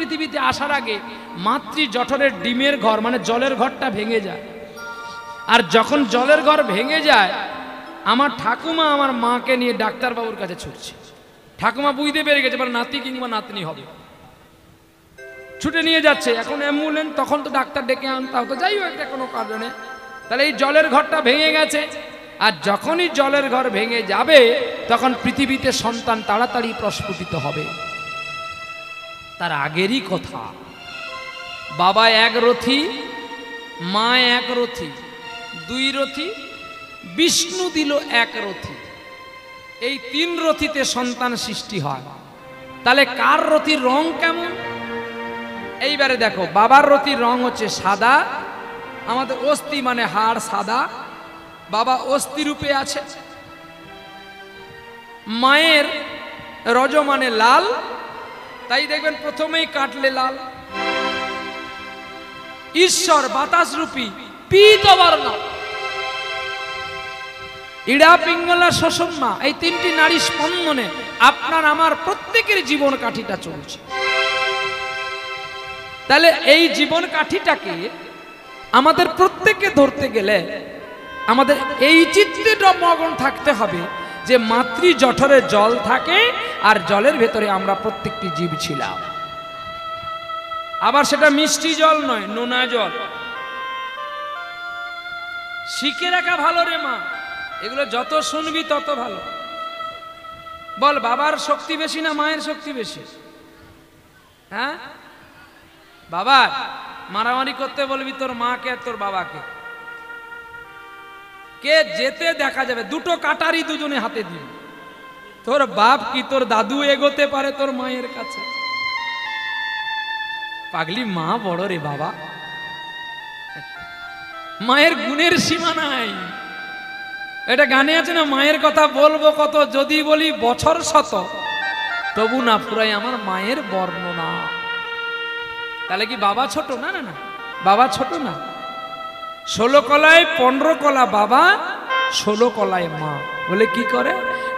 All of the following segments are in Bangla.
পৃথিবীতে আসার আগে মাতৃ জঠরের ডিমের ঘর মানে জলের ঘরটা ভেঙে যায়। আর যখন জলের ঘর ভেঙে যায়, আমার ঠাকুমা আমার মাকে নিয়ে ডাক্তারবাবুর কাছে ছুটছে। ঠাকুমা বুঝতে পেরে গেছে এবার নাতি কিংবা নাতনি হবে, ছুটে নিয়ে যাচ্ছে। এখন অ্যাম্বুলেন্স, তখন তো ডাক্তার ডেকে আনতে হতো, যাই হোক একটা কোনো কারণে। তাহলে এই জলের ঘরটা ভেঙে গেছে, আর যখনই জলের ঘর ভেঙে যাবে তখন পৃথিবীতে সন্তান তাড়াতাড়ি প্রস্ফুটিত হবে। তার আগেরই কথা, বাবা এক রথী, মা এক রথী, দুই রথী, বিষ্ণু দিল এক রথী, এই তিন রথীতে সন্তান সৃষ্টি হয়। তাহলে কার রথীর রং কেমন? এইবারে দেখো, বাবার রথীর রং হচ্ছে সাদা, আমাদের অস্থি মানে হাড় সাদা, বাবা অস্থি রূপে আছে। মায়ের রজ মানে লাল, তাই দেখবেন প্রথমেই কাটলে লাল। ঈশ্বর বাতাস রূপী পীত বর্ণ, ইড়া পিঙ্গলা শোষণমা, এই তিনটি নারী স্পন্দনে আপনার আমার প্রত্যেকের জীবন কাঠিটা চলছে। তাহলে এই জীবন কাঠিটাকে আমাদের প্রত্যেককে ধরতে গেলে আমাদের এই চিত্তে মগ্ন থাকতে হবে যে মাতৃ জঠরে জল থাকে, আর জলের ভেতরে আমরা প্রত্যেকটি জীব ছিলাম। আবার সেটা মিষ্টি জল নয়, নোনা জল। শিখে রাখা ভালো রে মা, এগুলো যত শুনবি তত ভালো। বল, বাবার শক্তি বেশি না মায়ের শক্তি বেশি? হ্যাঁ, বাবার মারামারি করতে বলবি তোর মাকে আর তোর বাবাকে, কে যেতে দেখা যাবে, দুটো কাটারি দুজনে হাতে দিবি। তোর বাপ কি তোর দাদু এগোতে পারে তোর মায়ের কাছে? পাগলি মা বড় রে বাবা, মায়ের গুণের সীমা নাই। এটা গানে আছে না, মায়ের কথা বলবো কত, যদি বলি বছর শত তবু না ফুরাই আমার মায়ের বর্ণনা। তাহলে কি বাবা ছোট? না না না, বাবা ছোট না। 16 কলায় 15 কলা বাবা, 16 কলায় মা। বলে কি করে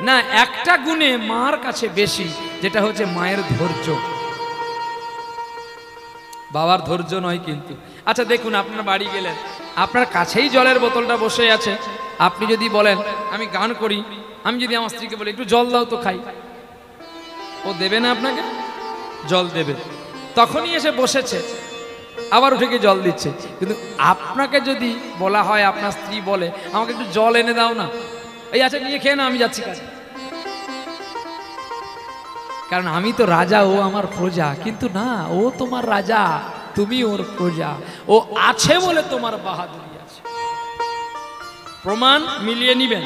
না, একটা গুণে মার কাছে বেশি, যেটা হচ্ছে মায়ের ধৈর্য। বাবার ধৈর্য নয় কিন্তু। আচ্ছা দেখুন, আপনার বাড়ি গেলেন, আপনার কাছেই জলের বোতলটা বসে আছে, আপনি যদি বলেন আমি গান করি, আমি যদি আমার স্ত্রীকে বলি একটু জল দাও তো খাই, ও দেবে না আপনাকে? জল দেবে। তখনই এসে বসেছে, আবার উঠে গিয়ে জল দিচ্ছে। কিন্তু আপনাকে যদি বলা হয়, আপনার স্ত্রী বলে আমাকে একটু জল এনে দাও না, এই আচ্ছা নিয়ে খেয়ে না, আমি যাচ্ছি কাছে। কারণ আমি তো রাজা, ও আমার প্রজা। কিন্তু না, ও তোমার রাজা, তুমি ওর প্রজা। ও আছে বলে তোমার বাহাদুরি আছে। প্রমাণ মিলিয়ে নিবেন।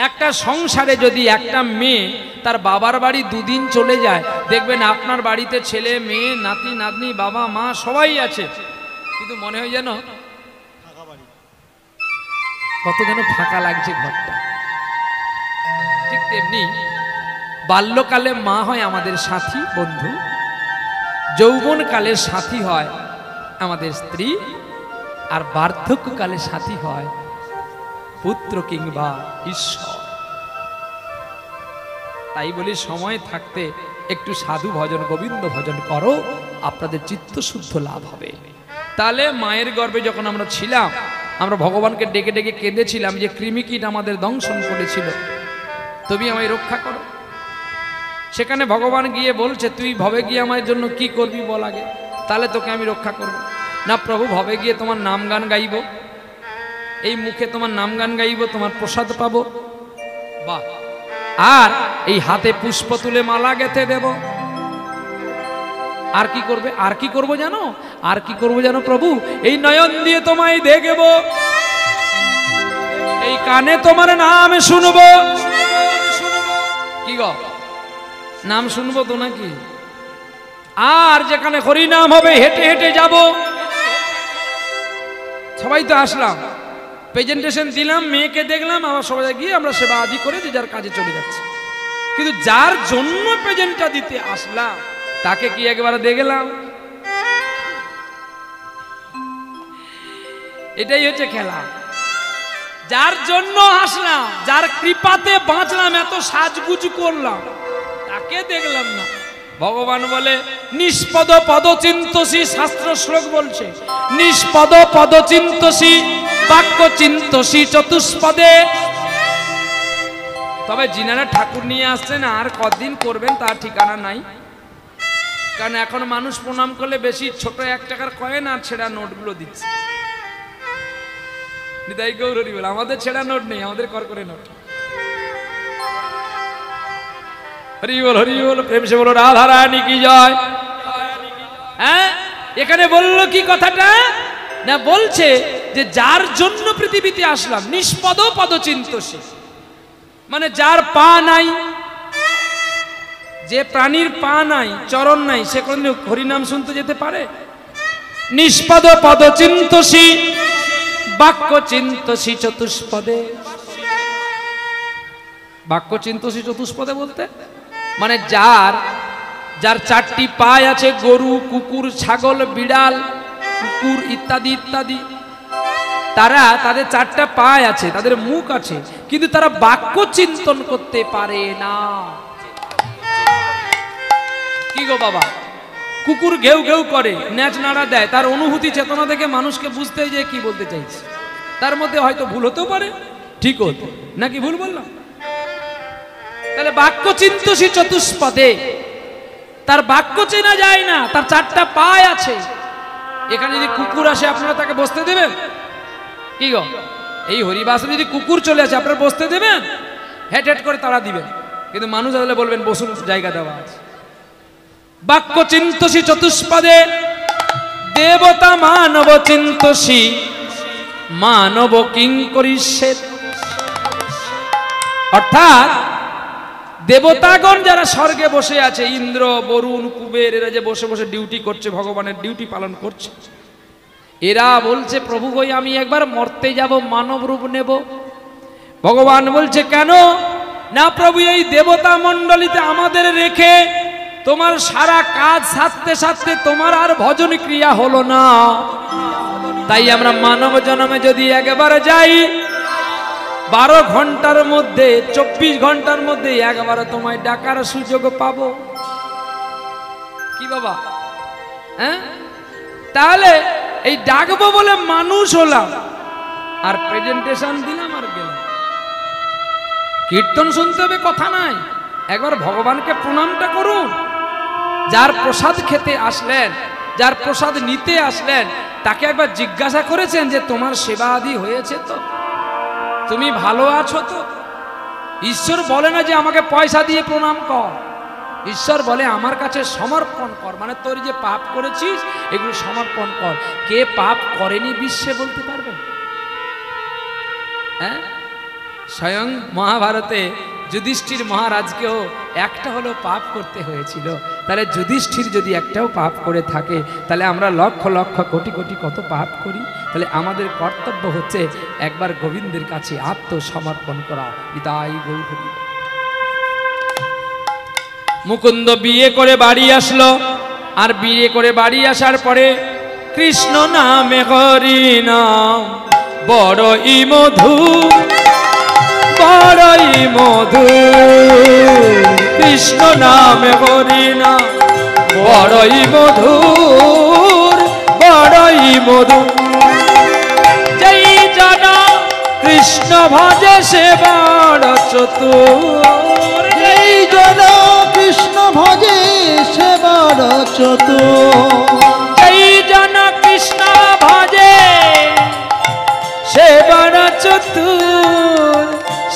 একটা সংসারে যদি একটা মেয়ে তার বাবার বাড়ি দুদিন চলে যায়, দেখবেন আপনার বাড়িতে ছেলে মেয়ে নাতি নাতনি বাবা মা সবাই আছে, কিন্তু মনে হয় যেন কত যেন ফাঁকা লাগছে ঘরটা। ঠিক তেমনি বাল্যকালে মা হয় আমাদের সাথী বন্ধু, যৌবনকালে সাথী হয় আমাদের স্ত্রী, আর বার্ধক্যকালে সাথী হয় পুত্র কিংবা ঈশ্বর। তাই বলি সময় থাকতে একটু সাধু ভজন গোবিন্দ ভজন করো, আপনাদের চিত্ত শুদ্ধ লাভ হবে। তাহলে মায়ের গর্ভে যখন আমরা ছিলাম, আমরা ভগবানকে ডেকে ডেকে কেঁদেছিলাম যে কৃমিকীট আমাদের দংশন করেছিল, তুমি আমায় রক্ষা করো। সেখানে ভগবান গিয়ে বলছে তুই ভবে গিয়ে আমার জন্য কি করবি বল আগে, তাহলে তোকে আমি রক্ষা করব। না প্রভু, ভবে গিয়ে তোমার নাম গান গাইব, এই মুখে তোমার নাম গান গাইব, তোমার প্রসাদ পাবো, বাহ, আর এই হাতে পুষ্প তুলে মালা গেঁথে দেব। আর কি করবে? আর কি করবো জানো? আর কি করবো জানো প্রভু? এই নয়ন দিয়ে তোমায় দেখব, এই কানে তোমার নাম শুনবো। কি গো, নাম শুনবো তো নাকি? আর যেখানে হরি নাম হবে হেঁটে হেঁটে যাব। সবাই তো আসলাম, প্রেজেন্টেশন দিলাম, মেয়েকে দেখলাম, আবার সবাই গিয়ে আমরা সেবা আদি করে যে যার কাজে চলে যাচ্ছে। কিন্তু যার জন্য প্রেজেন্টটা দিতে আসলাম তাকে কি একবার দেখলাম? এটাই হচ্ছে খেলা। যার জন্য আসলাম, যার কৃপাতে বাঁচলাম, এত সাজগুজ করলাম, তাকে দেখলাম না। ভগবান বলে নিষ্পদ পদচিন্তসী, শাস্ত্র শ্লোক বলছে নিষ্পদ পদচিন্তসী বাক্য চিন্তসী চতুষ্পদে। তবে যিনারা ঠাকুর নিয়ে আসছেন আর কতদিন করবেন তার ঠিকানা নাই, কারণ এখন মানুষ প্রণাম করলে বেশি ছোট 1 টাকার কয়েন আর ছেঁড়া নোটগুলো দিচ্ছে। নিতাই গৌর হরি বল, আমাদের ছেঁড়া নোট নেই, আমাদের করকরে নোট। হরি বল হরি বল, প্রেম সে বলো রাধা রানী কি জয়। হ্যাঁ, এখানে বললো কি কথাটা না, বলছে যে যার জন্য পৃথিবীতে আসলাম নিষ্পদ পদচিন্তসী, মানে যার পা নাই, যে প্রাণীর পা নাই, চরণ নাই, সে কোন হরিনাম শুনতে যেতে পারে? নিষ্পদ পদচিন্তসী বাক্য চিন্তসী চতুষ্পদে। বাক্য চিন্তসী চতুষ্পদে বলতে মানে যার 4টি পায়ে আছে, গরু, কুকুর, ছাগল, বিড়াল, কুকুর ইত্যাদি ইত্যাদি, তাদের 4টা পায়ে আছে, তাদের মুখ আছে, কিন্তু তারা বাক্য চিন্তন করতে পারে না। কি গো বাবা, কুকুর ঘেউ ঘেউ করে, ন্যাচ নাড়া দেয়, তার অনুভূতি চেতনা থেকে মানুষকে বুঝতে যে কি বলতে চাইছে। তার মধ্যে হয়তো ভুল হতেও পারে, ঠিক হতো নাকি ভুল বললাম? তাহলে বাক্য চিন্তসী চতুষ্পদে, তার বাক্য চেনা যায় না, তার 4টা পায়ে আছে। এখানে যদি কুকুর আসে আপনারা তাকে বসতে দেবেন? কি গো, এই হরিবাসে যদি কুকুর চলে আসে আপনারা বসতে দেবেন? হেট হেট করে তাড়া দিবেন, কিন্তু মানুষ আসলে বলবেন বসুন, জায়গা দেওয়া আছে। বাক্য চিন্তসী চতুষ্পদে দেবতা মানব চিন্তসী মানব কিঙ্করিষ্যেৎ। অর্থাৎ দেবতাগণ যারা স্বর্গে বসে আছে, ইন্দ্র, বরুণ, কুবের, এরা যে বসে বসে ডিউটি করছে, ভগবানের ডিউটি পালন করছে, এরা বলছে প্রভু গো আমি একবার মরতে যাব, মানব রূপ নেব। ভগবান বলছে কেন না প্রভু, এই দেবতা মণ্ডলীতে আমাদের রেখে তোমার সারা কাজ সারতে সারতে তোমার আর ভজন ক্রিয়া হলো না, তাই আমরা মানব জন্মে যদি একবার যাই 12 ঘন্টার মধ্যে 24 ঘন্টার মধ্যে একবার তোমায় ডাকার সুযোগ পাবো। কি বাবা, হ্যাঁ? তাহলে এই ডাকবো বলে মানুষ হলাম, আর প্রেজেন্টেশন দিলাম আর গেলাম। কীর্তন শুনতে হবে কথা নাই, একবার ভগবানকে প্রণামটা করুন। যার প্রসাদ খেতে আসলেন, যার প্রসাদ নিতে আসলেন, তাকে একবার জিজ্ঞাসা করেছেন যে তোমার সেবা আদি হয়েছে তো, তুমি ভালো আছো তো? ঈশ্বর বলে না যে আমাকে পয়সা দিয়ে প্রণাম কর, ঈশ্বর বলে আমার কাছে সমর্পণ কর, মানে তোর যে পাপ করেছিস এগুলো সমর্পণ কর। কে পাপ করেনি বিশ্বে বলতে পারবে? হ্যাঁ, স্বয়ং মহাভারতে যুধিষ্ঠির মহারাজকেও একটা হলো পাপ করতে হয়েছিল। তাহলে যুধিষ্ঠির যদি একটাও পাপ করে থাকে, তাহলে আমরা লক্ষ লক্ষ কোটি কোটি কত পাপ করি। তাহলে আমাদের কর্তব্য হচ্ছে একবার গোবিন্দের কাছে আত্মসমর্পণ করা। নিতাই গৌর হরি। মুকুন্দ বিয়ে করে বাড়ি আসলো, আর বিয়ে করে বাড়ি আসার পরে কৃষ্ণ নামে হরি নাম বড়ই মধু, বড়ই মধু, কৃষ্ণ নামে হরি নাম বড়ই মধুর, বড়ই মধু। যেই জন কৃষ্ণ ভজে সে বড় চতুর, যেই জন কৃষ্ণ ভজে সে বড় চতুর, যেই জন কৃষ্ণ ভজে সে বড় চতুর,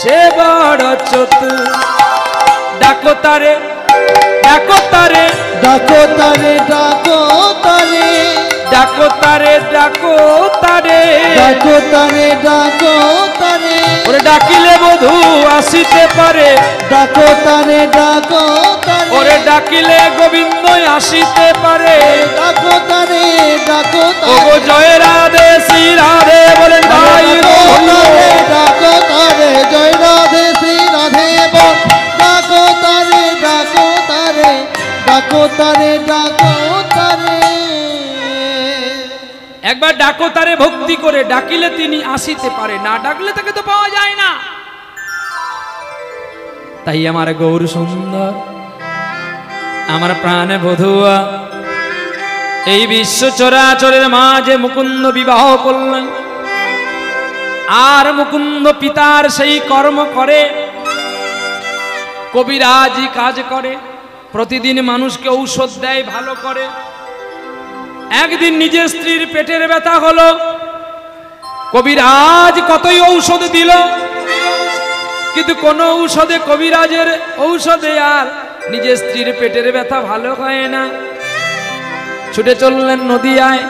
সে বড় চতুর। ডাকো তারে, ডাকো তারে, ডাকো তারে, ডাকো তারে, ডাকো তারে, ডাকো তারে, ডাকো তারে, ডাকো তারে, ওরে ডাকিলে বধূ আসিতে পারে, ডাকো তারে, ডাকো তারে, ওরে ডাকিলে গোবিন্দ আসিতে পারে। ডাকো তারে, ডাকো ও তারে, জয় রাধে শ্রী রাধে বলেন তাই ডাকো তারে, জয় রাধে শ্রী রাধে বল, ডাকো তারে, ডাকো তারে, ডাকো তারে, ডাকো তারে। একবার ডাকো তারে ভক্তি করে, ডাকিলে তিনি আসিতে পারে, না ডাকলে তাকে তো পাওয়া যায় না। তাই আমার গৌর সুন্দর, আমার প্রাণে বধুয়া এই বিশ্ব চরাচরের মাঝে মুকুন্দ বিবাহ করলেন, আর মুকুন্দ পিতার সেই কর্ম করে, কবিরাজি কাজ করে, প্রতিদিন মানুষকে ঔষধ দেয়, ভালো করে। একদিন নিজের স্ত্রীর পেটের ব্যথা হলো, কবিরাজ কতই ঔষধ দিল, কিন্তু কোন ঔষধে, কবিরাজের ঔষধে আর নিজের স্ত্রীর পেটের ব্যথা ভালো হয় না। ছুটে চললেন নদিয়ায়,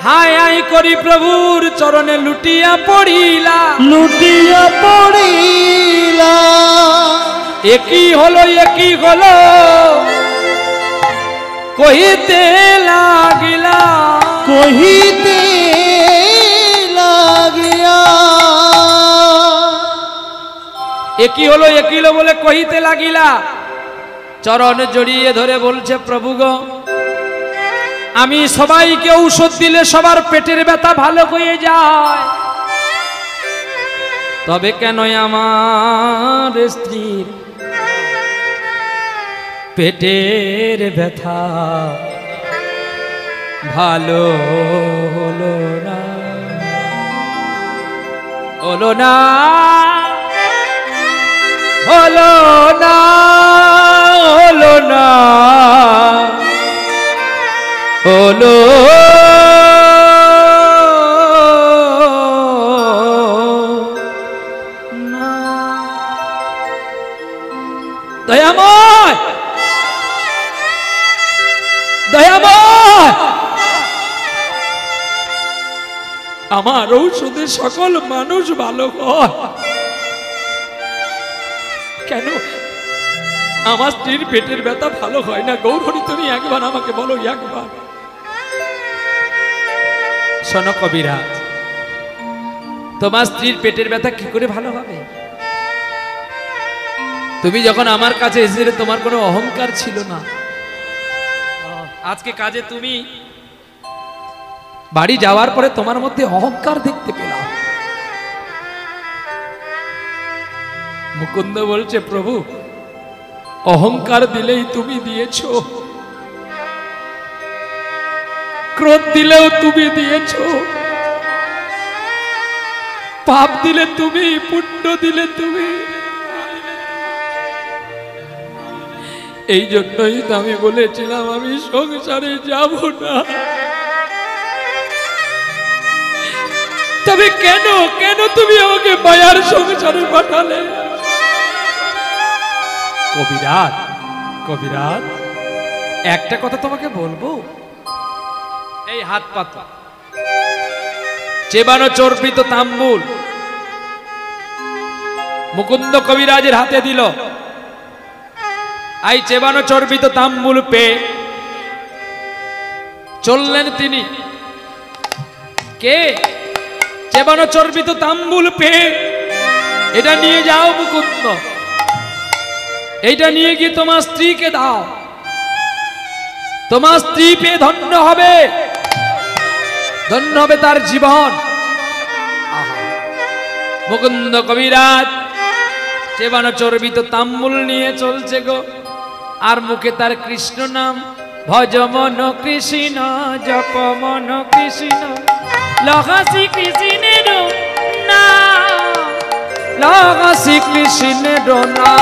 হায় আয় করি প্রভুর চরণে লুটিয়া পড়িলা, লুটিয়া পড়িলা। একই হলো কহিতে লাগিলা, কহিতে লাগিয়া। একই হলো বলে কহিতে লাগিলা। চরণ জড়িয়ে ধরে বলছে, প্রভু গো, আমি সবাইকে ঔষধ দিলে সবার পেটের ব্যথা ভালো হয়ে যায়, তবে কেন আমার স্ত্রীর পেটের ব্যথা ভালো হলো না, হলো না, হলো না, হলো না, হলো না। দয়াময়, দয়াময়, আমার ঔষধে সকল মানুষ ভালো হয়, কেন আমার স্ত্রীর পেটের ব্যথা ভালো হয় না? গৌরহরি, তুমি একবার আমাকে বলো, একবার। শোনো কবিরাজ, তোমার স্ত্রীর পেটের ব্যথা কি করে ভালো হবে? তুমি যখন আমার কাছে এসেছিলে তোমার কোনো অহংকার ছিল না, আজকে কাজে তুমি বাড়ি যাওয়ার পরে তোমার মধ্যে অহংকার দেখতে পেলাম। মুকুন্দ বলছে, প্রভু অহংকার দিলেই তুমি দিয়েছ, ক্রোধ দিলেও তুমি দিয়েছ, পাপ দিলে তুমি, পুণ্য দিলে তুমি। এই জন্যই তো আমি বলেছিলাম আমি সংসারে যাব না। তবে কেন কেন তুমি আমাকে মায়ার সংসারে পাঠালে? কবিরাজ, কবিরাজ, একটা কথা তোমাকে বলবো, এই হাত পাতা চেবানো চর্বিত তাম্বুল মুকুন্দ কবিরাজের হাতে দিল। এই চেবানো চর্বিত তাম্বুল পেয়ে চললেন তিনি। কে? চেবানো চর্বিত তাম্বুল পেয়ে, এটা নিয়ে যাও মুকুন্দ, এইটা নিয়ে গিয়ে তোমার স্ত্রীকে দাও, তোমার স্ত্রী পেয়ে ধন্য হবে, ধন্য হবে তার জীবন। মুকুন্দ কবিরাজ চেবানো চর্বিত তাম্বুল নিয়ে চলছে গো, আর মুখে তার কৃষ্ণ নাম। ভজ মন কৃষ্ণ, জপ মন কৃষ্ণ, লগাসি কৃষ্ণের নাম, লগাসি কৃষ্ণের নাম।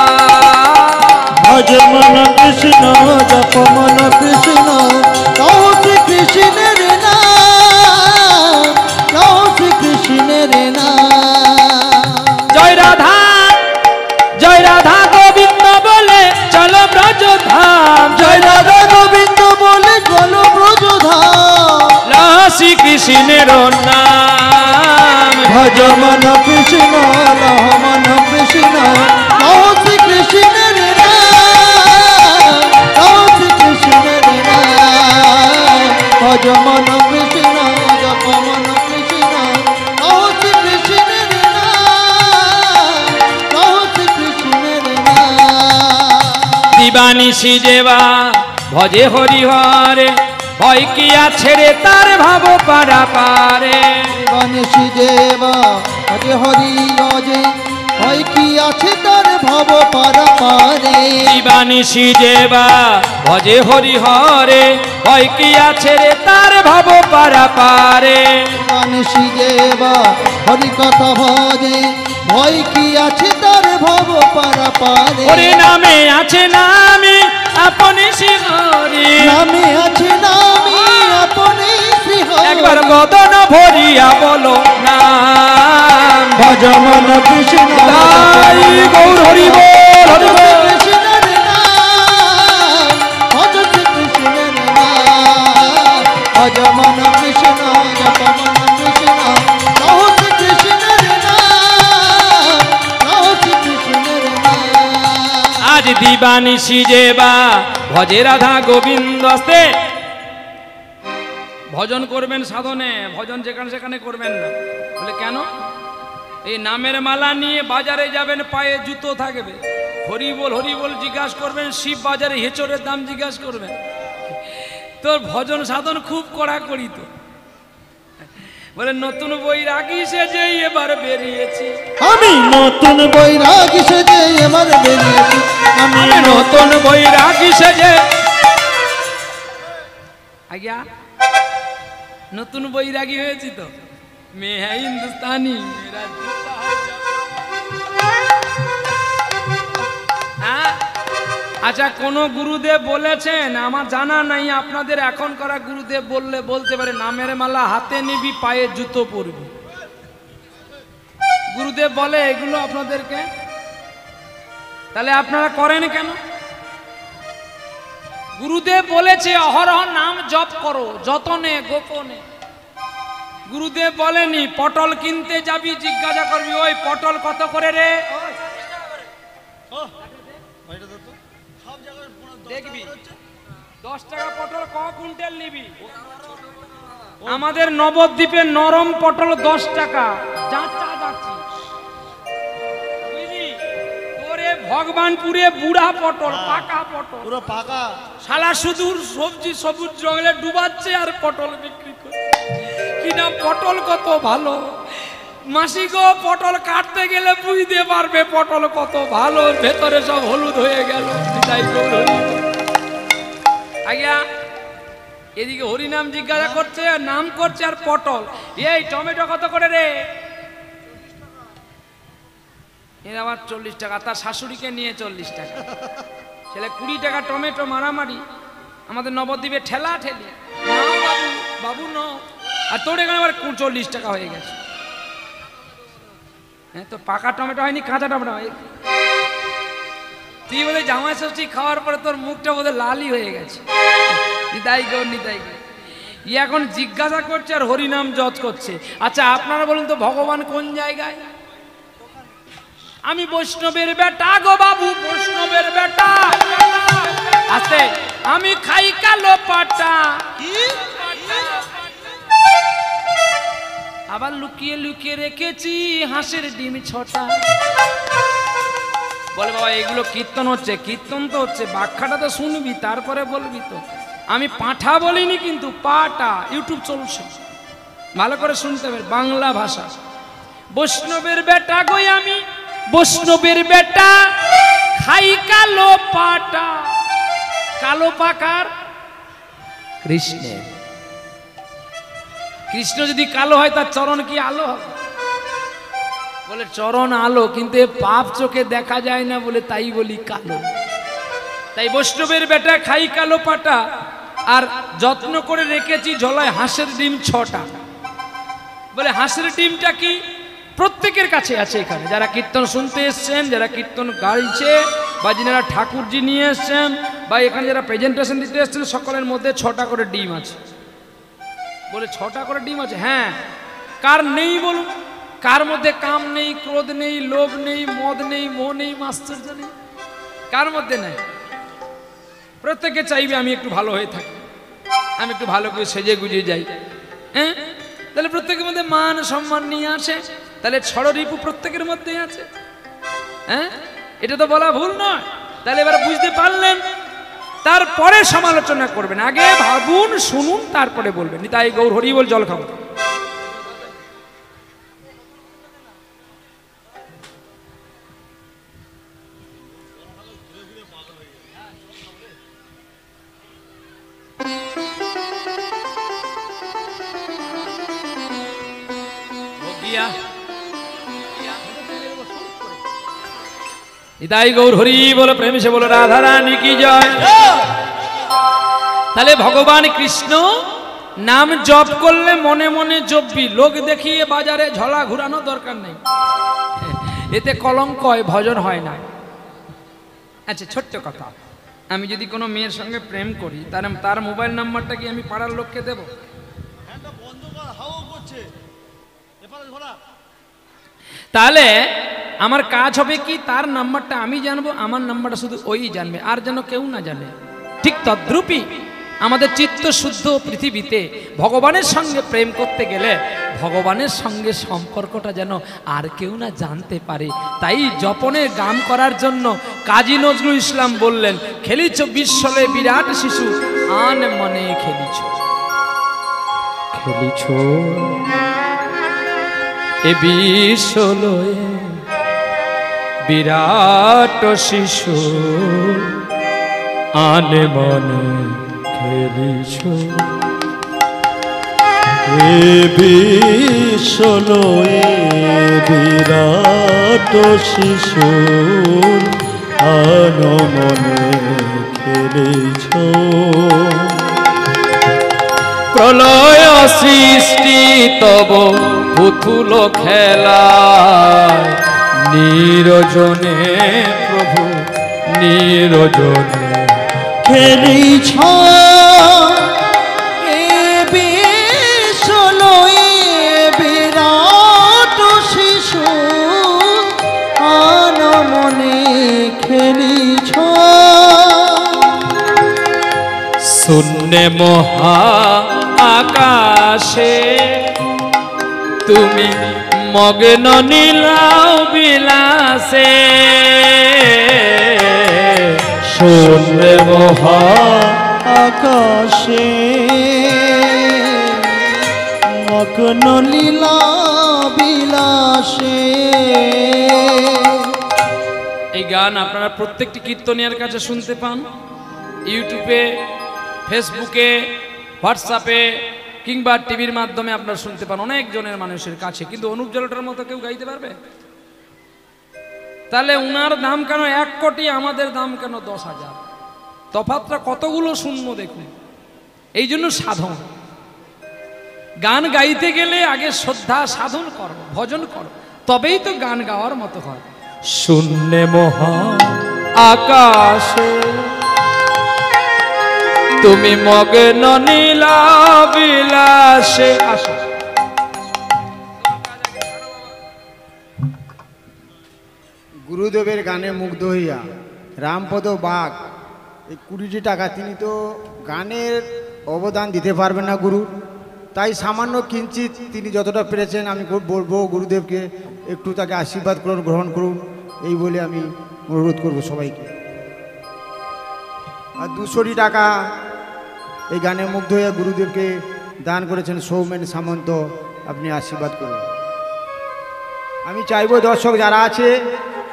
ভজ মন কৃষ্ণ, জপ মন কৃষ্ণ, লগাসি কৃষ্ণের নাম, লগাসি কৃষ্ণের নাম। জয় রাধা, জয় রাধা গোবিন্দ বলে চলো ব্রজধাম, জয় রাধা গোবিন্দ বলে চলো ব্রজধাম। লগাসি কৃষ্ণের নাম। ভজ মন কৃষ্ণ, লহ মন কৃষ্ণ, লগাসি কৃষ্ণের নাম, লগাসি কৃষ্ণের নাম। ভজ মন কৃষ্ণ, জপ মন কৃষ্ণ, লগাসি কৃষ্ণের নাম, লগাসি কৃষ্ণের নাম। দিবানিশি যেবা ভজে হরি হরে, ভয় কিয়া ছেড়ে তার ভাব পারা পারে। দিবানিশি দেবা ভজে হরি গজে, হয় কি আছে তার ভব পারাপারে। দিবানিশি যেবা ভজে হরি হরে, হয় কি আছে রে তার ভব পারাপারে। দিবানিশি যেবা হরি কথা ভজে, ভয় কি আছে তার ভব পারাপারে। ওরে নামে আছে নামি আপনি শ্রী হরি, নামে আছে নামি আপনি শ্রী হরি। একবার বদন ভরিয়া বলো নাম, ভজ মন কৃষ্ণ তাই গৌর হরি বল হরি বল। কৃষ্ণের নাম, ভজ কৃষ্ণের নাম। ভজ মন কৃষ্ণ জপ মন কৃষ্ণ, রহ কৃষ্ণের নাম, রহ কৃষ্ণের নাম। আজ দিবানিশি যেবা ভজে রাধা গোবিন্দ আস্তে। ভজন করবেন সাধনে, ভজন যেখানে সেখানে করবেন না। বলে কেন? এই নামের মালা নিয়ে বাজারে যাবেন, পায়ে জুতো থাকবে, হরি বল জিজ্ঞাসা করবেন, শিব বাজারে হেঁচড়ের দাম জিজ্ঞাসা করবেন। তোর ভজন সাধন খুব কড়াকড়ি তো। বলে নতুন বৈরাগী সেজে এবার বেরিয়েছি, আমি নতুন বৈরাগী সেজে এবার বেরিয়েছি। আমি নতুন বৈরাগী সেজে। আজ্ঞা নতুন বৈরাগী হয়েছি তো। মে হ্যাঁ হিন্দুস্তানি মেরা জুতা হ্যায় হ্যাঁ। আচ্ছা, কোন গুরুদেব বলেছেন? আমার জানা নাই। আপনাদের এখন করা গুরুদেব বললে বলতে পারে নামের মালা হাতে নিবি, পায়ে জুতো পরবি। গুরুদেব বলে এগুলো আপনাদেরকে, তাহলে আপনারা করেন কেন? গুরুদেব বলেছে অহরহ নাম জপ করো, যতনে গোপনে। গুরুদেব বলেনি পটল কিনতে যাবি জিজ্ঞাসা করবি ওই পটল কত করে রে, দেখবি 10 টাকা পটল ক কুইন্টাল নিবি। আমাদের নবদ্বীপে নরম পটল 10 টাকা, যাচ্ছি বুঝলি? তোরে ভগবানপুরে বুড়া পটল, পাকা পটল, পুরো পাকা। শালা শুধু সবজি সবুজ জঙ্গলে ডুবাচ্ছে আর পটল বিক্রি করে। কিনা পটল কত ভালো মাসি গো, পটল কাটতে গেলে বুঝতে পারবে পটল কত ভালো, ভেতরে সব হলুদ হয়ে গেল। আজ্ঞা এদিকে হরিনাম জিজ্ঞাসা করছে, নাম করছে, আর পটল। এই টমেটো কত করে রে? এর আবার 40 টাকা। তার শাশুড়িকে নিয়ে 40 টাকা। ছেলে 20 টাকা টমেটো মারামারি। আমাদের নবদ্বীপে ঠেলা ঠেলি, নাও বাবু বাবু নাও। আর তোর এখানে আবার 40 টাকা হয়ে গেছে। হ্যাঁ, তো পাকা টমেটো হয়নি, কাঁচা টমেটো হয়। তুই বলে জামাই ষষ্ঠী খাওয়ার পরে তোর মুখটা বোধহয় লালই হয়ে গেছে। নিতাই গৌর নিতাই গৌর। ই এখন জিজ্ঞাসা করছে আর হরিনাম জজ করছে। আচ্ছা আপনারা বলুন তো ভগবান কোন জায়গায়? আমি বৈষ্ণবের বেটা গো বাবু, বৈষ্ণবের বেটা। আস্তে, আমি খাই কালো পাটা। আবার লুকিয়ে লুকিয়ে রেখেছি হাঁসের ডিম 6টা। বলে বাবা এগুলো কীর্তন হচ্ছে। কীর্তন তো হচ্ছে, ব্যাখ্যাটা তো শুনবি তারপরে বলবি তো। আমি পাঁঠা বলিনি কিন্তু পাটা। ইউটিউব চলছে, ভালো করে শুনতে হবে, বাংলা ভাষা। বৈষ্ণবের বেটা গো আমি, বৈষ্ণবের বেটা, খাই কালো পাটা। কালো পাকার কৃষ্ণের। কৃষ্ণ যদি কালো হয় তার চরণ কি আলো হবে? বলে চরণ আলো, কিন্তু পাপ চোখে দেখা যায় না বলে তাই বলি কালো। তাই বৈষ্ণবের বেটা খাই কালো পাটা, আর যত্ন করে রেখেছি ঝোলায় হাঁসের ডিম 6টা। বলে হাঁসের ডিমটা কি? প্রত্যেকের কাছে আছে এখানে, যারা কীর্তন শুনতে এসছেন, যারা কীর্তন গাইছে, বা যিনারা ঠাকুরজি নিয়ে এসছেন, বা এখানে যারা প্রেজেন্টেশন দিতে এসছেন, সকলের মধ্যে 6টা করে ডিম আছে। বলে 6টা করে ডিম আছে? হ্যাঁ। কার নেই বলুন? কার মধ্যে কাম নেই, ক্রোধ নেই, লোভ নেই, মদ নেই, মোহ নেই, মাশ্চর্য নেই? কার মধ্যে নেই? প্রত্যেকে চাইবে আমি একটু ভালো হয়ে থাকি, আমি একটু ভালো করে সেজে গুজে যাই। হ্যাঁ, তাহলে প্রত্যেকের মধ্যে মান সম্মান নিয়ে আসে। তাহলে ষড়রিপু প্রত্যেকের মধ্যেই আছে। হ্যাঁ, এটা তো বলা ভুল নয়। তাহলে এবার বুঝতে পারলেন, তারপরে সমালোচনা করবেন। আগে ভাবুন, শুনুন, তারপরে বলবেন। তাই গৌর হরি বল। জল খাবো। ইতাই গৌর হরি বলে প্রেম সে বলে রাধা রানী কি জয়। তাহলে ভগবান কৃষ্ণ নাম জপ করলে মনে মনে জপবি, লোক দেখিয়ে বাজারে ঝলা ঘুরানো দরকার নেই, এতে কলঙ্ক হয়, ভজন হয় না। আচ্ছা ছোট্ট কথা, আমি যদি কোনো মেয়ের সঙ্গে প্রেম করি তার মোবাইল নাম্বারটা কি আমি পাড়ার লোককে দেব? তাহলে আমার কাজ হবে কি, তার নাম্বারটা আমি জানবো, আমার নাম্বারটা শুধু ওই জানবে, আর যেন কেউ না জানে। ঠিক তদ্রূপই আমাদের চিত্ত শুদ্ধ পৃথিবীতে ভগবানের সঙ্গে প্রেম করতে গেলে ভগবানের সঙ্গে সম্পর্কটা যেন আর কেউ না জানতে পারে। তাই জপনের গান করার জন্য কাজী নজরুল ইসলাম বললেন, খেলিছ বিশ্বলে বিরাট শিশু, আন মনে খেলিছ, খেলিছ এ বিশ্বলয়ে বিরাট শিশু, আন মনে খেলিছ এ বিশ্বলয়ে বিরাট শিশু, আন মনে খেলিছ। প্রলয় সৃষ্টি তব পুতুল খেলা, নিরজনে প্রভু নিরজনে খেলিছ এ বিশ্বলয়ে বিরাট শিশু, আন মনে খেলিছ। শূন্যে মহা আকাশে তুমি মগ্ন নীলাও বিলাসে, শূন্যে মহা আকাশে মগ্ন লীলা বিলাসে। এই গান আপনারা প্রত্যেকটি কীর্তনিয়ার কাছে শুনতে পান, ইউটিউবে, ফেসবুকে, হোয়াটসঅ্যাপে কিংবা টিভির মাধ্যমে আপনারা শুনতে পান অনেক জনের মানুষের কাছে। কিন্তু অনুপ জলটার মতো কেউ গাইতে পারবে? তাহলে উনার দাম কেন 1 কোটি, আমাদের দাম কেন 10,000? তফাৎটা কতগুলো শূন্য দেখুন। এই জন্য সাধন, গান গাইতে গেলে আগে শ্রদ্ধা সাধন করো, ভজন করো, তবেই তো গান গাওয়ার মতো হয়। শূন্যে মহা আকাশে তুমি মগ্ন নীলা বিলাসে। আসো গুরুদেবের গানে মুগ্ধ হইয়া রামপদ বাগ এই 20টি টাকা, তিনি তো গানের অবদান দিতে পারবেন না গুরু, তাই সামান্য কিঞ্চিত তিনি যতটা পেরেছেন আমি বলবো গুরুদেবকে একটু তাকে আশীর্বাদ করুন, গ্রহণ করুন, এই বলে আমি অনুরোধ করব সবাইকে। আর 200টি টাকা এই গানে মুগ্ধ হইয়া গুরুদেবকে দান করেছেন সৌমেন সামন্ত, আপনি আশীর্বাদ করুন। আমি চাইবো দর্শক যারা আছে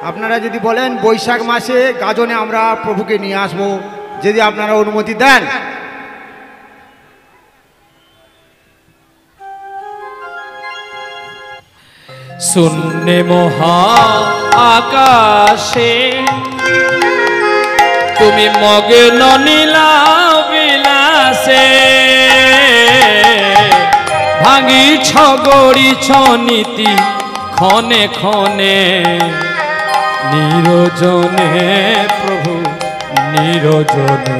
আপনারা যদি বলেন বৈশাখ মাসে গাজনে আমরা প্রভুকে নিয়ে আসব, যদি আপনারা অনুমতি দেন। শূন্যে মহা আকাশে তুমি মগ্ন নীলা বিলাসে, ভাঙিছ গড়িছ নীতি ক্ষণে ক্ষণে, নিরজনে প্রভু নিরজনে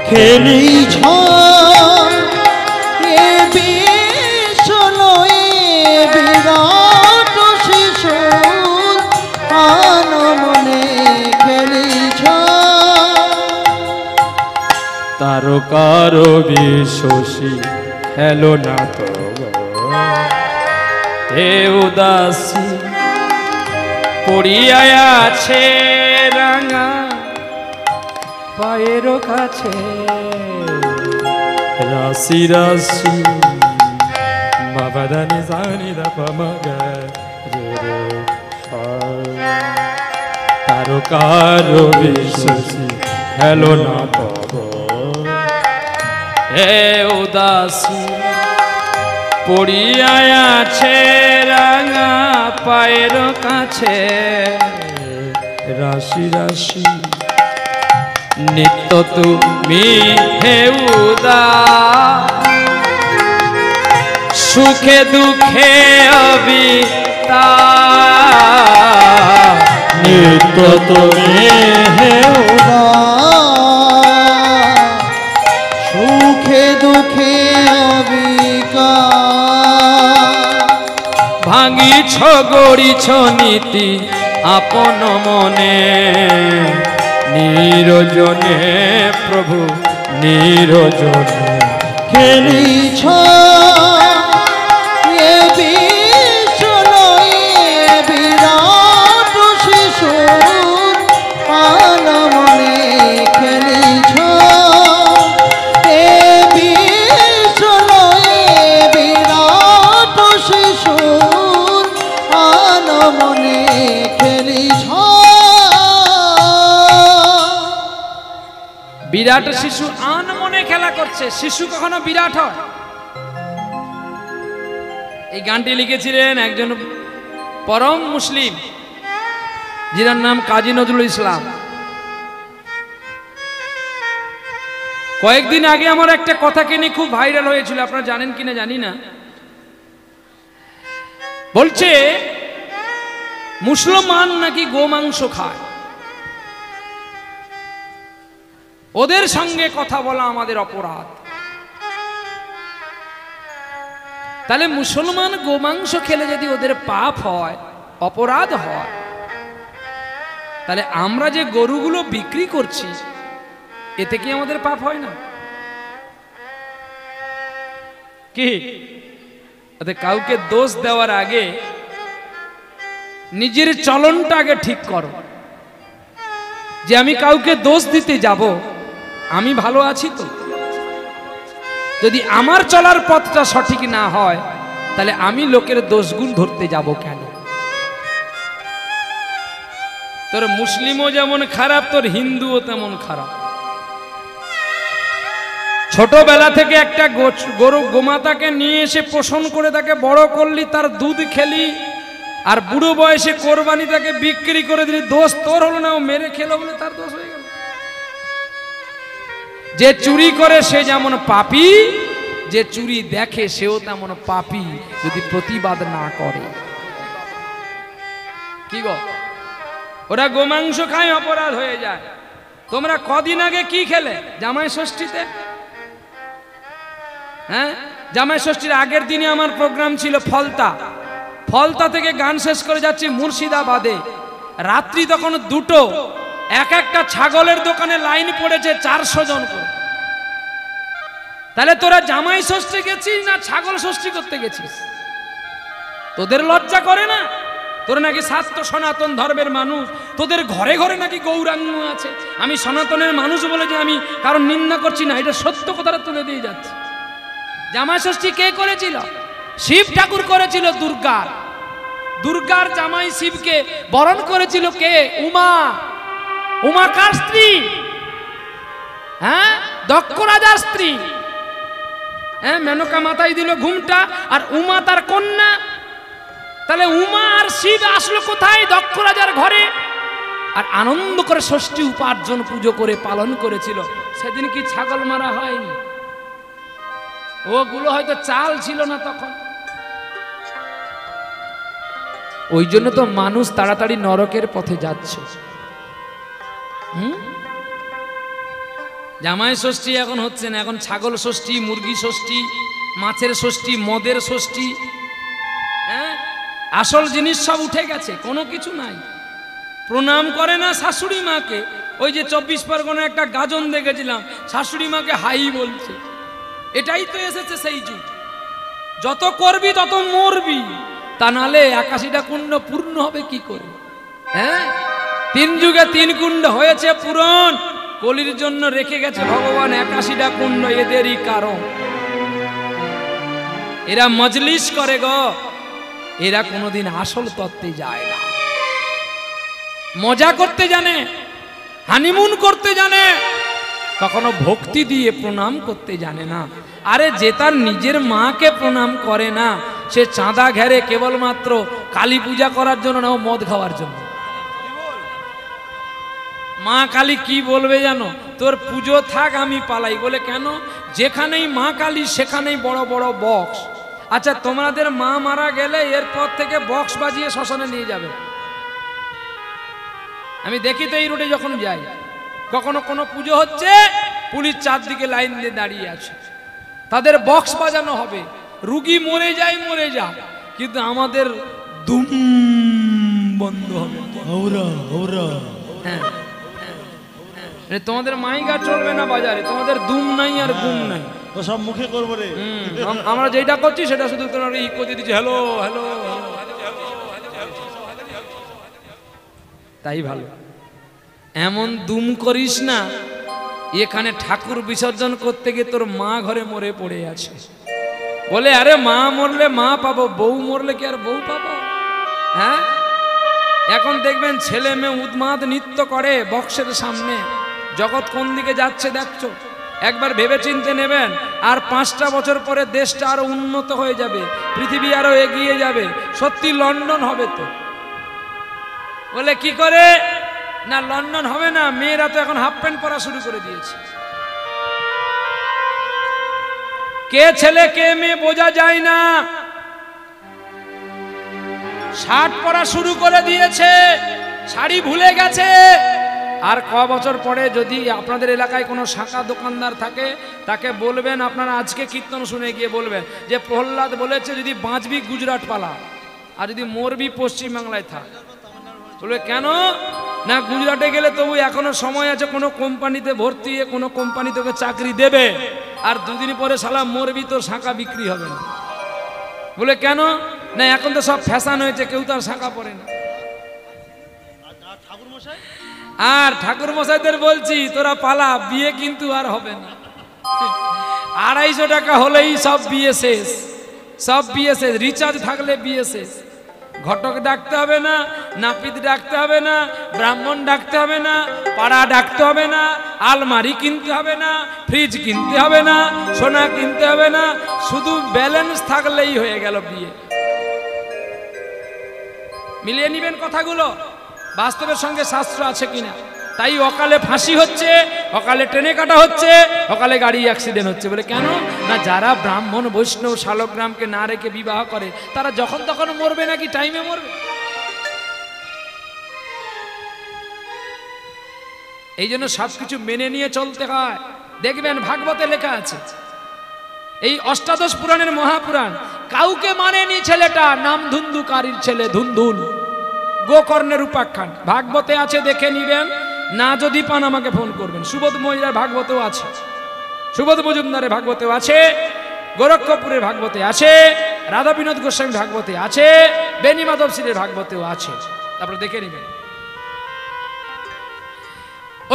খেলিছ এ বিশ্বলয়ে বিরাট শিশু, আন মনে খেলিছ। তারকার বিশ্বসী খেলো না তো হে উদাসী, পড়িয়া আছে রাঙা পায়ের কাছে, রাশি রাশি বাবাদানি জানি দাপা তারকার বিশ্বসী খেলো না তব হে উদাসী, পড়িয়া আছে রাঙা পায়ের কাছে রাশি রাশি নিত্য তুমি হে উদার সুখে দুঃখে অবিতার নিত্য তুমি হে সুখে দুঃখে অবিকার ভাঙিছ গড়িছ নীতি আপন মনে নিরজনে প্রভু নিরজনে খেলিছ এ বিশ্বলয়ে বিরাট শিশুর আনমনে খেলিছ এ বিশ্বলয়ে বিরাট শিশুর আনমনে খেলিছ। বিরাট শিশু আনমনে খেলা করছে। শিশু কখনো বিরাট হয়? এই গানটি লিখেছিলেন একজন পরম মুসলিম, যার নাম কাজী নজরুল ইসলাম। কয়েকদিন আগে আমার একটা কথাকে নিয়ে খুব ভাইরাল হয়েছিল, আপনারা জানেন কিনা জানি না। বলছে মুসলমান নাকি গোমাংস খায়, ওদের সঙ্গে কথা বলা আমাদের অপরাধ। তাহলে মুসলমান গোমাংস খেলে যদি ওদের পাপ হয়, অপরাধ হয়, তাহলে আমরা যে গরুগুলো বিক্রি করছি এতে কি আমাদের পাপ হয় না? কি কাউকে দোষ দেওয়ার আগে নিজের চলনটা আগে ঠিক করো, যে আমি কাউকে দোষ দিতে যাব, আমি ভালো আছি তো? যদি আমার চলার পথটা সঠিক না হয় তাহলে আমি লোকের দোষগুণ ধরতে যাব কেন? তোর মুসলিমও যেমন খারাপ, তোর হিন্দুও তেমন খারাপ। ছোটবেলা থেকে একটা গরু গোমাতাকে নিয়ে এসে পোষণ করে তাকে বড় করলি, তার দুধ খেলি, আর বুড়ো বয়সে কোরবানি তাকে বিক্রি করে দিলি, দোষ তোর হলো না, ও মেরে খেলো বলে তার দোষ হয়ে গেল। যে চুরি করে সে যেমন পাপী, যে চুরি দেখে সেও তেমন পাপী যদি প্রতিবাদ না করে। কি গো, ওরা গোমাংস খায়, অপরাধ হয়ে যায়। তোমরা কদিন আগে কি খেলে জামাই ষষ্ঠীতে? হ্যাঁ, জামাই ষষ্ঠীর আগের দিনে আমার প্রোগ্রাম ছিল ফলতা। ফলতা থেকে গান শেষ করে যাচ্ছি মুর্শিদাবাদে। রাত্রি তখন 2টো, এক একটা ছাগলের দোকানে লাইন পড়েছে 400 জন করে। তাহলে তোরা জামাই ষষ্ঠী গেছিস না ছাগল ষষ্ঠী করতে গেছিস? তোদের লজ্জা করে না? তোরা নাকি শাস্ত্র সনাতন ধর্মের মানুষ, তোদের ঘরে ঘরে নাকি গৌরাঙ্গ আছে। আমি সনাতনের মানুষ বলে যে আমি কারণ নিন্দা করছি না, এটা সত্য কথাটা তুলে দিয়ে যাচ্ছে। জামাই ষষ্ঠী কে করেছিল? শিব ঠাকুর করেছিল। দুর্গার জামাই শিবকে বরণ করেছিল কে? উমা। উমা কার স্ত্রী? হ্যাঁ, দক্ষ রাজার স্ত্রী। হ্যাঁ, মেনকা মাথায় দিল ঘুমটা, আর উমা তার কন্যা। তাহলে উমা আর শিব আসলো কোথায়? দক্ষ রাজার ঘরে। আর আনন্দ করে ষষ্ঠী উপার্জন পুজো করে পালন করেছিল। সেদিন কি ছাগল মারা হয়নি? ওগুলো হয়তো চাল ছিল না তখন। ওই জন্য তো মানুষ তাড়াতাড়ি নরকের পথে যাচ্ছে। জামাই ষষ্ঠী এখন হচ্ছে না, এখন ছাগল ষষ্ঠী, মুরগি ষষ্ঠী, মাছের ষষ্ঠী, মদের ষষ্ঠী। হ্যাঁ, আসল জিনিস সব উঠে গেছে, কোনো কিছু নাই। প্রণাম করে না শাশুড়ি মাকে। ওই যে 24 পরগনা একটা গাজন দেখেছিলাম, শাশুড়ি মাকে হাই বলছে। এটাই তো এসেছে সেই যুগ। যত করবি তত মরবি, তা নালে 81টা কুণ্ড পূর্ণ হবে কি করে? হ্যাঁ, 3 যুগে 3 কুণ্ড হয়েছে পূরণ। কলির জন্য রেখে গেছে ভগবান 81টা কুণ্ড, এদেরই কারণ। এরা মজলিস করে গো, এরা কোনোদিন আসল তত্ত্বে যায় না। মজা করতে জানে, হানিমুন করতে জানে, কখনো ভক্তি দিয়ে প্রণাম করতে জানে না। আরে যে তার নিজের মাকে প্রণাম করে না, সে চাঁদা ঘেরে কেবলমাত্র কালী পূজা করার জন্য না, ও মদ খাওয়ার জন্য। মা কালী কি বলবে জানো, তোর পুজো থাক আমি পালাই। বলে কেন? যেখানেই মা কালী সেখানেই বড় বড় বক্স। আচ্ছা তোমাদের মা মারা গেলে এরপর থেকে বক্স বাজিয়ে শ্মশানে নিয়ে যাবে। আমি দেখি তো এই রোডে যখন যাই, কখনো কোনো পুজো হচ্ছে, পুলিশ চারদিকে লাইন দিয়ে দাঁড়িয়ে আছে, তাদের বক্স বাজানো হবে। রুগী মরে যায় মরে যা, কিন্তু আমাদের দুম বন্ধ হবে। হ্যাঁ, তোমাদের মাইকা চলবে না বাজারে, তোমাদের দুম নাই আর গুম নাই, তো সব মুখে করবো রে। আমরা যেটা করছি সেটা শুধু তোমার ইকো দিয়ে দিচ্ছি, হ্যালো হ্যালো। তাই ভালো, এমন দুম করিস না এখানে ঠাকুর বিসর্জন করতে গিয়ে তোর মা ঘরে মরে পড়ে আছে। বলে আরে মা মরলে মা পাবো, বউ মরলে কি আর বউ পাবো? হ্যাঁ, এখন দেখবেন ছেলে মেয়ে উন্মাদ নৃত্য করে বক্সের সামনে। জগৎ কোন দিকে যাচ্ছে দেখছো, একবার ভেবে চিনতে নেবেন। আর 5টা বছর পরে দেশটা আরো উন্নত হয়ে যাবে, পৃথিবী আরো এগিয়ে যাবে, সত্যি লন্ডন হবে তো। বলে কি করে না, লন্ডন হবে না, মেয়েরা তো এখন হাফ প্যান্ট পরা শুরু করে দিয়েছে। কে ছেলে কে মেয়ে বোঝা যায় না, শার্ট পরা শুরু করে দিয়েছে, শাড়ি ভুলে গেছে। আর ক বছর পরে যদি আপনাদের এলাকায় কোনো শাঁখা দোকানদার থাকে, তাকে বলবেন, আপনারা আজকে কীর্তন শুনে গিয়ে বলবেন যে প্রহ্লাদ বলেছে যদি বাঁচবি গুজরাট পালা, আর যদি মরবি পশ্চিমবাংলায় থাক। বলবে কেন না, গুজরাটে গেলে তবু এখনো সময় আছে, কোনো কোম্পানিতে ভর্তি হয়ে কোনো কোম্পানি তোকে চাকরি দেবে, আর 2 দিন পরে শালা মরবি, তোর শাঁখা বিক্রি হবে না। বলে কেন না, এখন তো সব ফ্যাশন হয়েছে, কেউ তো আর শাঁখা পরে না। আর ঠাকুর মশাইদের বলছি তোরা পালা, বিয়ে কিন্তু আর হবে না। 250 টাকা হলেই সব বিয়ে শেষ, সব বিয়ে শেষ। রিচার্জ থাকলে বিয়ে শেষ। ঘটক ডাকতে হবে না, নাপিত ডাকতে হবে না, ব্রাহ্মণ ডাকতে হবে না, পাড়া ডাকতে হবে না, আলমারি কিনতে হবে না, ফ্রিজ কিনতে হবে না, সোনা কিনতে হবে না, শুধু ব্যালেন্স থাকলেই হয়ে গেল বিয়ে। মিলিয়ে নিবেন কথাগুলো, বাস্তবের সঙ্গে শাস্ত্র আছে কিনা। তাই অকালে ফাঁসি হচ্ছে, অকালে ট্রেনে কাটা হচ্ছে, অকালে গাড়ি অ্যাক্সিডেন্ট হচ্ছে। বলে কেন না, যারা ব্রাহ্মণ বৈষ্ণব শালগ্রামকে না রেখে বিবাহ করে, তারা যখন তখন মরবে নাকি টাইমে মরবে। এই জন্য সবকিছু মেনে নিয়ে চলতে হয়। দেখবেন ভাগবতে লেখা আছে, এই অষ্টাদশ পুরাণের মহাপুরাণ, কাউকে মানেনি ছেলেটা, নাম ধুন্ধুকারীর ছেলে ধুন্ধুন, গোকর্ণের উপাখ্যান। ভাগবতে আছে, দেখে নিবেন। না যদি পান আমাকে ফোন করবেন। সুবোধ মহিলার ভাগবতেও আছে, সুবোধ মজুমদারের ভাগবতেও আছে, গোরক্ষপুরের ভাগবতে আছে, রাধা বিনোদ গোস্বামী ভাগবতে আছে, বেনি মাধব সিরের ভাগবতেও আছে। তারপরে দেখে নিবেন।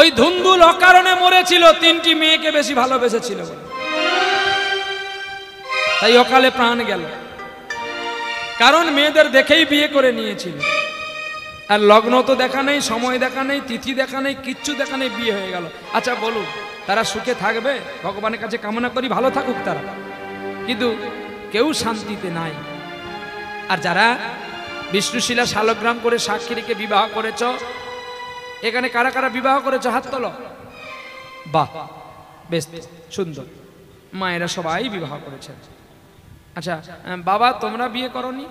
ওই ধুন্ধুল অকারণে মরেছিল, 3টি মেয়েকে বেশি ভালোবেসেছিল বলে, তাই অকালে প্রাণ গেল। কারণ মেয়েদের দেখেই বিয়ে করে নিয়েছিল। আর লগ্ন তো দেখা নেই, সময় দেখা নেই, তিথি দেখা নেই, কিচ্ছু দেখা নেই, বিয়ে হয়ে গেল। আচ্ছা বলুন, তারা সুখে থাকবে? ভগবানের কাছে কামনা করি ভালো থাকুক তারা, কিন্তু কেউ শান্তিতে নাই। আর যারা বিষ্ণুশিলা শালগ্রাম করে সাক্ষী রেখে বিবাহ করেছ, এখানে কারা কারা বিবাহ করেছ হাত তোলো। বাহ, বেশ সুন্দর, মায়েরা সবাই বিবাহ করেছেন। আচ্ছা বাবা, তোমরা বিয়ে করনি?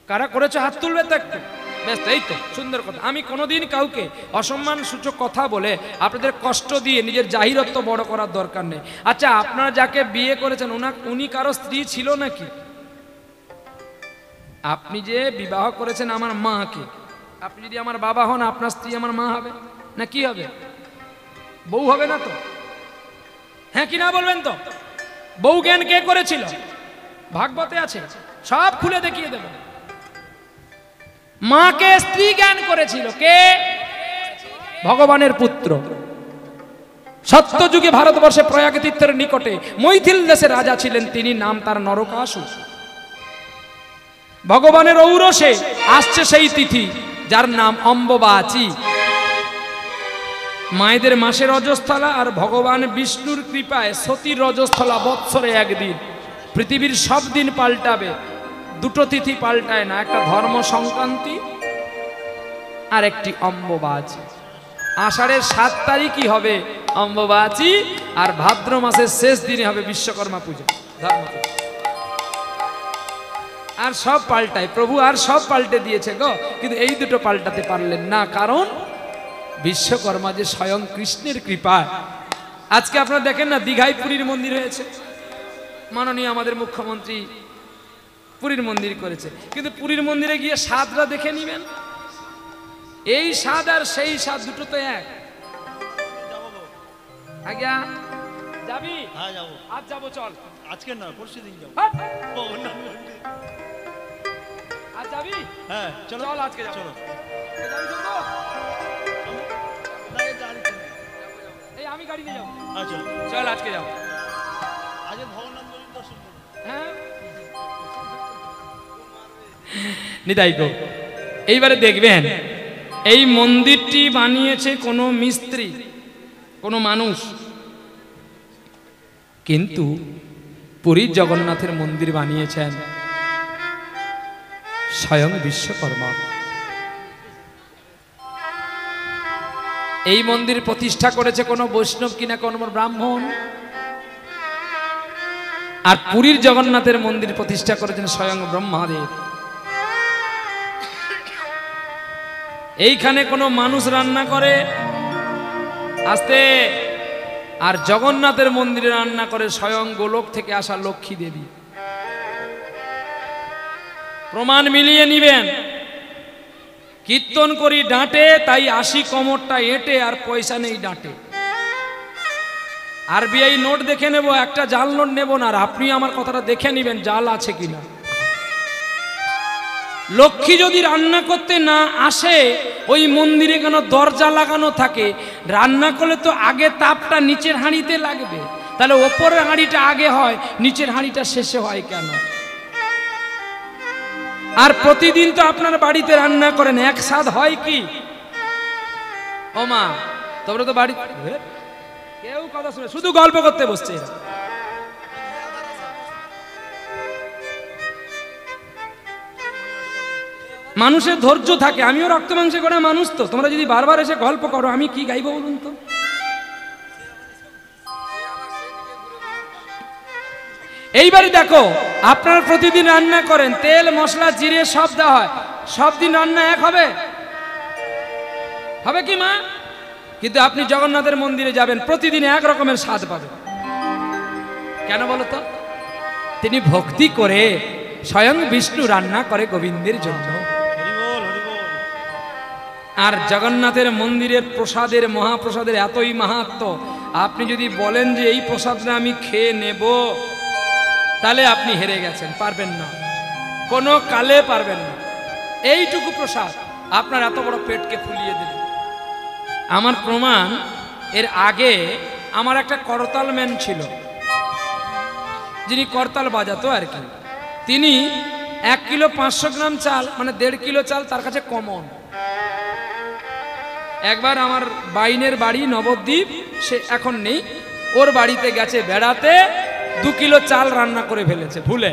কারা করেছো হাত তুলবে তো একটু। বেশ, এই তো সুন্দর কথা। আমি কোনোদিন কাউকে অসম্মান সূচক কথা বলে আপনাদের কষ্ট দিয়ে নিজের জাহিরত্ব বড় করার দরকার নেই। আচ্ছা, আপনারা যাকে বিয়ে করেছেন উনি কারো স্ত্রী ছিল নাকি? আপনি যে বিবাহ করেছেন আমার মাকে, আপনি যদি আমার বাবা হন, আপনার স্ত্রী আমার মা হবে না কি হবে? বউ হবে না তো? হ্যাঁ কি না বলবেন তো? বউ জ্ঞান কে করেছিল? ভাগবতে আছে, সব খুলে দেখিয়ে দেব। মাকে স্ত্রী জ্ঞান করেছিল কে? ভগবানের পুত্র। সত্যযুগে ভারতবর্ষে প্রয়াগ তীর্থের নিকটে মৈথিল দেশের রাজা ছিলেন তিনি, নাম তার নরকাসুর। ভগবানের ঔরসে আসছে সেই তিথি যার নাম অম্বুবাচী। মায়েদের মাসের রজস্থলা আর ভগবান বিষ্ণুর কৃপায় সতীর রজস্থলা বৎসরে একদিন। পৃথিবীর সব দিন পাল্টাবে, দুটো তিথি পাল্টায় না, একটা ধর্ম সংক্রান্তি আর একটি অম্বুবাচী। আষাঢ়ের 7 তারিখই হবে অম্বুবাচী, আর ভাদ্র মাসের শেষ দিনে হবে বিশ্বকর্মা পুজো, ধর্ম পুজো। আর সব পাল্টায় প্রভু, আর সব পাল্টে দিয়েছে গো, কিন্তু এই দুটো পাল্টাতে পারলেন না, কারণ বিশ্বকর্মা যে স্বয়ং কৃষ্ণের কৃপা। আজকে আপনারা দেখেন না, দীঘায় পুরীর মন্দির হয়েছে, মাননীয় আমাদের মুখ্যমন্ত্রী পুরীর মন্দির করেছে, কিন্তু পুরীর মন্দিরে গিয়ে স্বাদটা দেখে নিবেন, এই স্বাদ আর সেই স্বাদ দুটো তো এক। আজ্ঞা যাবি? হ্যাঁ যাবো। আজ যাবো, চল। আজকে না, পরশু দিন যাবো। হাট! হ্যাঁ আজ যাবি? চলো চল, আজকে যাবো। চলো। এ যাবি চলবো? না, এই গাড়ি চলো। এই আমি গাড়ি নিয়ে যাবো। হ্যাঁ চলো। চল, আজকে যাবো। আজকে ভগবান দর্শন করবো। হ্যাঁ নিতাই গো। এইবারে দেখবেন, এই মন্দিরটি বানিয়েছে কোনো মিস্ত্রি, কোনো মানুষ, কিন্তু পুরীর জগন্নাথের মন্দির বানিয়েছেন স্বয়ং বিশ্বকর্মা। এই মন্দির প্রতিষ্ঠা করেছে কোনো বৈষ্ণব কিনা কোনো ব্রাহ্মণ, আর পুরীর জগন্নাথের মন্দির প্রতিষ্ঠা করেছেন স্বয়ং ব্রহ্মাদেব। এইখানে কোনো মানুষ রান্না করে আস্তে, আর জগন্নাথের মন্দিরে রান্না করে স্বয়ং গোলক থেকে আসা লক্ষ্মী দেবী। প্রমাণ মিলিয়ে নিবেন। কীর্তন করি ডাঁটে, তাই 80 কোমরটা এঁটে, আর পয়সা নেই ডাঁটে। আরবিআই নোট দেখে নেব, একটা জাল নোট নেব না, আর আপনি আমার কথাটা দেখে নিবেন জাল আছে কিনা। লক্ষ্মী যদি রান্না করতে না আসে, ওই মন্দিরে কেন দরজা লাগানো থাকে? রান্না করলে তো আগে তাপটা নিচের হাঁড়িতে লাগবে, তাহলে ওপরের হাঁড়িটা আগে হয়, নিচের হাঁড়িটা শেষে হয় কেন? আর প্রতিদিন তো আপনার বাড়িতে রান্না করেন, এক স্বাদ হয় কি? ও মা, তোমরা তো বাড়ি কেউ কথা শুনে, শুধু গল্প করতে বসছে। মানুষের ধৈর্য থাকে, আমিও রক্ত মাংসে করা মানুষ, তো তোমরা যদি বারবার এসে গল্প করো, আমি কি গাইবো বলুন তো? এইবারে দেখো, আপনারা প্রতিদিন রান্না করেন, তেল মশলা জিরে সব দেওয়া হয়, সব দিন রান্না এক হবে? হবে কি মা? কিন্তু আপনি জগন্নাথের মন্দিরে যাবেন, প্রতিদিন এক রকমের স্বাদ পাবেন। কেন বলো তো? তিনি ভক্তি করে স্বয়ং বিষ্ণু রান্না করে গোবিন্দের জন্য। আর জগন্নাথের মন্দিরের প্রসাদের, মহাপ্রসাদের এতই মাহাত্ম্য, আপনি যদি বলেন যে এই প্রসাদটা আমি খেয়ে নেব, তাহলে আপনি হেরে গেছেন, পারবেন না, কোনো কালে পারবেন না। এইটুকু প্রসাদ আপনার এত বড় পেটকে ফুলিয়ে দেবে। আমার প্রমাণ, এর আগে আমার একটা করতাল ম্যান ছিল, যিনি করতাল বাজাতো আর কি। তিনি 1 কিলো 500 গ্রাম চাল, মানে 1.5 কিলো চাল তার কাছে কমন। একবার আমার বাইনের বাড়ি নবদ্বীপ, সে এখন নেই, ওর বাড়িতে গেছে বেড়াতে, 2 কিলো চাল রান্না করে ফেলেছে ভুলে।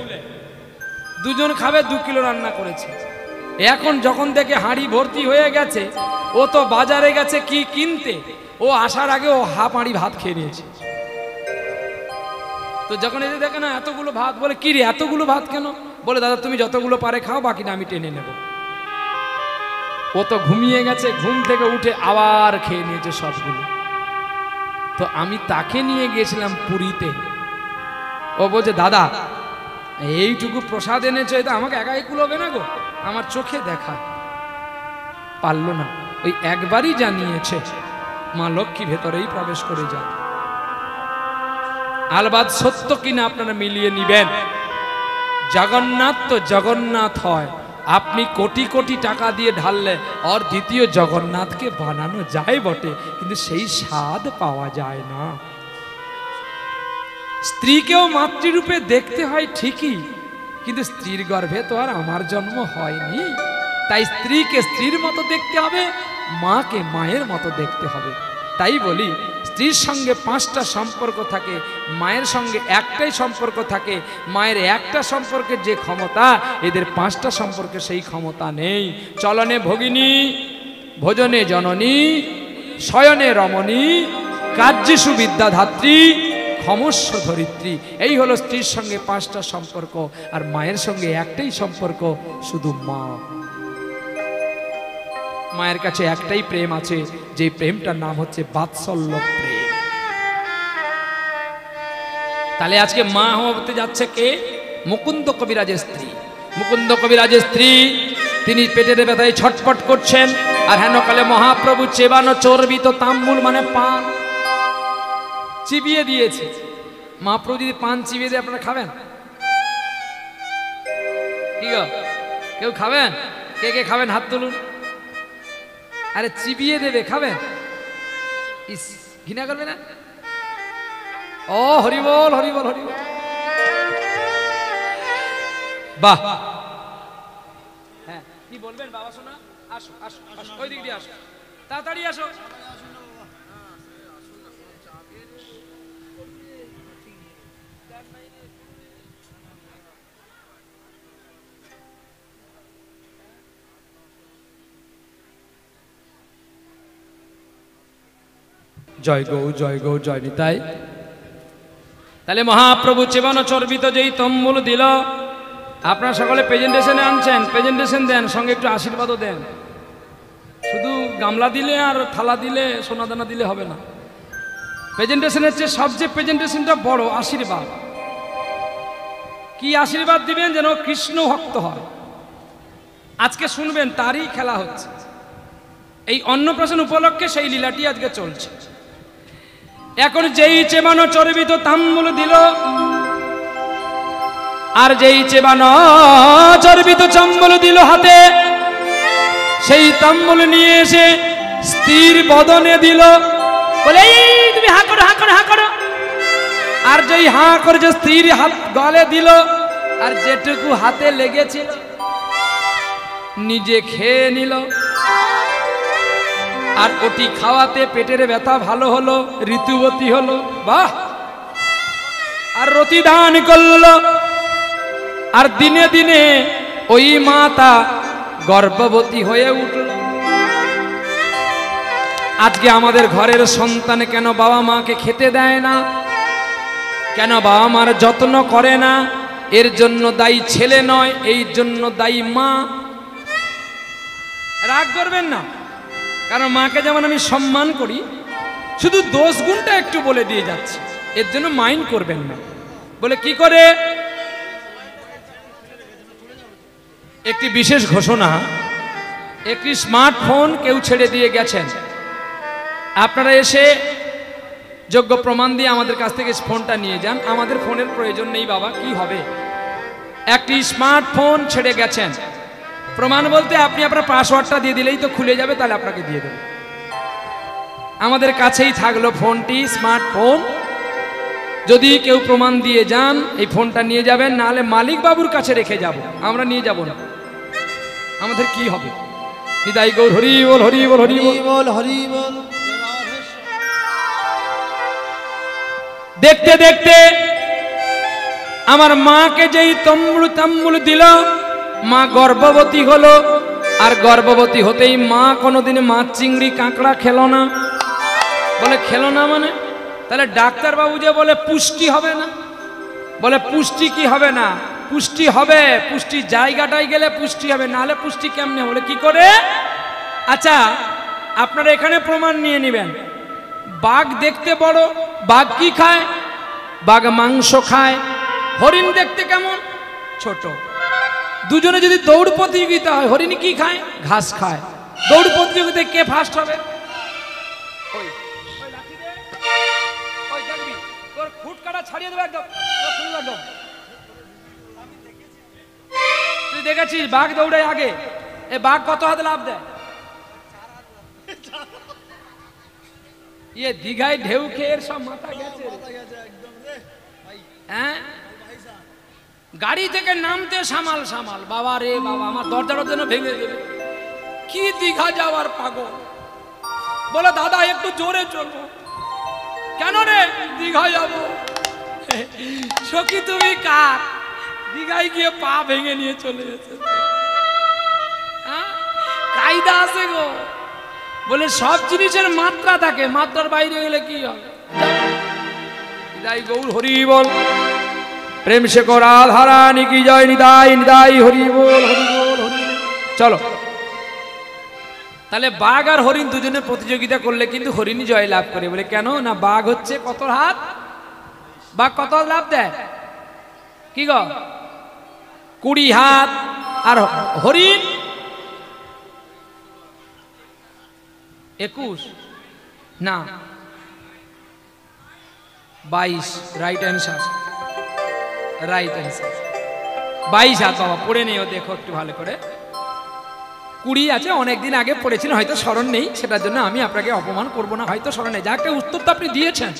দুজন খাবে, 2 কিলো রান্না করেছে। এখন যখন দেখে হাঁড়ি ভর্তি হয়ে গেছে, ও তো বাজারে গেছে কি কিনতে, ও আসার আগে ও হাফ হাঁড়ি ভাত খেয়ে নিয়েছে। তো যখন এসে দেখে না এতগুলো ভাত, বলে কি রে এতগুলো ভাত কেন? বলে দাদা তুমি যতগুলো পারে খাও, বাকিটা আমি টেনে নেব। ও তো ঘুমিয়ে গেছে, ঘুম থেকে উঠে আবার খেয়ে নিয়েছে সবগুলো। তো আমি তাকে নিয়ে গিয়েছিলাম পুরীতে। ও বলছে দাদা এইটুকু প্রসাদ এনেছো, এটা আমাকে একাই কুলোবে না গো, আমার চোখে দেখা। পারলো না, ওই একবারই জানিয়েছে মা লক্ষ্মী ভেতরেই প্রবেশ করে যায়। আলবাদ সত্য কিনা আপনারা মিলিয়ে নিবেন। জগন্নাথ তো জগন্নাথ হয়, আপনি কোটি কোটি টাকা দিয়ে ঢাললে আর দ্বিতীয় জগন্নাথকে বানানো যায় বটে, কিন্তু সেই স্বাদ পাওয়া যায় না। স্ত্রীকেও মাতৃরূপে দেখতে হয় ঠিকই, কিন্তু স্ত্রীর গর্ভে তো আর আমার জন্ম হয়নি, তাই স্ত্রীকে স্ত্রীর মতো দেখতে হবে, মাকে মায়ের মতো দেখতে হবে। তাই বলি স্ত্রীর সঙ্গে 5টা সম্পর্ক থাকে, মায়ের সঙ্গে একটাই সম্পর্ক থাকে। মায়ের একটা সম্পর্কের যে ক্ষমতা, এদের 5টা সম্পর্কে সেই ক্ষমতা নেই। চলনে ভগিনী, ভোজনে জননী, শয়নে রমণী, কার্যেষু বিদ্যাধাত্রী, ক্ষমস্ব ধরিত্রী। এই হলো স্ত্রীর সঙ্গে 5টা সম্পর্ক, আর মায়ের সঙ্গে একটাই সম্পর্ক, শুধু মা। মায়ের কাছে একটাই প্রেম আছে, যে প্রেমটার নাম হচ্ছে বাৎসল্য প্রেম। তাহলে আজকে মা হতে যাচ্ছে কে? মুকুন্দ কবিরাজের স্ত্রী। মুকুন্দ কবিরাজের স্ত্রী, তিনি পেটের ব্যথায় ছটফট করছেন, আর হেনকালে মহাপ্রভু চেবানো চর্বিত তাম্বুল মানে পান চিবিয়ে দিয়েছে। মহাপ্রভু যদি পান চিবিয়ে দিয়ে আপনারা খাবেন? কি গো, কেউ খাবেন? কে কে খাবেন হাত তুলুন। আরে চিবিয়ে দেবে, খাবেন? ইস, ঘৃণা করবে না? ও হরিবল হরিবল হরিবল, বাহ। হ্যাঁ, কি বলবেন বাবা শোনা? আসো আসো আসো, ওই দিক দিয়ে আসো, তাড়াতাড়ি আসো। জয় গৌ জয় গৌ জয় নিতাই। তাহলে মহাপ্রভু চেবানো চর্বিত যেই তম্বুল দিল, আপনারা সকলে প্রেজেন্টেশনে আনছেন, প্রেজেন্টেশন দেন, সঙ্গে একটু আশীর্বাদও দেন। শুধু গামলা দিলে আর থালা দিলে সোনাদানা দিলে হবে না। প্রেজেন্টেশনের চেয়ে সবচেয়ে প্রেজেন্টেশনটা বড় আশীর্বাদ। কি আশীর্বাদ দিবেন? যেন কৃষ্ণ ভক্ত হয়। আজকে শুনবেন তারই খেলা হচ্ছে। এই অন্নপ্রাশন উপলক্ষে সেই লীলাটি আজকে চলছে। এখন যেই চেবানো চর্বিত তাম্বুল দিল, আর যেই চেবানো চর্বিত চাম্বুল দিল হাতে, সেই তাম্বুল নিয়ে এসে স্ত্রীর বদনে দিল, বলে এই তুমি হা করো হা করো হা করো। আর যেই হা করে যে স্ত্রীর হাত গলে দিল, আর যেটুকু হাতে লেগেছিল নিজে খেয়ে নিল। আর ওটি খাওয়াতে পেটের ব্যথা ভালো হলো, ঋতুবতী হলো, বাহ। আর রতি দান করলো, আর দিনে দিনে ওই মাতা গর্ভবতী হয়ে উঠল। আজকে আমাদের ঘরের সন্তান কেন বাবা মাকে খেতে দেয় না, কেন বাবা মার যত্ন করে না? এর জন্য দায়ী ছেলে নয়, এই জন্য দায়ী মা। রাগ করবেন না, কারণ মাকে যেমন আমি সম্মান করি, শুধু দোষ গুণটা একটু বলে দিয়ে যাচ্ছি, এর জন্য মাইন্ড করবেন না। বলে কি করে? একটি বিশেষ ঘোষণা, একটি স্মার্টফোন কেউ ছেড়ে দিয়ে গেছেন। আপনারা এসে যোগ্য প্রমাণ দিয়ে আমাদের কাছ থেকে ফোনটা নিয়ে যান। আমাদের ফোনের প্রয়োজন নেই বাবা, কি হবে? একটি স্মার্টফোন ছেড়ে গেছেন, প্রমাণ বলতে আপনি আপনার পাসওয়ার্ডটা দিয়ে দিলেই তো খুলে যাবে, তাহলে আপনাকে দিয়ে দেব। আমাদের কাছেই থাকলো ফোনটি, স্মার্টফোন। যদি কেউ প্রমাণ দিয়ে যান, এই ফোনটা নিয়ে যাবেন, নাহলে মালিক বাবুর কাছে রেখে যাব, আমরা নিয়ে যাব না। আমাদের কি হবে? বিদায় গৌর হরি বল হরি বল হরি বল হরি বল। দেখতে দেখতে আমার মাকে যেই তাম্বুল দিল, মা গর্ভবতী হলো। আর গর্ভবতী হতেই মা কোনোদিন মাছ চিংড়ি কাঁকড়া খেলো না। বলে খেলো না মানে? তাহলে ডাক্তারবাবু যে বলে পুষ্টি হবে না, বলে পুষ্টি কি হবে না? পুষ্টি হবে, পুষ্টি জায়গাটায় গেলে পুষ্টি হবে, নাহলে পুষ্টি কেমনে? বলে কি করে? আচ্ছা, আপনারা এখানে প্রমাণ নিয়ে নেবেন। বাঘ দেখতে বড়, বাঘ কি খায়? বাঘ মাংস খায়। হরিণ দেখতে কেমন? ছোট। দুজনে যদি দৌড় প্রতিযোগিতা হয়, হরিণ কি খায়? ঘাস খায়। দৌড় প্রতিযোগিতায় কে ফার্স্ট হবে? ফুটকাটা ছাড়িয়ে দেবে একদম। তুই দেখেছিস বাঘ দৌড়ে আগে? এ বাঘ কত হাতে লাভ দেয়? ইয়ে দীঘায় ঢেউ খেয়ে সব মাথা গেছে। হ্যাঁ, গাড়ি থেকে নামতে সামাল সামাল। বাবা রে বাবা, আমার দরজাটা যেন ভেঙে দেবে। কি দীঘা যাওয়ার পাগল! বলে দাদা একটু জোরে চলবো। কেন রে? দীঘায় যাবো। সখী তুমি কার? দীঘায় গিয়ে পা ভেঙে নিয়ে চলে গেছে। কায়দা আছে গো। বলে সব জিনিসের মাত্রা থাকে, মাত্রার বাইরে গেলে কি হবে? নিতাই গৌর হরি বল, প্রেম সে করা ধারা নিকি জয়, নিতাই নিতাই হরি বল, হরি বল, হরি বল। চলো তাহলে বাঘ আর হরিণ দুজনে প্রতিযোগিতা করলে কিন্তু হরিণই জয় লাভ করে। বলে কেন না? বাঘ হচ্ছে কত হাত? বাঘ কত লাভ দেয়? কি গো? 20 হাত। আর হরিণ 21 না 22। Right answer, right answer. 22 হাত বাবা, পড়ে নিও, দেখো একটু ভালো করে। 20 আছে, অনেকদিন আগে পড়েছিলেন, হয়তো স্মরণ নেই, সেটার জন্য আমি আপনাকে অপমান করব না, হয়তো স্মরণ নেই। যা একটা উত্তর তো আপনি দিয়েছেন,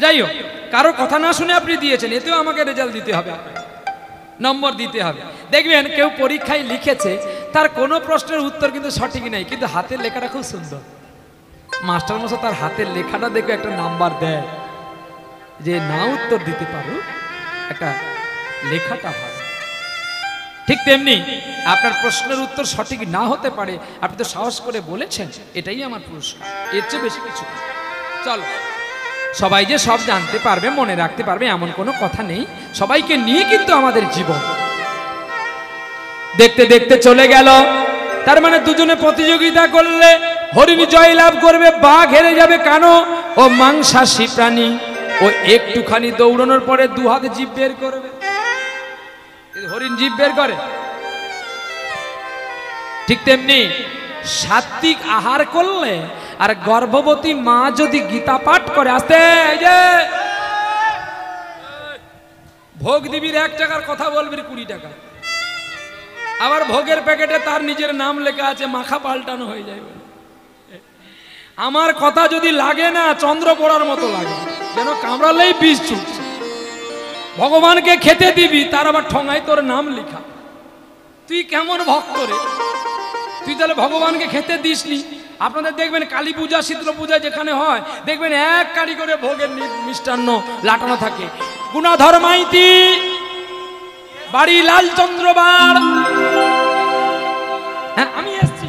যাই হোক, কারো কথা না শুনে আপনি দিয়েছেন, এতেও আমাকে রেজাল্ট দিতে হবে, নম্বর দিতে হবে। দেখবেন কেউ পরীক্ষায় লিখেছে, তার কোনো প্রশ্নের উত্তর কিন্তু সঠিক নেই, কিন্তু হাতের লেখাটা খুব সুন্দর। মাস্টারমশাই তার হাতের লেখাটা দেখে একটা নাম্বার দেয়, যে না উত্তর দিতে পারো একটা লেখাটা ভালো। ঠিক তেমনি আপনার প্রশ্নের উত্তর সঠিক না হতে পারে, আপনি তো সাহস করে বলেছেন, এটাই আমার পুরস্কার, এর চেয়ে বেশি কিছু না। চলো, সবাই যে সব জানতে পারবে, মনে রাখতে পারবে এমন কোনো কথা নেই, সবাইকে নিয়ে কিন্তু আমাদের জীবন। দেখতে দেখতে চলে গেল, তার মানে দুজনে প্রতিযোগিতা করলে হরিণ জয় লাভ করবে, বাঘ হেরে যাবে। কেন? ও মাংসাশী প্রাণী, ও একটুখানি দৌড়ানোর পরে 2 হাতে জিভ বের করবে। হরিণ জিভ বের করে। ঠিক তেমনি সাত্বিক আহার করলে আর গর্ভবতী মা যদি গীতা পাঠ করে, আসতে এই যে ভোগ দিবির 1 টাকার কথা বলবি 20 টাকা, আবার ভোগের প্যাকেটে তার নিজের নাম লেখা আছে, মাখা পাল্টানো হয়ে যায়। আমার কথা যদি লাগে না, চন্দ্র পড়ার মতো লাগে, যেন কামড়ালেই বিষ ছুটছে। ভগবানকে খেতে দিবি, তার আবার ঠঙায় তোর নাম লেখা। তুই কেমন ভক্ত রে? তুই তাহলে ভগবানকে খেতে দিসনি। আপনাদের দেখবেন কালী পূজা, শীতল পূজা যেখানে হয়, দেখবেন 1 কারি করে ভোগের মিষ্টান্ন লাটানো থাকে। গুণাধর মাইতি, বাড়ি লালচন্দ্র বার। হ্যাঁ, আমি এসছি।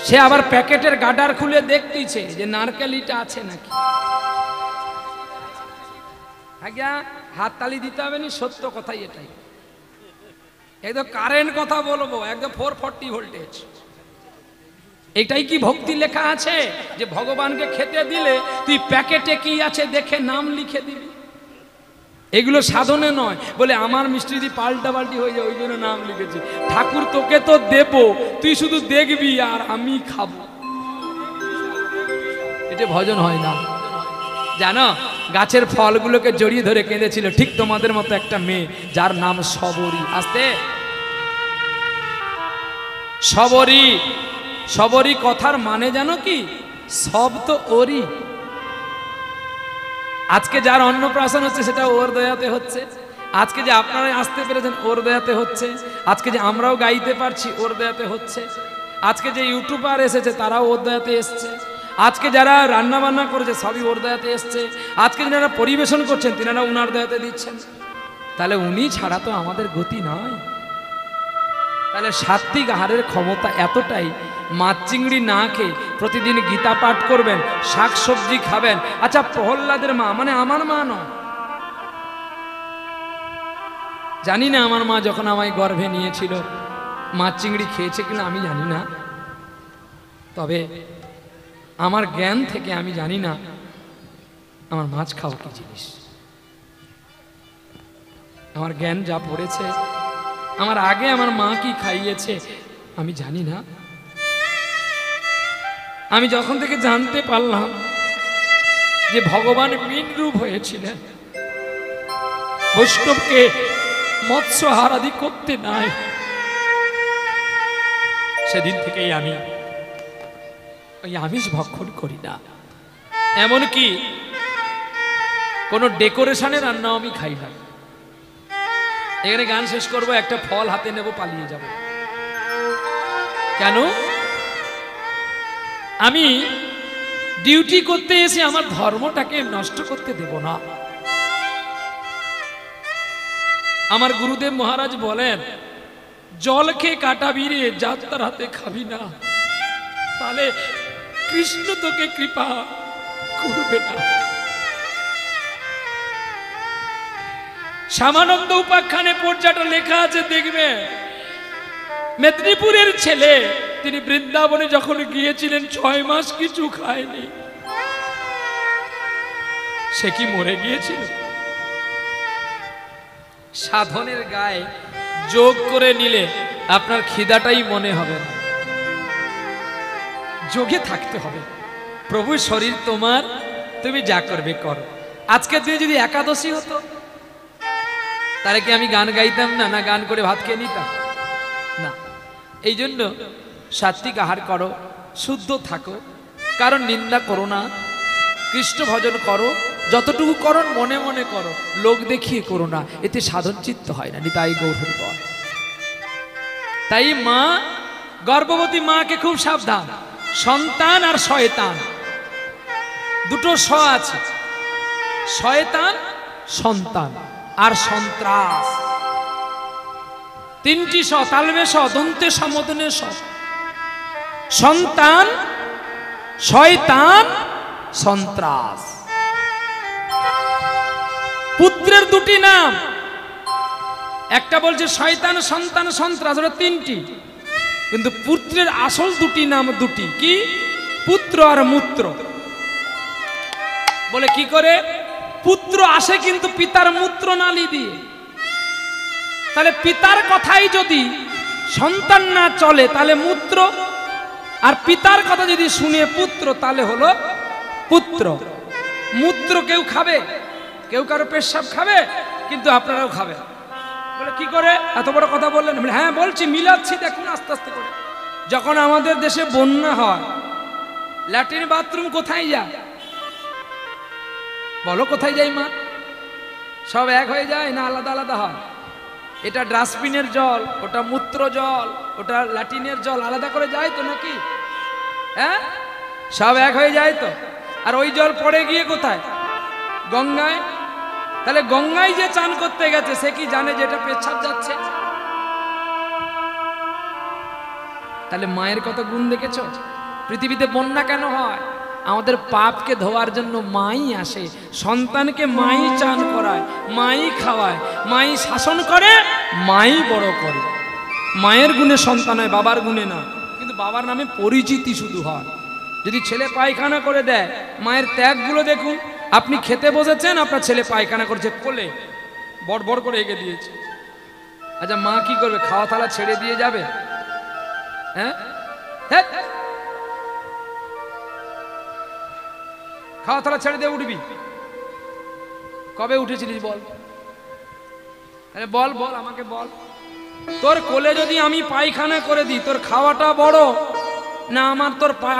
সে আবার প্যাকেটের গাডার খুলে দেখতেছে যে নারকেলিটা আছে নাকি। আজ্ঞা, হাত তালি দিতে হবে না, সত্য কথাই এটাই। একদম কারেন্ট কথা বলবো, একদম 440 ভোল্টেজ। এটাই কি ভক্তি লেখা আছে যে ভগবানকে খেতে দিলে তুই প্যাকেটে কি আছে দেখে নাম লিখে দিবি? এগুলো সাধনে নয়। বলে আমার মিষ্টি যদি পাল্টা পাল্টি হয়ে যায়, ওই জন্য নাম লিখেছি। ঠাকুর তোকে তো দেব, তুই শুধু দেখবি আর আমি খাবো, এটা ভজন হয় না। জানো, গাছের ফলগুলোকে জড়িয়ে ধরে কেঁদেছিল ঠিক তোমাদের মতো একটা মেয়ে, যার নাম সবরী। আসতে সবরী, সবরী কথার মানে জানো কি? সব তো ওরই। আজকে যার অন্নপ্রাশন হচ্ছে সেটা ওর দয়াতে হচ্ছে। আজকে যে আপনারা আসতে পেরেছেন ওর দয়াতে হচ্ছে। আজকে যে আমরাও গাইতে পারছি ওর দয়াতে হচ্ছে। আজকে যে ইউটিউবার এসেছে তারাও ওর দয়াতে এসছে। আজকে যারা রান্না বান্না করেছে সবই ওর দয়াতে এসছে। আজকে যারা পরিবেশন করছেন তিনারা উনার দয়াতে দিচ্ছেন। তাহলে উনি ছাড়া তো আমাদের গতি নয়। তাহলে সাত্বিক আহারের ক্ষমতা এতটাই, মাছ চিংড়ি না খেয়ে প্রতিদিন গীতা পাঠ করবেন, শাক সবজি খাবেন। আচ্ছা, প্রহ্লাদের মা মানে আমার মা নয়, জানি না আমার মা যখন আমায় গর্ভে নিয়েছিল মাছ চিংড়ি খেয়েছে কিনা আমি জানি না, তবে আমার জ্ঞান থেকে আমি জানি না আমার মাছ খাওয়া কি জিনিস। আমার জ্ঞান যা পড়েছে, আমার আগে আমার মা কি খাইয়েছে আমি জানি না। আমি যখন থেকে জানতে পারলাম যে ভগবান মীন রূপ হয়েছিলেন, বৈষ্ণবকে মৎস্য আহারাদি করতে নাই, সেদিন থেকেই আমি ওই আমিষ ভক্ষণ করি না। এমনকি কোনো ডেকোরেশনের রান্নাও আমি খাই না। এখানে গান শেষ করব, একটা ফল হাতে নেব, পালিয়ে যাব। কেন? আমি ডিউটি করতে এসে আমার ধর্মটাকে নষ্ট করতে দেব না। আমার গুরুদেব মহারাজ বলেন, জল খেয়ে কাটাবি রে, যাত্রার হাতে খাবি না, তাহলে কৃষ্ণ তোকে কৃপা করবে না। শ্যামানন্দ উপাখ্যানে পর্যাটা লেখা আছে, দেখবে মেদিনীপুরের ছেলে, তিনি বৃন্দাবনে যখন গিয়েছিলেন 6 মাস কিছু খায়নি। সে কি মরে গিয়েছিল? সাধনের গায়ে যোগ করে নিলে আপনার খিদাটাই মনে হবে না, যোগে থাকতে হবে। প্রভু শরীর তোমার, তুমি যা করবে করো। আজকে তুই যদি একাদশী হতো, তাহলে কি আমি গান গাইতাম না? না গান করে ভাত খেয়ে নিতাম না। এই জন্য সাত্বিক আহার করো, শুদ্ধ থাকো, কারণ নিন্দা করো না, কৃষ্ণ ভজন করো, যতটুকু করো মনে মনে করো, লোক দেখিয়ে করো না, এতে সাধন চিত্ত হয় না। নিতাই গৌর হরি বল। তাই মা, গর্ভবতী মাকে খুব সাবধান। সন্তান আর শয়তান দুটো স আছে, শয়তান, সন্তান আর সন্ত্রাস। 3টি স, তালবে স, দন্তে সমদনে স। সন্তান, শয়তান, সন্ত্রাস। পুত্রের 2টি নাম, একটা বলছে শয়তান, সন্তান, সন্ত্রাস, ওটা 3টি। কিন্তু পুত্রের আসল 2টি নাম 2টি, কি? পুত্র আর মূত্র। বলে কি করে? পুত্র আসে কিন্তু পিতার মূত্র নালী দিয়ে। তাহলে পিতার কথাই যদি সন্তান না চলে তাহলে মূত্র, আর পিতার কথা যদি শুনে পুত্র তাহলে হলো পুত্র। মূত্র কেউ খাবে, কেউ কারো পেশাব খাবে, কিন্তু আপনারাও খাবে। বলে কি করে এত বড় কথা বললেন? হ্যাঁ বলছি, মিলাচ্ছি, দেখুন আস্তে আস্তে করে। যখন আমাদের দেশে বন্যা হয়, ল্যাট্রিন বাথরুম কোথায় যায়? বলো কোথায় যাই মা? সব এক হয়ে যায় না আলাদা আলাদা হয়? এটা ডাস্টবিনের জল, ওটা মূত্র জল, ওটা ল্যাট্রিনের জল, আলাদা করে যায় তো নাকি? হ্যাঁ, সব এক হয়ে যায় তো। আর ওই জল পড়ে গিয়ে কোথায়? গঙ্গায়। তাহলে গঙ্গায় যে চান করতে গেছে সে কি জানে যে এটা পেচ্ছাপ যাচ্ছে? তাহলে মায়ের কত গুণ দেখেছ? পৃথিবীতে বন্যা কেন হয়? আমাদের পাপকে ধোয়ার জন্য মাই আসে, সন্তানকে মাই চান করায়, মাই খাওয়ায়, মাই শাসন করে, মাই বড় করে। মায়ের গুণে সন্তান হয়, বাবার গুণে না। কিন্তু বাবার নামে পরিচিতি শুধু হয়। যদি ছেলে পায়খানা করে দেয়, মায়ের ত্যাগগুলো দেখুন। আপনি খেতে বসেছেন, আপনার ছেলে পায়খানা করছে কোলে, বড় বড় করে এগিয়ে দিয়েছে। আচ্ছা মা কি করবে? খাওয়া থালা ছেড়ে দিয়ে যাবে? হ্যাঁ, খাওয়া থালা ছেড়ে দিয়ে উঠবি? কবে উঠেছিলিস বল? আরে বল বল, আমাকে বল। তোর কোলে যদি আমি পায়খানা করে দিই, তোর খাওয়াটা বড় না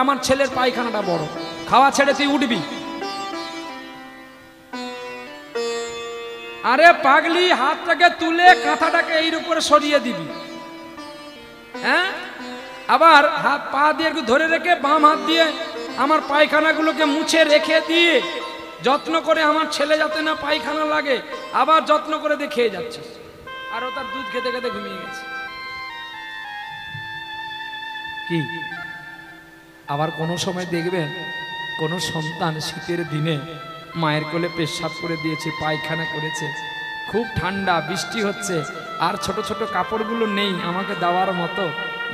আমার ছেলের পায়খানাটা বড়? খাওয়া ছেড়ে তুই উঠবি? আরে পাগলি, হাতটাকে তুলে কাঁথাটাকে এর উপরে সরিয়ে দিবি। হ্যাঁ, আবার হাত পা দিয়ে একটু ধরে রেখে বাম হাত দিয়ে আমার পায়খানাগুলোকে মুছে রেখে দিয়ে যত্ন করে আমার ছেলে যাতে না পায়খানা লাগে, আবার যত্ন করে দিয়ে খেয়ে যাচ্ছিস। আর ও তার দুধ খেতে খেতে ঘুমিয়ে গেছে। কি আবার কোনো সময় দেখবেন কোনো সন্তান শীতের দিনে মায়ের কোলে পেশাব করে দিয়েছে, পায়খানা করেছে, খুব ঠান্ডা, বৃষ্টি হচ্ছে, আর ছোট ছোট কাপড়গুলো নেই আমাকে দেওয়ার মতো,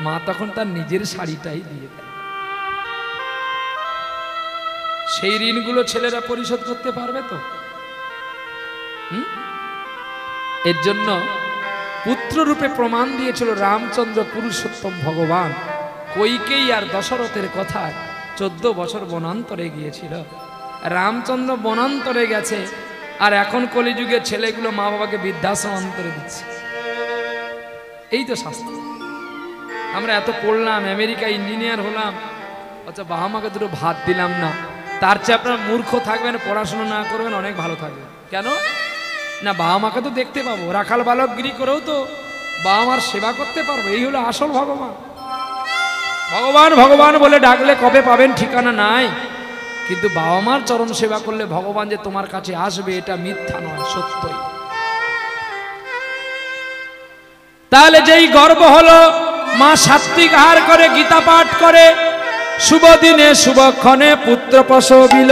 মা তখন তার নিজের শাড়িটাই দিয়ে দেয়। সেই ঋণগুলো ছেলেরা পরিশোধ করতে পারবে তো? এর জন্য পুত্র রূপে প্রমাণ দিয়েছিল রামচন্দ্র পুরুষোত্তম ভগবান। কৈকেয়ী আর দশরথের কথায় 14 বছর বনান্তরে গিয়েছিল। রামচন্দ্র বনান্তরে গেছে, আর এখন কলিযুগের ছেলেগুলো মা বাবাকে বৃদ্ধাশ্রম অন্তরে দিচ্ছে। এই তো শাস্তি। আমরা এত পড়লাম, আমেরিকা ইঞ্জিনিয়ার হলাম, আচ্ছা বাবা মাকে দুটো ভাত দিলাম না। তার চেয়ে আপনার মূর্খ থাকবেন, পড়াশোনা না করবেন, অনেক ভালো থাকবেন। কেন না? বাবা মাকে তো দেখতে পাবো, রাখাল বালকগিরি করেও তো বাবা মার সেবা করতে পারবো। এই হলো আসল ভগবান। ভগবান ভগবান বলে ডাকলে কবে পাবেন ঠিকানা নাই, কিন্তু বাবা মার চরণ সেবা করলে ভগবান যে তোমার কাছে আসবে এটা মিথ্যা নয়, সত্যই। তাহলে যেই গর্ব হলো মা সাত্বিক আহার করে, গীতা পাঠ করে, শুভ দিনে শুভক্ষণে পুত্র প্রসবিল,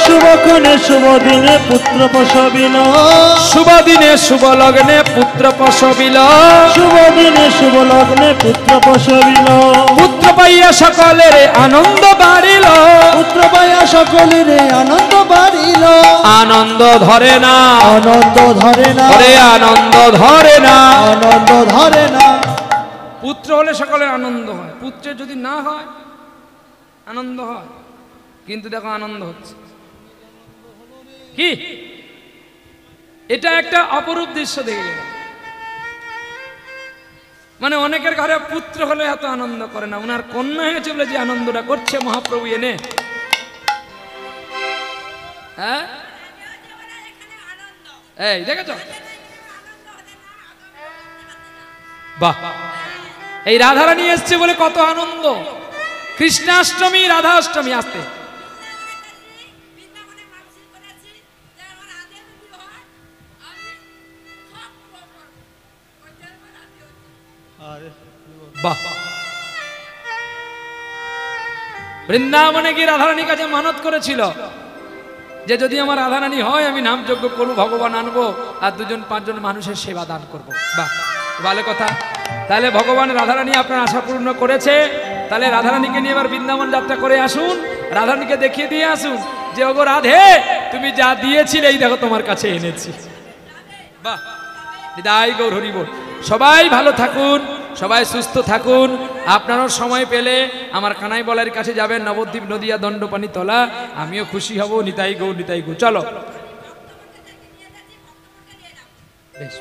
শুভক্ষণে শুভ দিনে পুত্র প্রসবিল, শুভ দিনে শুভ লগ্নে পুত্র প্রসবিল, শুভ দিনে শুভ লগ্নে পুত্র প্রসবিল, পুত্র পাইয়া সকলের আনন্দ বাড়িল, পুত্র পাইয়া সকলের আনন্দ বাড়িল, আনন্দ ধরে না, আনন্দ ধরে না, ওরে আনন্দ ধরে না। আনন্দ ধরে না। পুত্র হলে সকলের আনন্দ হয়, পুত্রের যদি না হয় আনন্দ হয়, কিন্তু দেখো আনন্দ হচ্ছে কি, এটা একটা অপরূপ দৃশ্য দেখে গেল। মানে অনেকের ঘরে পুত্র হলে এত আনন্দ করে না, ওনার কন্যা হয়েছে বলে যে আনন্দটা করছে মহাপ্রভু এনে। হ্যাঁ এই দেখেছ, বাহ, এই রাধারানী এসছে বলে কত আনন্দ। কৃষ্ণাষ্টমী, রাধাষ্টমী, আসতে আরে বাহ। বৃন্দাবনে গিয়ে রাধারানীর কাছে মানত করেছিল যে যদি আমার রাধারানী হয় আমি নামযজ্ঞ করবো, ভগবান আনবো আর 2-5 মানুষের সেবা দান করবো। বাহ, ভালো কথা। তাহলে ভগবান রাধারানী আপনার আশা পূর্ণ করেছে। তাহলে রাধারানীকে নিয়ে এবার বৃন্দাবন যাত্রা করে আসুন, রাধারানীকে দেখিয়ে দিয়ে আসুন যে ওগো রাধে তুমি যা দিয়েছিলে এই দেখো তোমার কাছে এনেছি। বাহ, বিদায় গৌর হরি বল। সবাই ভালো থাকুন, সবাই সুস্থ থাকুন। আপনারাও সময় পেলে আমার কানাই বলার কাছে যাবেন, নবদ্বীপ নদিয়া দণ্ডপানি তলা, আমিও খুশি হব। নিতাই গৌর, নিতাই গৌর। চলো বেশ,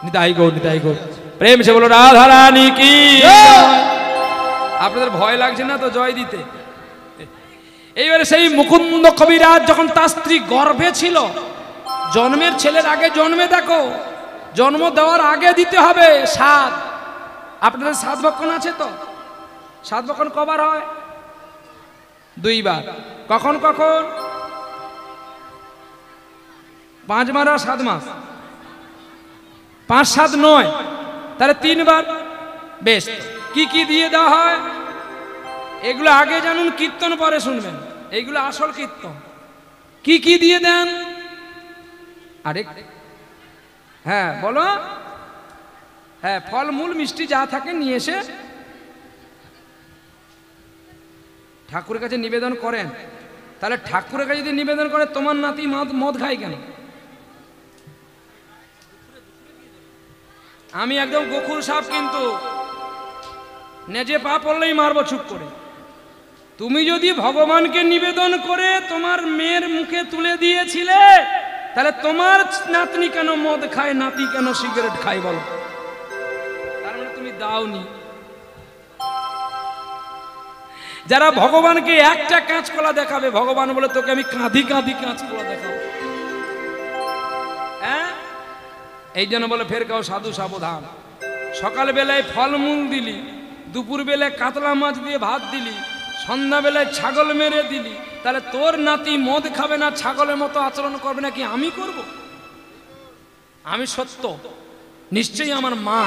নিতাই গৌর, নিতাই গৌর। প্রেম সে বলো রাধা রানী কি। আপনাদের ভয় লাগছে না তো জয় দিতে? এইবারে সেই মুকুন্দ কবিরাজ যখন তার স্ত্রী গর্ভে ছিল, জন্মের ছেলের আগে জন্মে দেখো, জন্ম দেওয়ার আগে দিতে হবে সাত। আপনাদের সাত ভক্ষণ আছে তো? সাত ভক্ষণ কবার হয়? 2 বার। কখন কখন? 5 মাস আর 7 মাস, 5, 7, 9, তাহলে 3 বার। বেশ, কি কি দিয়ে দেওয়া হয় এগুলো আগে জানুন, কীর্তন পরে শুনবেন, এইগুলো আসল কীর্তন। কি কি দিয়ে দেন? আরে হ্যাঁ বলো। হ্যাঁ, ফলমূল মিষ্টি যা থাকে নিয়ে এসে ঠাকুরের কাছে নিবেদন করেন। তাহলে ঠাকুরের কাছে যদি নিবেদন করে, তোমার নাতি মদ খায় কেন? আমি একদম গোকুল সাপ, কিন্তু নেজে পা পড়লেই মারবো চুপ করে। তুমি যদি ভগবানকে নিবেদন করে তোমার মেয়ের মুখে তুলে দিয়েছিলে, তাহলে তোমার নাতনি কেন মদ খায়, নাতি কেন সিগারেট খায় বলো? তার মানে তুমি দাওনি। যারা ভগবানকে একটা কাঁচকলা দেখাবে, ভগবান বলে তোকে আমি কাঁধি কাঁধি কাঁচকলা দেখাবো। হ্যাঁ, এই জন্য বলে ফের কাও সাধু সাবধান। সকালবেলায় ফলমূল দিলি, দুপুর বেলায় কাতলা মাছ দিয়ে ভাত দিলি, সন্ধ্যাবেলায় ছাগল মেরে দিলি, তাহলে তোর নাতি মদ খাবে না, ছাগলের মতো আচরণ করবে নাকি আমি করব? আমি সত্য নিশ্চয়ই আমার মা,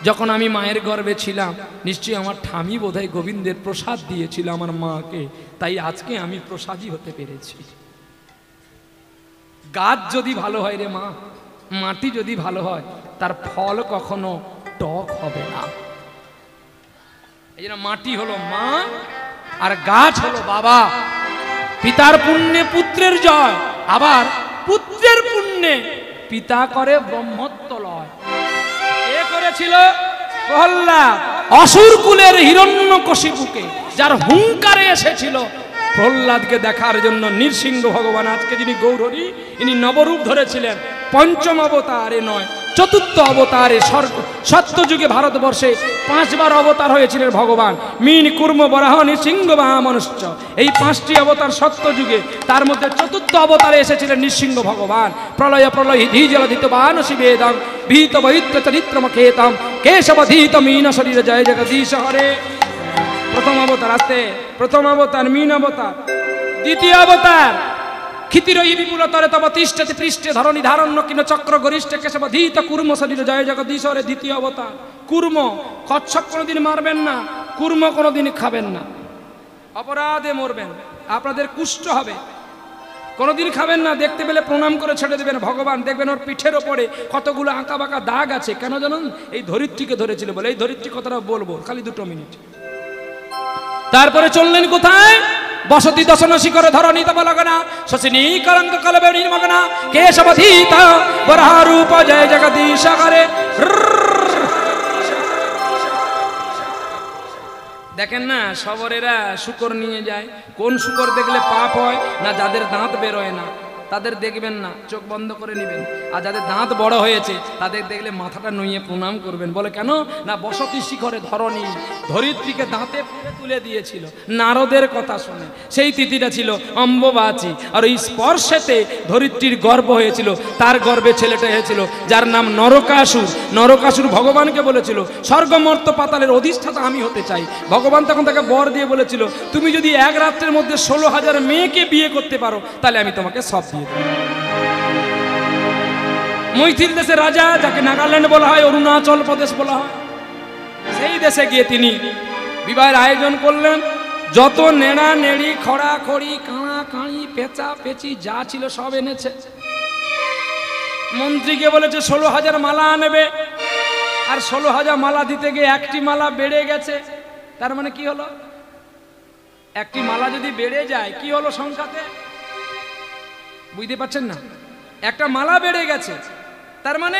যখন আমি মায়ের গর্ভে ছিলাম, নিশ্চয়ই আমার ঠামি বোধহয় গোবিন্দের প্রসাদ দিয়েছিল আমার মাকে, তাই আজকে আমি প্রসাদী হতে পেরেছি। গাছ যদি ভালো হয় রে মা, মাটি যদি ভালো হয়, তার ফল কখনো টক হবে না। এই জন্য মাটি হলো মা আর গাছ হলো বাবা। পিতার পুণ্যে পুত্রের জয়, আবার পুত্রের পুণ্যে পিতা করে ব্রহ্মত্ব লয়। এ করেছিল প্রহ্লাদ, অসুর কুলের হিরণ্যকশিপুকে, যার হুঙ্কারে এসেছিল প্রহ্লাদকে দেখার জন্য নৃসিংহ ভগবান। আজকে যিনি গৌরহরি, ইনি নবরূপ ধরেছিলেন, 5ম অবতার, এ নয় চতুর্থ অবতারে সত্যযুগে ভারতবর্ষে 5 বার অবতার হয়েছিলেন ভগবান। মিন কুর্ম বরাহ নৃসিংহ বামনশ্চ, এই 5টি অবতার সত্যযুগে। তার মধ্যে চতুর্থ অবতারে এসেছিলেন নৃসিংহ ভগবান। প্রলয় প্রলয় ধীজলধিত বানসি বেদম ভীত বৈত্য চরিত্রমখেতম কেশবধীত মিন শরীর জয় জগদীশ হরে। প্রথম অবতার আসতে, প্রথম অবতার মিন অবতার। দ্বিতীয় অবতার ক্ষিতিরয়ী বিপুলতরে তব তিষ্ঠতে পৃষ্ঠে ধরণী ধারণ্য কিন চক্র গরিষ্ঠে কেশবধীত কুর্ম শরীর জয় জগদীশ হরে। দ্বিতীয় অবতার কুর্ম। কচ্ছপ কোনোদিন মারবেন না, কুর্ম কোনোদিন খাবেন না, অপরাধে মরবেন, আপনাদের কুষ্ঠ হবে। কোনোদিন খাবেন না, দেখতে পেলে প্রণাম করে ছেড়ে দেবেন ভগবান। দেখবেন ওর পিঠের ওপরে কতগুলো আঁকা বাঁকা দাগ আছে, কেন জানুন? এই ধরিত্রীকে ধরেছিল বলে। এই ধরিত্রী কথাটা বলবো খালি 2 মিনিট। তারপরে চললেন কোথায়? বসতি দশন শিখরে ধরণী তব লগনা শশিনী কলঙ্ক কলবে নির্মগনা কেশবধীত বরাহ রূপ জয় জগদীশ হরে। দেখেন না, শবরেরা শুকর নিয়ে যায়। কোন শুকর দেখলে পাপ হয় না? যাদের দাঁত বেরোয় না তাদের দেখবেন না, চোখ বন্ধ করে নেবেন। আর যাদের দাঁত বড় হয়েছে তাদের দেখলে মাথাটা নুইয়ে প্রণাম করবেন। বলে কেন না? বসতি শিখরে ধরণী ধরিত্রীকে দাঁতে পুড়ে তুলে দিয়েছিল নারদের কথা শুনে। সেই তিথিটা ছিল অম্বুবাচী। আর এই স্পর্শেতে ধরিত্রীর গর্ভ হয়েছিল। তার গর্ভে ছেলেটা হয়েছিল যার নাম নরকাসুর। নরকাসুর ভগবানকে বলেছিল স্বর্গমর্ত পাতালের অধিষ্ঠাতা আমি হতে চাই। ভগবান তখন তাকে বর দিয়ে বলেছিল তুমি যদি 1 রাত্রের মধ্যে 16,000 মেয়েকে বিয়ে করতে পারো তাহলে আমি তোমাকে সব দিয়ে দেব। মৈথিল দেশের রাজা, যাকে নাগাল্যান্ড বলা হয়, অরুণাচল প্রদেশ বলা হয়, সেই দেশে গিয়ে তিনি বিবাহের আয়োজন করলেন। যত নেড়া নেড়ি খড়া খড়ি কাঁড়া কাঁড়ি পেঁচা পেঁচি যা ছিল সব এনেছে। মন্ত্রীকে বলেছে 16,000 মালা আনবে। আর 16,000 মালা দিতে গিয়ে 1টি মালা বেড়ে গেছে। তার মানে কি হলো? 1টি মালা যদি বেড়ে যায় কি হলো সংখ্যাতে? বুঝতে পারছেন না? একটা মালা বেড়ে গেছে, তার মানে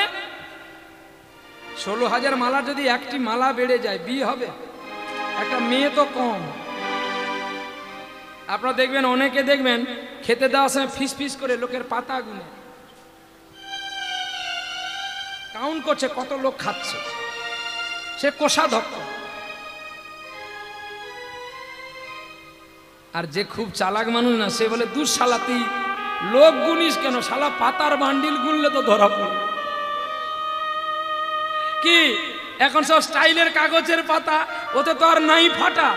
16,000 মালা যদি 1টি মালা বেড়ে যায় বিয়ে হবে? একটা মেয়ে তো কম। আপনারা দেখবেন অনেকে দেখবেন খেতে দেওয়ার সময় ফিস ফিস করে লোকের পাতা গুনে কাউন্ট করছে কত লোক খাচ্ছে, সে কোষাধ্যক্ষ। আর যে খুব চালাক মানুষ না, সে বলে দুঃশালাতি লোক গুনিস কেন, শালা পাতার বান্ডিল গুনলে তো ধরা পড়ে। কি এখন সব স্টাইলের কাগজের পাতা, ওতে তো আর নাই ফাটা,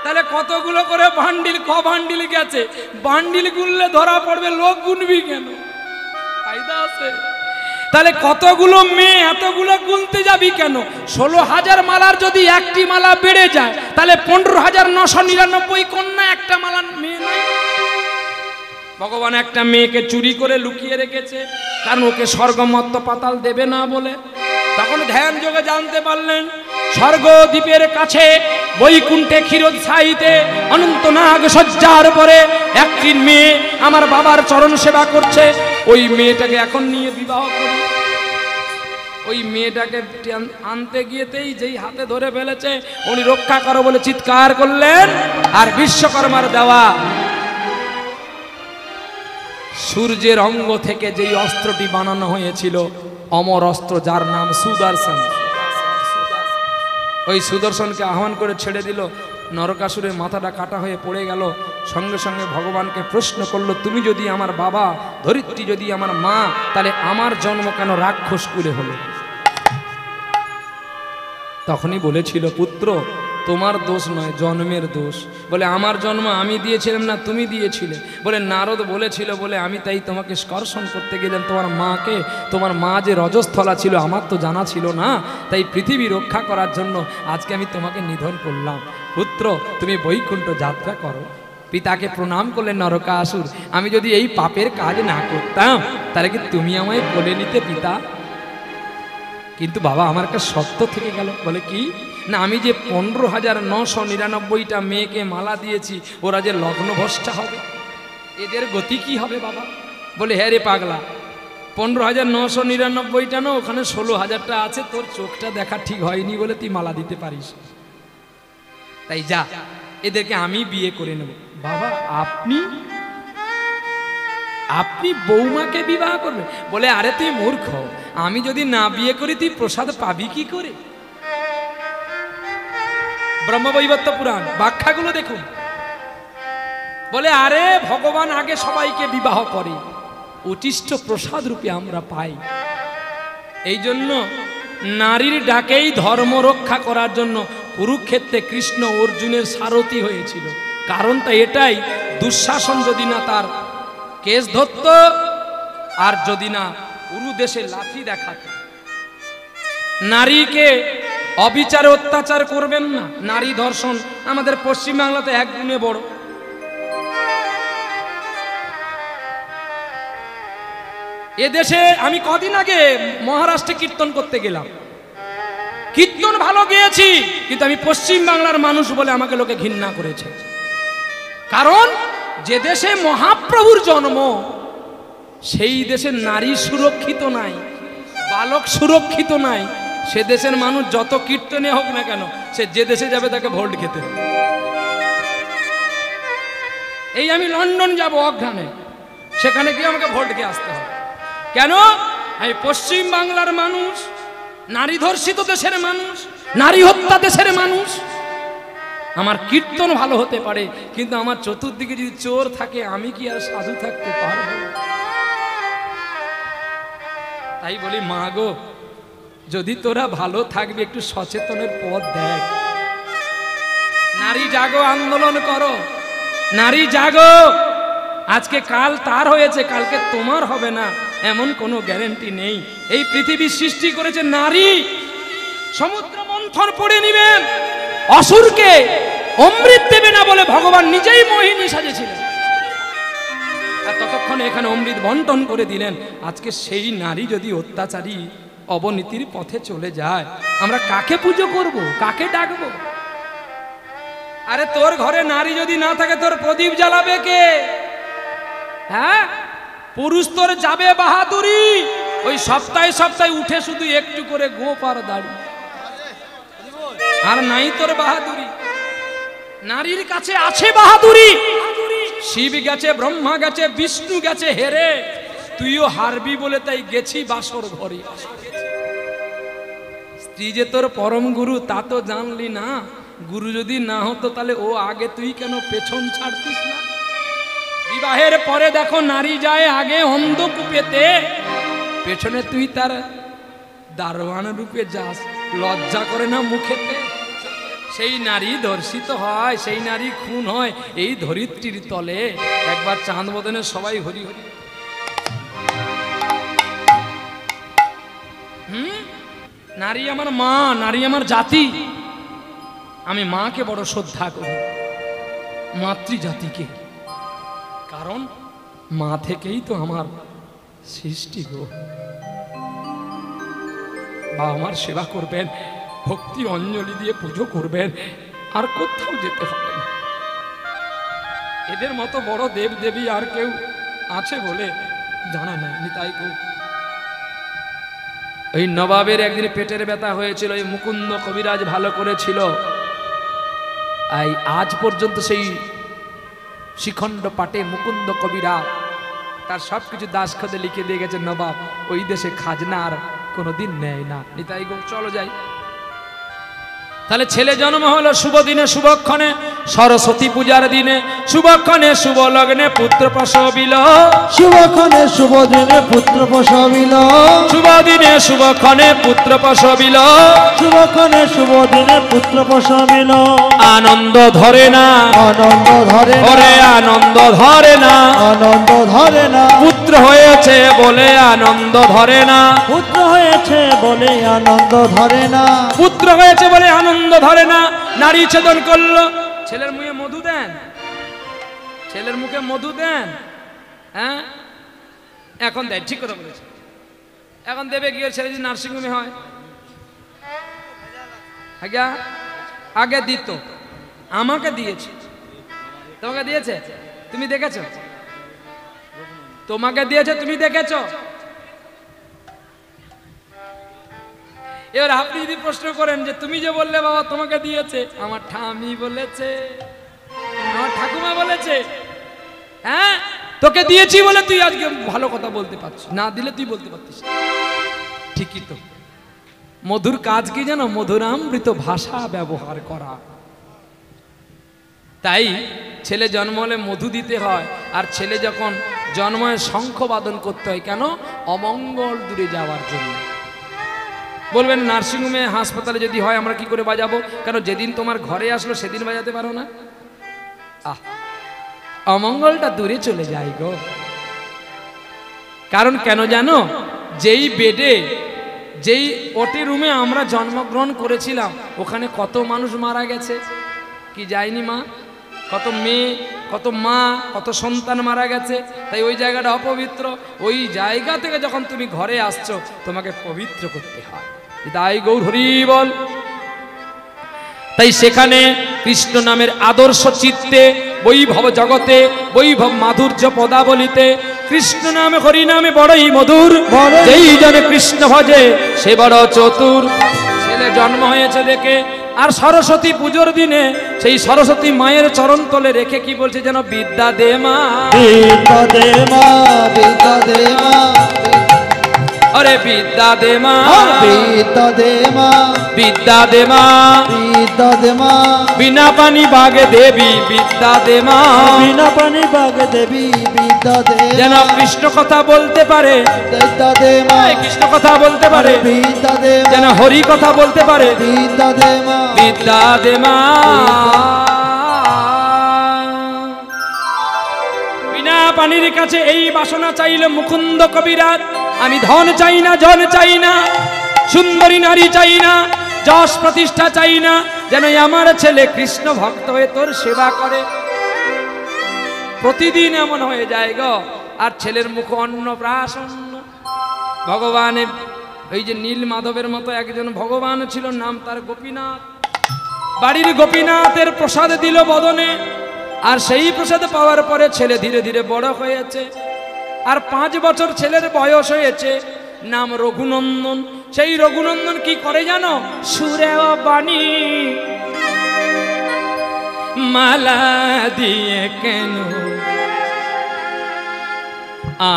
তাহলে কতগুলো করে বান্ডিল, ক বান্ডিল গেছে, বান্ডিল গুনলে ধরা পড়বে, লোক গুনবি কেন? ফায়দা আছে। তাহলে কতগুলো মেয়ে এতগুলো গুনতে যাবি কেন? 16,000 মালার যদি 1টি মালা বেড়ে যায় তাহলে 15,999 কন্যা, একটা মালার মেয়ে নাই। ভগবান একটা মেয়েকে চুরি করে লুকিয়ে রেখেছে, কারণ ওকে স্বর্গমর্ত পাতাল দেবে না বলে। তখন ধ্যান যোগে জানতে পারলেন স্বর্গদ্বীপের কাছে বৈকুণ্ঠে ক্ষীরোদসায়ীতে অনন্তনাগ শয্যার পরে একটি মেয়ে আমার বাবার চরণ সেবা করছে। ওই মেয়েটাকে এখন নিয়ে বিবাহ করি। ওই মেয়েটাকে আনতে গিয়েতেই যেই হাতে ধরে ফেলেছে, উনি রক্ষা করো বলে চিৎকার করলেন। আর বিশ্বকর্মার দেওয়া সূর্যের অঙ্গ থেকে যেই অস্ত্রটি বানানো হয়েছিল, অমর অস্ত্র, যার নাম সুদর্শন, ওই সুদর্শনকে আহ্বান করে ছেড়ে দিল। নরকাসুরের মাথাটা কাটা হয়ে পড়ে গেল। সঙ্গে সঙ্গে ভগবানকে প্রশ্ন করলো তুমি যদি আমার বাবা, ধরিত্রী যদি আমার মা, তাহলে আমার জন্ম কেন রাক্ষস কুলে হলো? তখনই বলেছিল পুত্র তোমার দোষ নয়, জন্মের দোষ। বলে আমার জন্ম আমি দিয়েছিলাম না, তুমি দিয়েছিলে? বলে নারদ বলেছিল বলে আমি তাই তোমাকে স্পর্শন করতে গেলাম। তোমার মাকে, তোমার মা যে রজস্থলা ছিল আমার তো জানা ছিল না, তাই পৃথিবী রক্ষা করার জন্য আজকে আমি তোমাকে নিধন করলাম। পুত্র তুমি বৈকুণ্ঠ যাত্রা করো। পিতাকে প্রণাম করলেন নরকাসুর, আমি যদি এই পাপের কাজ না করতাম তাহলে কি তুমি আমায় কোলে নিতে পিতা? কিন্তু বাবা আমার একটা শর্ত থেকে গেল। বলে কি? না আমি যে 15,999টা মেয়েকে মালা দিয়েছি, ওরা যে লগ্নভ্রষ্টা হবে, এদের গতি কি হবে বাবা? বলে হ্যাঁ রে পাগলা, 15,999টা না, ওখানে 16,000টা আছে, তোর চোখটা দেখা ঠিক হয়নি বলে তুই মালা দিতে পারিস। তাই যা, এদেরকে আমি বিয়ে করে নেব। বাবা আপনি? আপনি বৌমাকে বিবাহ করবে? বলে আরে তুই মূর্খ, আমি যদি না বিয়ে করি তুই প্রসাদ পাবি কি করে? ব্রহ্মবৈবর্ত পুরাণ ব্যাখ্যাগুলো দেখুন। বলে আরে ভগবান আগে সবাইকে বিবাহ করে, উচিষ্ট প্রসাদ রূপে আমরা পাই। এই জন্য নারীর ডাকেই ধর্ম রক্ষা করার জন্য কুরুক্ষেত্রে কৃষ্ণ অর্জুনের সারথি হয়েছিল। কারণটা এটাই, দুঃশাসন যদি না তার কেস ধরত, আর যদি না পুরু দেশে লাঠি দেখাত। নারীকে অবিচারে অত্যাচার করবেন না। নারী ধর্ষণ আমাদের পশ্চিমবাংলাতে এক গুণে বড়। এদেশে আমি কদিন আগে মহারাষ্ট্রে কীর্তন করতে গেলাম, কীর্তন ভালো গেয়েছি, কিন্তু আমি পশ্চিম বাংলার মানুষ বলে আমাকে লোকে ঘৃণা করেছে। কারণ যে দেশে মহাপ্রভুর জন্ম, সেই দেশে নারী সুরক্ষিত নাই, বালক সুরক্ষিত নাই। সে দেশের মানুষ যত কীর্তনে হোক না কেন, সে যে দেশে যাবে তাকে ভোট খেতে। এই আমি লন্ডন যাব অঘ্রাণে, সেখানে গিয়ে আমাকে ভোট খেয়ে আসতে হবে। কেন? আমি পশ্চিম বাংলার মানুষ, নারী ধর্ষিত দেশের মানুষ, নারী হত্যা দেশের মানুষ। আমার কীর্তন ভালো হতে পারে, কিন্তু আমার চতুর্দিকে যদি চোর থাকে, আমি কি আর সাধু থাকতে পারব? তাই বলি, মা গো, যদি তোরা ভালো থাকবি একটু সচেতনের পথ দেখ। নারী জাগো, আন্দোলন করো। নারী জাগো। আজকে কাল তার হয়েছে, কালকে তোমার হবে না এমন কোনো গ্যারান্টি নেই। এই পৃথিবী সৃষ্টি করেছে নারী। সমুদ্র মন্থন পড়ে নিবেন, অসুরকে অমৃত দেবে না বলে ভগবান নিজেই মোহিনী সাজেছিলেন, আর ততক্ষণে এখানে অমৃত বন্টন করে দিলেন। আজকে সেই নারী যদি অত্যাচারী অবনীতির পথে চলে যায়, আমরা কাকে পুজো করব, কাকে ডাকবো? আরে তোর ঘরে নারী যদি না থাকে, তোর প্রদীপ জ্বালাবে কে? হ্যাঁ, পুরুষ তোর যাবে বাহাদুরি, ওই সপ্তাহে সপ্তাহে উঠে শুধু একটু করে গোপ আর দাড়ি, আর নাই তোর বাহাদুরি। নারীর কাছে আছে বাহাদুরি। শিব গেছে, ব্রহ্মা গেছে, বিষ্ণু গেছে হেরে, তুইও হারবি বলে তাই গেছি বাসর ঘরে। স্ত্রী যে তোর পরম গুরু তা তো জানলি না। গুরু যদি না হতো তাহলে ও আগে, তুই কেন পেছন ছাড়তিস না? বিবাহের পরে দেখো নারী যায় আগে অন্ধকূপেতে, পেছনে তুই তার দারোয়ান রূপে যাস। লজ্জা করে না মুখেতে? সেই নারী ধর্ষিত হয়, সেই নারী খুন হয় এই ধরিত্রীর তলে। একবার চাঁদ বদনে সবাই হরি হরি। নারী আমার মা, নারী আমার জাতি। আমি মাকে বড় শ্রদ্ধা করি, মাতৃজাতিকে। কারণ মা থেকেই তো আমার সৃষ্টি গো। বাবা মার সেবা করবেন, ভক্তি অঞ্জলি দিয়ে পুজো করবেন, আর কোথাও যেতে হবে না। এদের মতো বড় দেব দেবী আর কেউ আছে বলে জানা নাই। নিতাই গো। ওই নবাবের একদিন পেটের ব্যথা হয়েছিল, ওই মুকুন্দ কবিরাজ ভালো করেছিল। আজ পর্যন্ত সেই শিখণ্ড পাটে মুকুন্দ কবিরাজ তার সবকিছু দাসখতে লিখে দিয়ে গেছে, নবাব ওই দেশে খাজনা আর কোনোদিন নেয় না। নিতাই গো, চলো যাই। তাহলে ছেলে জন্ম হলো শুভ দিনে শুভক্ষণে, সরস্বতী পূজার দিনে শুভক্ষণে, শুভ লগ্নে পুত্র প্রসবিল। শুভক্ষণে শুভ দিনে পুত্র প্রসবিল। শুভ দিনে শুভক্ষণে পুত্র প্রসবিল। শুভক্ষণে শুভ দিনে পুত্র প্রসবিল। আনন্দ ধরে না, আনন্দ ধরে না, ওরে আনন্দ ধরে না, আনন্দ ধরে না। পুত্র হয়েছে বলে আনন্দ ধরে না, পুত্র হয়েছে বলে আনন্দ ধরে না, পুত্র হয়েছে বলে আনন্দ ধরে না। নারী ছেদন করলো। ছেলের মুখে মধু দেন, ছেলের মুখে মধু দেন। হ্যাঁ, এখন দেয়, ঠিক কথা বলেছে। এখন দেবে গিয়ে ছেলে যদি নার্সিংহোমে হয়, আগে দিত, আমাকে দিয়েছে। তোমাকে দিয়েছে? তুমি দেখেছ? তোমাকে দিয়েছে, তুমি দেখেছ? এবার আপনি যদি প্রশ্ন করেন যে তুমি যে বললে বাবা তোমাকে দিয়েছে, আমার ঠামি বলেছে, আমার ঠাকুমা বলেছে, হ্যাঁ তোকে দিয়েছি বলে তুই আজকে ভালো কথা বলতে পারছিস, না দিলে তুই বলতে পারতিস। ঠিকই তো, মধুর কাজ কি জানো? মধুরামৃত ভাষা ব্যবহার করা। তাই ছেলে জন্ম হলে মধু দিতে হয়, আর ছেলে যখন জন্মে শঙ্খ বাদন করতে হয়। কেন? অমঙ্গল দূরে যাওয়ার জন্য। বলবেন নার্সিংহোমে হাসপাতালে যদি হয় আমরা কি করে বাজাবো? কেন যেদিন তোমার ঘরে আসলো সেদিন বাজাতে পারো না? অমঙ্গলটা দূরে চলে যায় গো। কারণ কেন জানো? যেই বেডে, যেই ওটি রুমে আমরা জন্মগ্রহণ করেছিলাম ওখানে কত মানুষ মারা গেছে, কি যায়নি মা? কত মেয়ে, কত মা, কত সন্তান মারা গেছে। তাই ওই জায়গাটা অপবিত্র। ওই জায়গা থেকে যখন তুমি ঘরে আসছো তোমাকে পবিত্র করতে হয়। তাই গৌর হরি বল। তাই সেখানে কৃষ্ণ নামের আদর্শ চিত্তে, বৈভব জগতে, বৈভব মাধুর্য পদাবলিতে কৃষ্ণ নামে হরি নামে বড়ই মধুর, যেই জনে কৃষ্ণ ভজে সে বড় চতুর। ছেলে জন্ম হয়েছে দেখে, আর সরস্বতী পুজোর দিনে সেই সরস্বতী মায়ের চরণ তলে রেখে কি বলছে যেন? বিদ্যা দে মা, বিদ্যা দে মা, বিদ্যা দে মা, अरे विद्या दे माँ, বিদ্যা দে মা, विद्या दे माँ, বিদ্যা দে মা, बिना पानी बागे देवी विद्या दे माँ। বিনা পানি বাগ দেবী, বিদ্যা দে যেন কৃষ্ণ কথা বলতে পারে, বিদ্যা দে মা, কৃষ্ণ কথা বলতে পারে, বিদ্যা দে মা, যেন হরি কথা বলতে পারে, বিদ্যা দে মা, বিদ্যা দে মা। বিনা পানির কাছে এই বাসনা চাইলে মুকুন্দ কবিরাজ, আমি ধন চাই না, জন চাই না, সুন্দরী নারী চাই না, যশ প্রতিষ্ঠা চাই না, যেন আমার ছেলে কৃষ্ণ ভক্ত হয়ে তোর সেবা করে। প্রতিদিন এমন হয়ে যায় গো। আর ছেলের মুখ অন্ন প্রাসন্ন। ভগবানের ওই যে নীল মাধবের মতো একজন ভগবান ছিল, নাম তার গোপীনাথ। বাড়ির গোপীনাথের প্রসাদ দিল বদনে, আর সেই প্রসাদ পাওয়ার পরে ছেলে ধীরে ধীরে বড় হয়েছে। আর 5 বছর ছেলের বয়স হয়েছে, নাম রঘুনন্দন। সেই রঘুনন্দন কি করে জানো? সুরে ও বাণী মালা দিয়ে কেন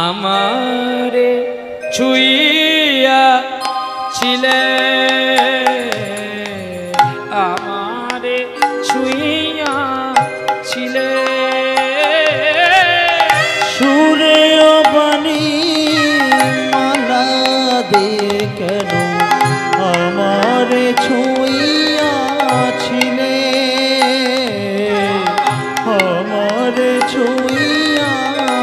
আমারে ছুঁইয়া ছিলে, আমারে ছুঁইয়া ছিলে। সুরে বাণী মালা দিয়ে কেন আমারে ছুঁইয়াছিলে, আমারে ছুঁইয়াছিলে।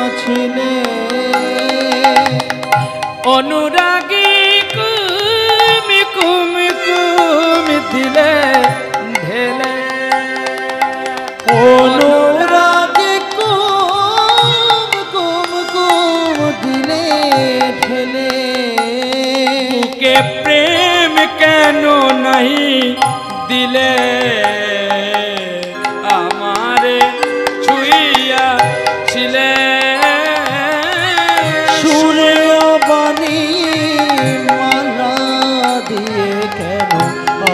অনুরাগী কুমি কুমি কুমি দিলে ঢেলে, অনুরাগে কুম কুম কুম দিলে ঠেলে, বুকে প্রেম কেন নাই দিলে, আমারে ছুঁইয়া ছিলে। সুরে বাণী মালা দিয়ে কেন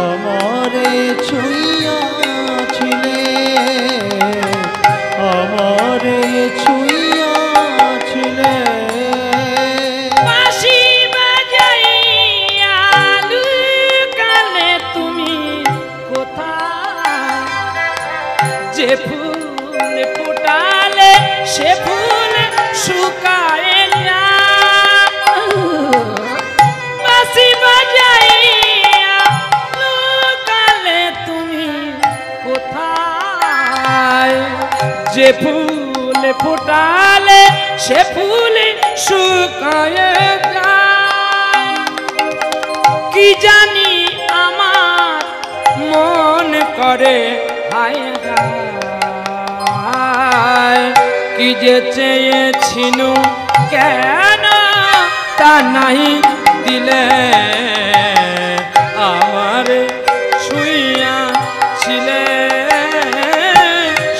আমারে ছুঁইয়াছিলে, আমারে ছুঁইয়াছিলে। বাঁশি বাজাইয়া লুকালে তুমি কোথায়, যে ফুল ফুটালে সে ফুল শুকায় না। বাঁশি বাজাইয়া লুকালে তুমি কোথায়, যে ফুল ফুটালে সে ফুল শুকায় যায়। কি জানি আমার মন করে হায় হায়, কি যে চেয়েছিনু কেন তা নাই দিলে, আমার ছুঁইয়া ছিলে।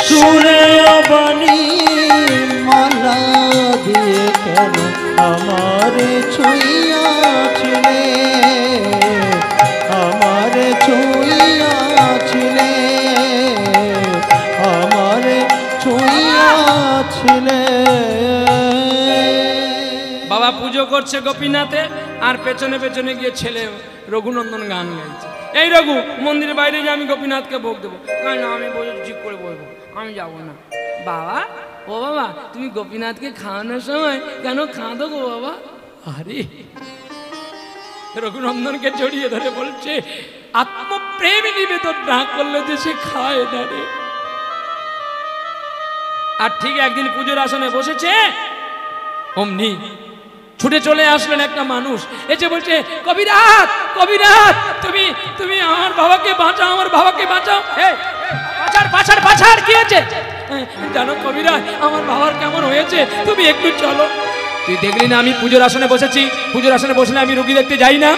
সুরে বাণী মালা দিয়ে কেন আমারে ছুঁইয়াছিলে, আমারে ছুঁইয়াছিলে, আমারে ছুঁইয়াছিলে। বাবা পুজো করছে গোপীনাথে, আর পেছনে পেছনে গিয়ে ছেলে রঘুনন্দন গান গাইছে। এই রঘু, মন্দিরের বাইরে গিয়ে আমি গোপীনাথকে ভোগ দেবো। না, আমি বলে ঠিক করে বলবো, আমি যাব না। বাবা, ও বাবা, তুমি গোপীনাথকে খাওয়ানোর সময় কেন কাঁদো গো বাবা? আরে রঘুনন্দনকে জড়িয়ে ধরে বলছে, আত্মপ্রেম নিবেদন না করলে যে সে খায় না রে। আর ঠিক একদিন পুজোর আসনে বসেছে, অমনি ছুটে চলে আসলেন একটা মানুষ, এসে বলছে, কবিরাজ কবিরাজ, তুমি তুমি আমার বাবাকে বাঁচাও, আমার বাবাকে বাঁচাও। পাছাড় পাছাড় পাছাড়, কি হয়েছে জানো কবিরাজ? আমার বাবার কেমন হয়েছে, তুমি একটু চলো। তুই দেখলি না আমি পুজোর আসনে বসেছি? পুজোর আসনে বসলে আমি রোগী দেখতে যাই না?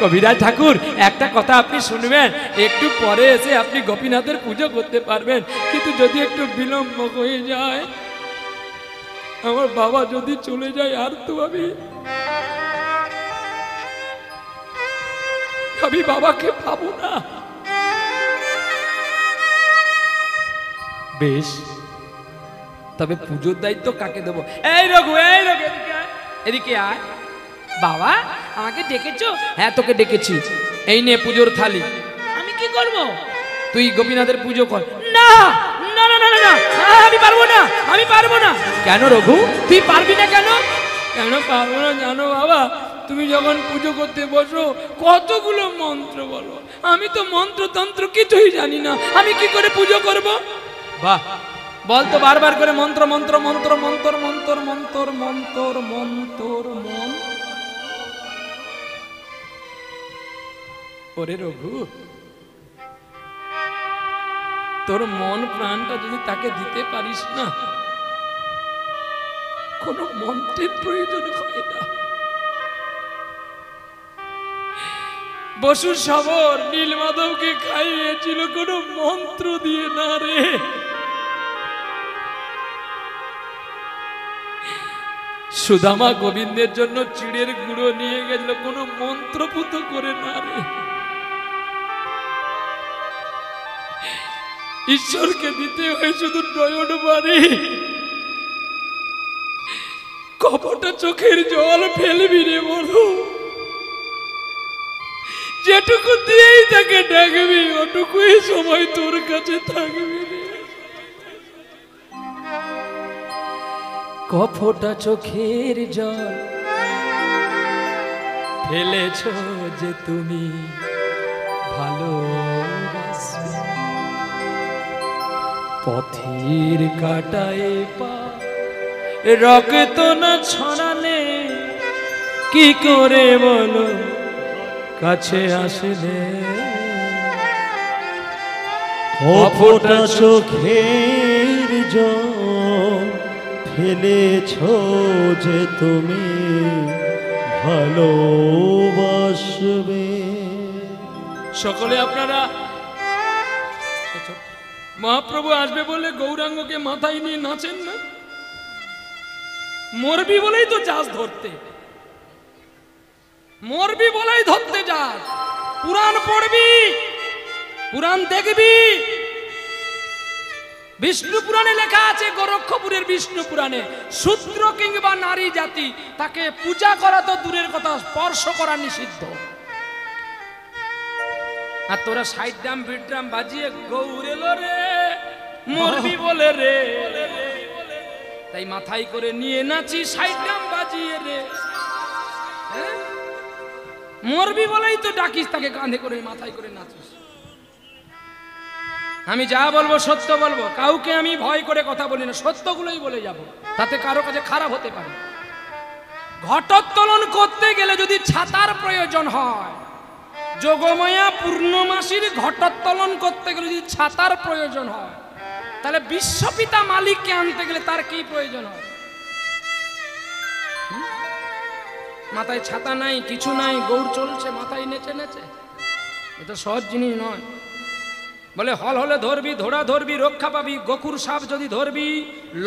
কবিরাজ ঠাকুর, একটা কথা আপনি শুনবেন, একটু পরে এসে আপনি গোপীনাথের পুজো করতে পারবেন, কিন্তু যদি একটু বিলম্ব হয়ে যায়, আমার বাবা যদি চলে যায়, আর তো আমি বাবাকে পাবো না। বেশ, তবে পুজোর দায়িত্ব কাকে দেবো? এই রঘু, এই রঘু, এদিকে আয়। বাবা, আমাকে ডেকেছো? হ্যাঁ, তোকে ডেকেছি। এই নে পুজোর থালি। আমি কি করব? তুই গোপীনাথের পুজো কর। না না না না না, আমি পারবো না, আমি পারবো না। কেন রঘু, তুই পারবি না কেন? কেন পারবো না জানো বাবা? তুমি যখন পুজো করতে বসো, কতগুলো মন্ত্র বলো, আমি তো মন্ত্রতন্ত্র কিছুই জানি না, আমি কি করে পুজো করব? বাহ, বলতো বারবার করে মন্ত্র মন্ত্র মন্ত্র মন্ত্র মন্ত্র মন্ত্র মন্ত্র মন্ত্র মন। ওরে রঘু, তোর মন প্রাণটা যদি তাকে দিতে পারিস না, কোনো মন্ত্রের প্রয়োজন হয় না। বসু সবর নীলমাধবকে খাইয়েছিল কোনো মন্ত্র দিয়ে না রে। সুদামা গোবিন্দের জন্য চিড়ের গুঁড়ো নিয়ে গেছিল, কোনো মন্ত্রপুত করে না রে। ঈশ্বরকে দিতে হয় শুধু নয়ন বাড়ি, কপটা চোখের জল ফেলবি রে বলো। যেটুকু দিয়েই তাকে ডাকবি, ওটুকুই সময় তোর কাছে থাকবি রে। কপটা চোখের জল ফেলেছ যে তুমি ভালোবাসবে, পথের কাটায় পা রক্ত না ছড়ালে কি করে বলো কাছে আসলে। কপটা চোখের জল ফেলেছ যে তুমি ভালোবাসবে। সকলে আপনারা, মহাপ্রভু আসবে বলে গৌরাঙ্গকে মাথায় নিয়ে নাচেন না? মরবি বলেই তো যাস ধরতে, মরবি বলেই ধরতে যাস। পুরাণ পড়বি, পুরাণ দেখবি। বিষ্ণু পুরাণে লেখা আছে, গোরক্ষপুরের বিষ্ণু পুরাণে, শূদ্র কিংবা নারী জাতি তাকে পূজা করা তো দূরের কথা, স্পর্শ করা নিষিদ্ধ। আর তোরা সাইড ড্রাম বিট ড্রাম বাজিয়ে গৌর এলো রে, মরবি বলে রে, তাই মাথায় করে নিয়ে নাচি সাইড ড্রাম বাজিয়ে রে। মরবি বলেই তো ডাকিস, তাকে কাঁধে করে মাথায় করে নাচিস। আমি যা বলবো সত্য বলবো, কাউকে আমি ভয় করে কথা বলি না, সত্যগুলোই বলে যাব, তাতে কারো কাছে খারাপ হতে পারে। ঘটোত্তোলন করতে গেলে যদি ছাতার প্রয়োজন হয়, যোগমায়া পূর্ণমাসীর ঘটোত্তোলন করতে গেলে যদি ছাতার প্রয়োজন হয়, তাহলে বিশ্বপিতা মালিককে আনতে গেলে তার কি প্রয়োজন হয়? মাথায় ছাতা নাই, কিছু নাই, গৌর চলছে মাথায় নেচে নেচে, এটা সহজ জিনিস নয়। বলে হল হলে ধরবি, ধরা ধরবি, রক্ষা পাবি। গোকুর সাপ যদি ধরবি,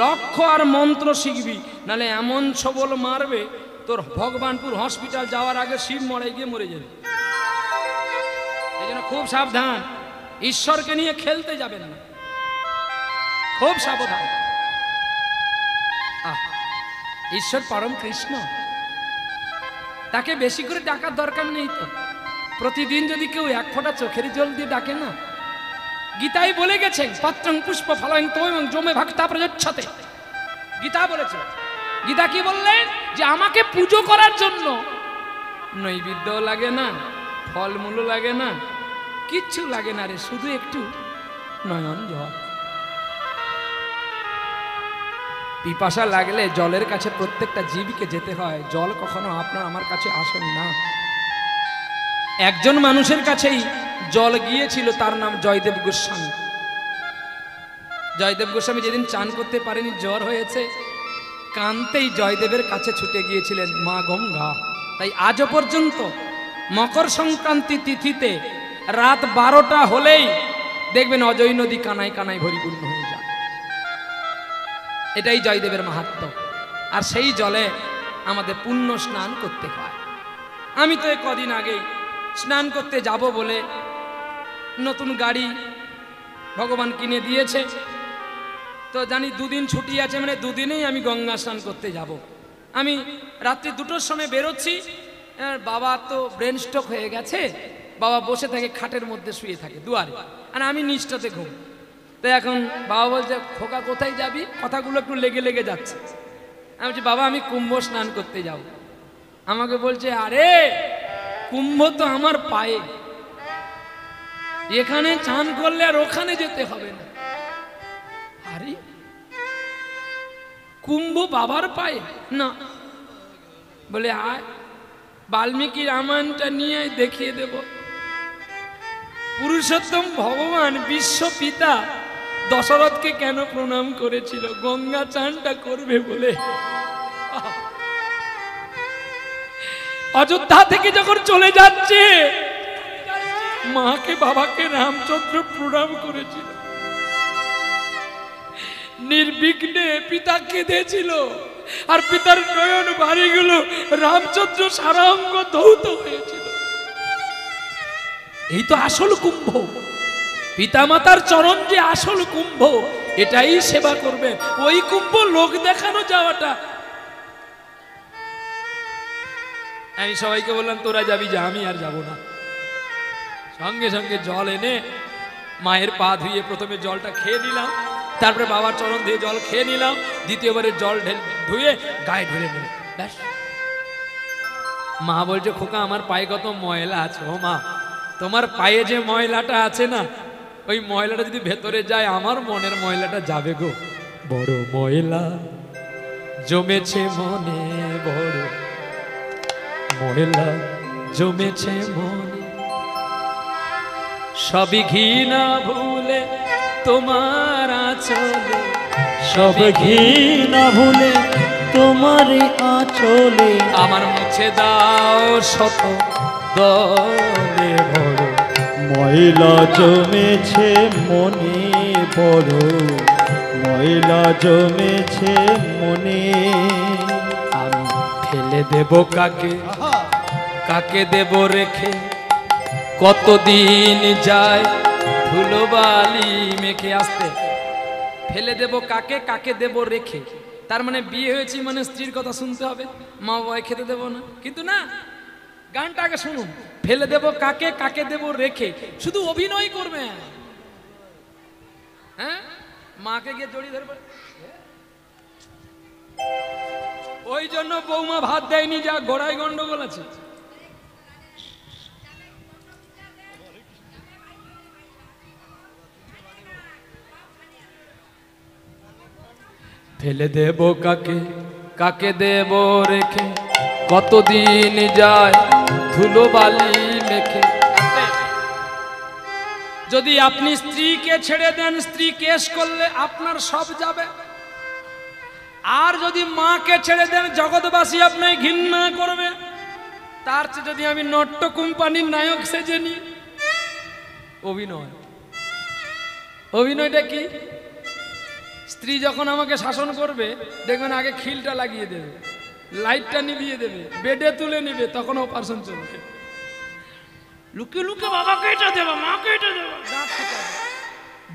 লক্ষ্য আর মন্ত্র শিখবি, নালে এমন ছবল মারবে তোর ভগবানপুর হসপিটাল যাওয়ার আগে শিব মরে গিয়ে মরে যাবে। এই জন্য খুব সাবধান, ঈশ্বরকে নিয়ে খেলতে যাবেন না, খুব সাবধান। ঈশ্বর পরম কৃষ্ণ, তাকে বেশি করে ডাকার দরকার নেই তো। প্রতিদিন যদি কেউ এক ফোঁটা চোখের জল দিয়ে ডাকে না, গীতাই বলে গেছে পত্রং পুষ্প ফলং তৈমং জমে ভক্তা প্রযচ্ছতে। গীতা বলেছে, গীতা কি বললেন? যে আমাকে পুজো করার জন্য নৈবেদ্য লাগে না, ফলমূল লাগে না, কিচ্ছু লাগে না রে, শুধু একটু নয়ন জল। পিপাসা লাগলে জলের কাছে প্রত্যেকটা জীবকে যেতে হয়, জল কখনো আপনার আমার কাছে আসেন না। একজন মানুষের কাছেই জল গিয়েছিল, তার নাম জয়দেব গোস্বামী। জয়দেব গোস্বামী যেদিন চান করতে পারেনি, জ্বর হয়েছে, কানতেই জয়দেবের কাছে ছুটে গিয়েছিলেন মা গঙ্গা। তাই আজও পর্যন্ত মকর সংক্রান্তি তিথিতে রাত 12টা হলেই দেখবেন অজয় নদী কানায় কানায় ভরিপূর্ণ হয়ে যায়। এটাই জয়দেবের মাহাত্ম্য। আর সেই জলে আমাদের পুণ্য স্নান করতে হয়। আমি তো কদিন আগেই স্নান করতে যাব বলে নতুন গাড়ি ভগবান কিনে দিয়েছে, তো জানি দুদিন ছুটি আছে, মানে দুদিনেই আমি গঙ্গা স্নান করতে যাব। আমি রাত্রি 2টোর সময় বেরোচ্ছি, বাবা তো ব্রেন স্ট্রোক হয়ে গেছে, বাবা বসে থাকে খাটের মধ্যে শুয়ে থাকে দুয়ারে, আর আমি নিচটাতে ঘুম। তো এখন বাবা বলছে, খোকা কোথায় যাবি? কথাগুলো একটু লেগে লেগে যাচ্ছে। আমি বলছি, বাবা আমি কুম্ভ স্নান করতে যাব। আমাকে বলছে, আরে কুম্ভ তো আমার পায়ে, এখানে চান করলে আর ওখানে যেতে হবে না। আরে কুম্ভ বাবার পায়ে না? বলে আয়, বাল্মীকি রামায়ণটা নিয়ে দেখিয়ে দেব। পুরুষোত্তম ভগবান বিশ্ব পিতা দশরথকে কেন প্রণাম করেছিল? গঙ্গা চানটা করবে বলে। অযোধ্যা থেকে যখন চলে যাচ্ছে, মাকে বাবাকে রামচন্দ্র প্রণাম করেছিল, নির্বিঘ্নে পিতা কেঁদেছিল, আর পিতার নয়ন বাড়িগুলো রামচন্দ্র সারাঙ্গ ধৌত হয়েছিল। এই তো আসল কুম্ভ, পিতামাতার চরণ যে আসল কুম্ভ, এটাই সেবা করবে। ওই কুম্ভ লোক দেখানো যাওয়াটা। আমি সবাইকে বললাম, তোরা যাবি যা, আমি আর যাব না। সঙ্গে সঙ্গে জল এনে মায়ের পা ধুয়ে প্রথমে জলটা খেয়ে নিলাম, তারপরে বাবার চরণ দিয়ে জল খেয়ে নিলাম, দ্বিতীয়বারে জল ধুয়ে গায়ে ঢেলে নিলাম, ব্যাস। মা বলছে, খোকা আমার পায়ে কত ময়লা আছে। ও মা, তোমার পায়ে যে ময়লাটা আছে না, ওই ময়লাটা যদি ভেতরে যায়, আমার মনের ময়লাটা যাবে গো। বড় ময়লা জমেছে মনে, বড় ময়লা জমেছে মনে, সবই ঘৃণা ভুলে তোমার আঁচলে, সব ঘৃণা ভুলে তোমার আঁচলে, আমার মুছে দাও শত দলে। বড় ময়লা জমেছে মনে, বড় ময়লা জমেছে মনে। আমি ফেলে দেব কাকে, কাকে দেব রেখে, কতদিন যায় ধুলোবালি মেখে। আসতে, ফেলে দেব কাকে, কাকে দেব রেখে। তার মানে বিয়ে হয়েছি মানে স্ত্রীর কথা শুনতে হবে, মা বাবাই খেতে দেব না। কিন্তু না, গানটা আগে শুনুন। ফেলে দেব কাকে, কাকে দেব রেখে, শুধু অভিনয় করবে। হ্যাঁ, মাকে গিয়ে জড়িয়ে ধরবে। ওই জন্য বৌমা ভাত দেয়নি, যা গোড়ায় গন্ডগোল আছে। ফেলে দেব কাকে, কাকে দেব রেখে, কতদিন যায় ধুলো বালি মেখে। যদি আপনি স্ত্রীকে ছেড়ে দেন, স্ত্রী কেস করলে আপনার সব যাবে। আর যদি মাকে ছেড়ে দেন, জগৎবাসী আপনাকে ঘৃণা করবে। তার চেয়ে যদি আমি নট্য কোম্পানির নায়ক সেজে নি। অভিনয়, অভিনয়টা কি? স্ত্রী যখন আমাকে শাসন করবে, দেখবেন আগে খিলটা লাগিয়ে দেবে, লাইটটা নিভিয়ে দেবে, বেডে তুলে নেবে, তখন অপারেশন চলবে। লুকে লুকে বাবাকে এটা দেবো, মাকে এটা দেবো।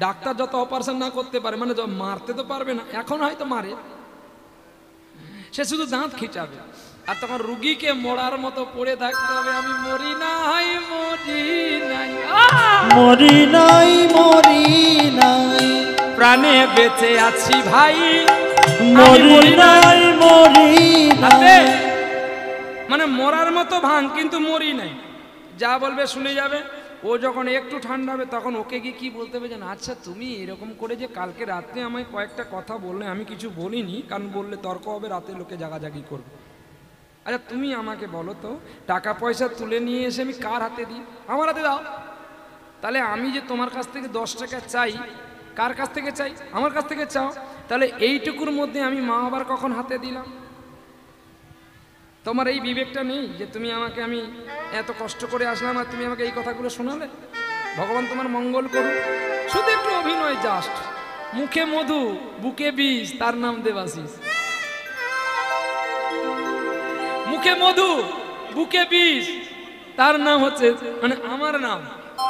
ডাক্তার যত অপারেশন না করতে পারে, মানে মারতে তো পারবে না, এখন হয়তো মারে, সে শুধু দাঁত খিচাবে। আর তখন রুগীকে মরার মতো পড়ে থাকতে হবে, আমি মরি নাই মরি নাই, মরি নাই মরি নাই, প্রাণে বেঁচে আছি ভাই, মরি নাই মরি নাই। মানে মরার মতো ভাঙ কিন্তু মরি নাই, যা বলবে শুনে যাবে। ও যখন একটু ঠান্ডা হবে তখন ওকে গিয়ে কি বলতে হবে জানো, আচ্ছা তুমি এরকম করে যে কালকে রাত্রে আমায় কয়েকটা কথা বললে, আমি কিছু বলিনি, কারণ বললে তর্ক হবে, রাতে লোকে জাগাজাগি করবে। আচ্ছা তুমি আমাকে বলো তো, টাকা পয়সা তুলে নিয়ে এসে আমি কার হাতে দিই? আমার হাতে দাও। তাহলে আমি যে তোমার কাছ থেকে 10 টাকা চাই, কার কাছ থেকে চাই? আমার কাছ থেকে চাও। তাহলে এইটুকুর মধ্যে আমি মা বাবার কখন হাতে দিলাম? তোমার এই বিবেকটা নেই যে তুমি আমাকে, আমি এত কষ্ট করে আসলাম আর তুমি আমাকে এই কথাগুলো শোনালে? ভগবান তোমার মঙ্গল করুন। শুধু একটু অভিনয়, জাস্ট মুখে মধু বুকে বিষ, তার নাম দেবাশিস। মুখে মধু বুকে বিষ, তার নাম হচ্ছে, মানে আমার নাম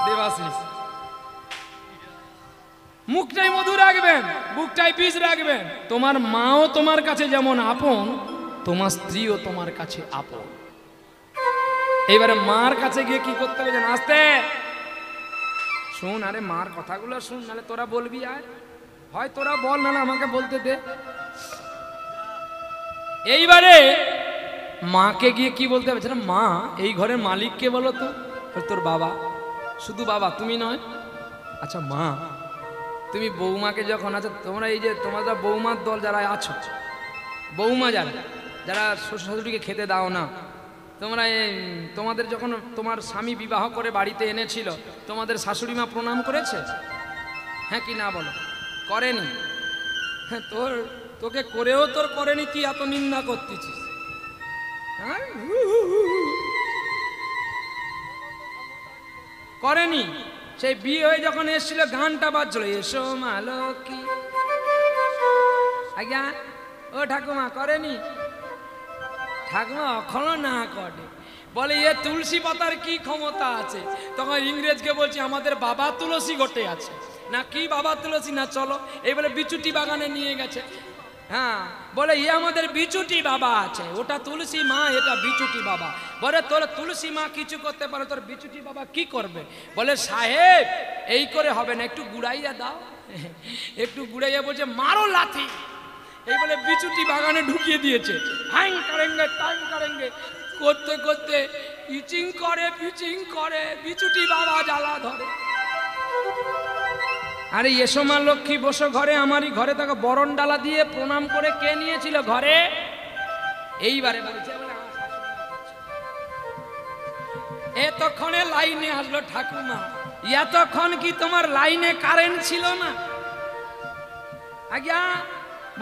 দেবাশিস। মুখটাই মধু রাখবেন, বুকটাই বিষ রাখবেন। তোমার মাও তোমার কাছে যেমন আপন, তোমার স্ত্রীও তোমার কাছে আপন। এইবারে মার কাছে গিয়ে কি করতে হবে জানো? আস্তে শুন, আরে মার কথাগুলো শুন, নাহলে তোরা বলবি আয়, হয় তোরা বল, নাহলে আমাকে বলতে দে। এইবারে মাকে গিয়ে কি বলতে হবে জানো? মা, এই ঘরের মালিক কে বলো তো? তোর বাবা। শুধু বাবা, তুমি নয়। আচ্ছা মা, তুমি বৌমাকে যখন, আচ্ছা তোমরা এই যে তোমরা বৌমার দল যারা আছো, বৌমা যারা যারা শ্বশুর শাশুড়িকে খেতে দাও না, তোমরা তোমাদের যখন তোমার স্বামী বিবাহ করে বাড়িতে এনেছিল, তোমাদের শাশুড়ি মা প্রণাম করেছে? হ্যাঁ কি না বলো? করেনি? হ্যাঁ, তোকে করেও তোর করেনি, তুই এত নিন্দা করতেছিস। হ্যাঁ, করেনি। সেই বিয়ে হয়ে যখন এসেছিল গানটা বাজছিল, এসো মা লক্ষ্মী। আজ্ঞা ও ঠাকুমা, করেনি? ঠাকুমা এখনো না করে, বলে এ তুলসী পাতার কি ক্ষমতা আছে? তখন ইংরেজকে বলছি আমাদের বাবা তুলসী গোটে আছে না, কি বাবা তুলসী না, চলো এই বলে বিচুটি বাগানে নিয়ে গেছে। হ্যাঁ, বলে এ আমাদের বিচুটি বাবা আছে, ওটা তুলসী মা, এটা বিচুটি বাবা। বলে তোর তুলসী মা কিছু করতে পারে, তোর বিচুটি বাবা কি করবে? বলে সাহেব এই করে হবে না, একটু গুড়াইয়া দাও। একটু গুড়াইয়া বলছে মারো লাথি। এই বলে বিচুটি বাগানে ঢুকিয়ে দিয়েছে। হাইং কারেঙ্গে টাইম কারেঙ্গে করতে করতে পিচিং করে বিচুটি বাবা জ্বালা ধরে। আরে এসো মা লক্ষ্মী, বসো ঘরে, আমারই ঘরে তাকে বরণ ডালা দিয়ে প্রণাম করে কে নিয়েছিল ঘরে? এইবারে বলছে এতক্ষণে লাইনে আসলো ঠাকুমা। এতক্ষণ কি তোমার লাইনে কারেন্ট ছিল না? আজ্ঞা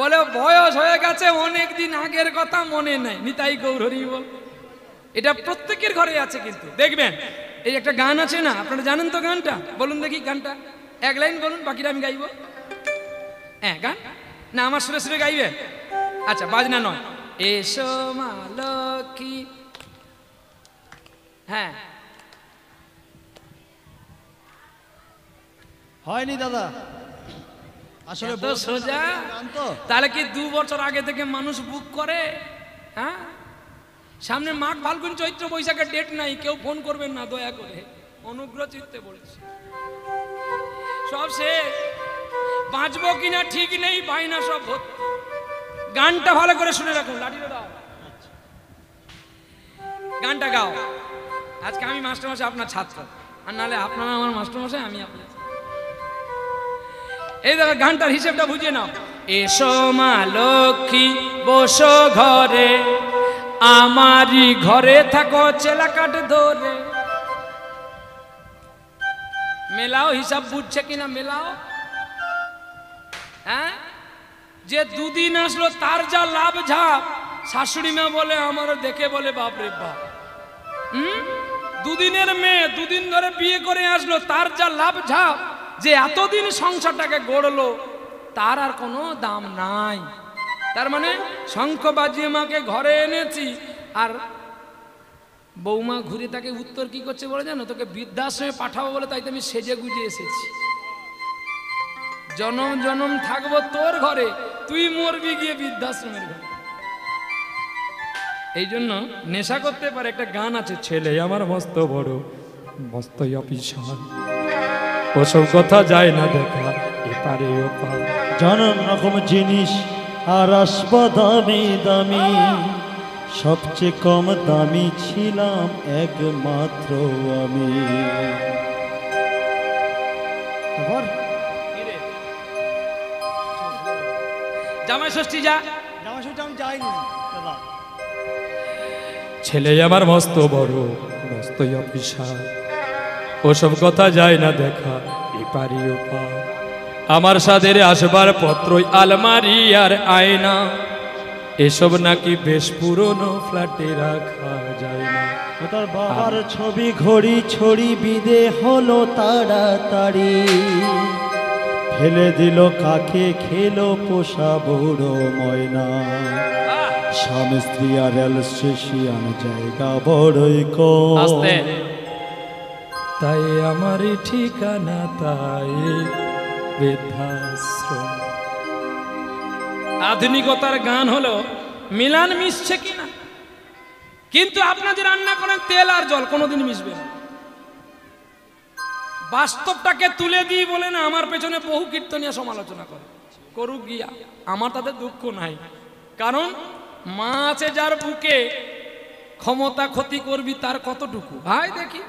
বলে বয়স হয়ে গেছে, অনেক দিন আগের কথা মনে নাই। নিতাই গৌরহরি বল। এটা প্রত্যেকের ঘরে আছে, কিন্তু দেখবেন এই একটা গান আছে না, আপনারা জানেন তো গানটা? বলুন দেখি গানটা, এক লাইন বলুন, বাকিটা আমি গাইব। হ্যাঁ, গান না আমার সুরে সুরে গাইবে? আচ্ছা, বাজনা নয়। এসো মা লক্ষ্মী। হ্যাঁ, হয়নি দাদা, আসলে তো সোজা। তাহলে কি 2 বছর আগে থেকে মানুষ বুক করে? হ্যাঁ, সামনে মাঘ ফাল্গুন চৈত্র বৈশাখের ডেট নাই, কেউ ফোন করবেন না দয়া করে, অনুগ্রহ চিত্তে বলছি। সব শেষ, বাঁচবো কিনা ঠিক নেই, বাইনা সব ভর্তি। গানটা ভালো করে শুনে রাখুন, লাঠিটা দাও, গানটা গাও। আজকে আমি মাস্টারমশাই আপনার ছাত্র, আর নাহলে আপনারা আমার মাস্টারমশাই, আমি আপনার। এই দেখো গানটার হিসেবটা বুঝিয়ে নাও। এসো মা লক্ষ্মী বসো ঘরে, আমারই ঘরে থাকো চেলা কাঠ ধরে। মেলাও, হিসাব বুঝছে কিনা মেলাও। হ্যাঁ, যে 2 দিন আসলো তার যা লাভ ঝাপ, শাশুড়ি মা বলে আমারও দেখে বলে বাপরে বাপ। 2 দিনের মেয়ে 2 দিন ধরে বিয়ে করে আসলো, তার যা লাভ ঝাপ, যে এতদিন সংসারটাকে গড়লো, তার আর কোনো দাম নাই। তার মানে শঙ্খ বাজিয়ে মাকে ঘরে এনেছি, আর বৌমা ঘুরে তাকে উত্তর কি করছে বলে জানো? তোকে বৃদ্ধাশ্রমে পাঠাবো বলে, তাই তো আমি সেজে গুজে এসেছি। জনম জনম থাকবো তোর ঘরে, তুই মরবি গিয়ে বৃদ্ধাশ্রমের ঘরে। এই জন্য নেশা করতে পারে। একটা গান আছে, ছেলে আমার মস্ত বড় মস্ত অফিসার, ওসব কথা যায় না দেখা এপারে ওপার। নানান রকম জিনিস আর আসবা দামি দামি, সবচেয়ে কম দামি ছিলাম একমাত্র আমি। আবার জামাই ষষ্ঠী যা, জামাই ষষ্ঠী আমি যাইনি দাদা। ছেলে আমার মস্ত বড় মস্ত অফিসার, ওসব কথা যায় না দেখা এপারি ওপার। আমার সাদের আসবার পত্রই আলমারি আর আয়না, এসব নাকি বেশ পুরনো ফ্ল্যাটে রাখা যায় না। ও তার বাবার ছবি ঘড়ি ছড়ি বিদে হলো তাড়াতাড়ি, ফেলে দিল কাকে খেলো পোষা বুড়ো ময়না। স্বামী স্ত্রী আর রেল স্টেশন জায়গা বড়ই কম, আস্তে। তাই আমারই ঠিকানা তাই বৃদ্ধাশ্রম। আধুনিকতার গান হলো মিলান মিশছে কিনা, কিন্তু আপনারা যে রান্না করেন তেল আর জল কোনোদিন মিশবে না। বাস্তবটাকে তুলে দিয়ে বলে না, আমার পেছনে বহু কীর্তনীয় সমালোচনা করে, করুক গিয়া, আমার তাতে দুঃখ নাই। কারণ মা আছে যার বুকে, ক্ষমতা ক্ষতি করবি তার কতটুকু ভাই দেখি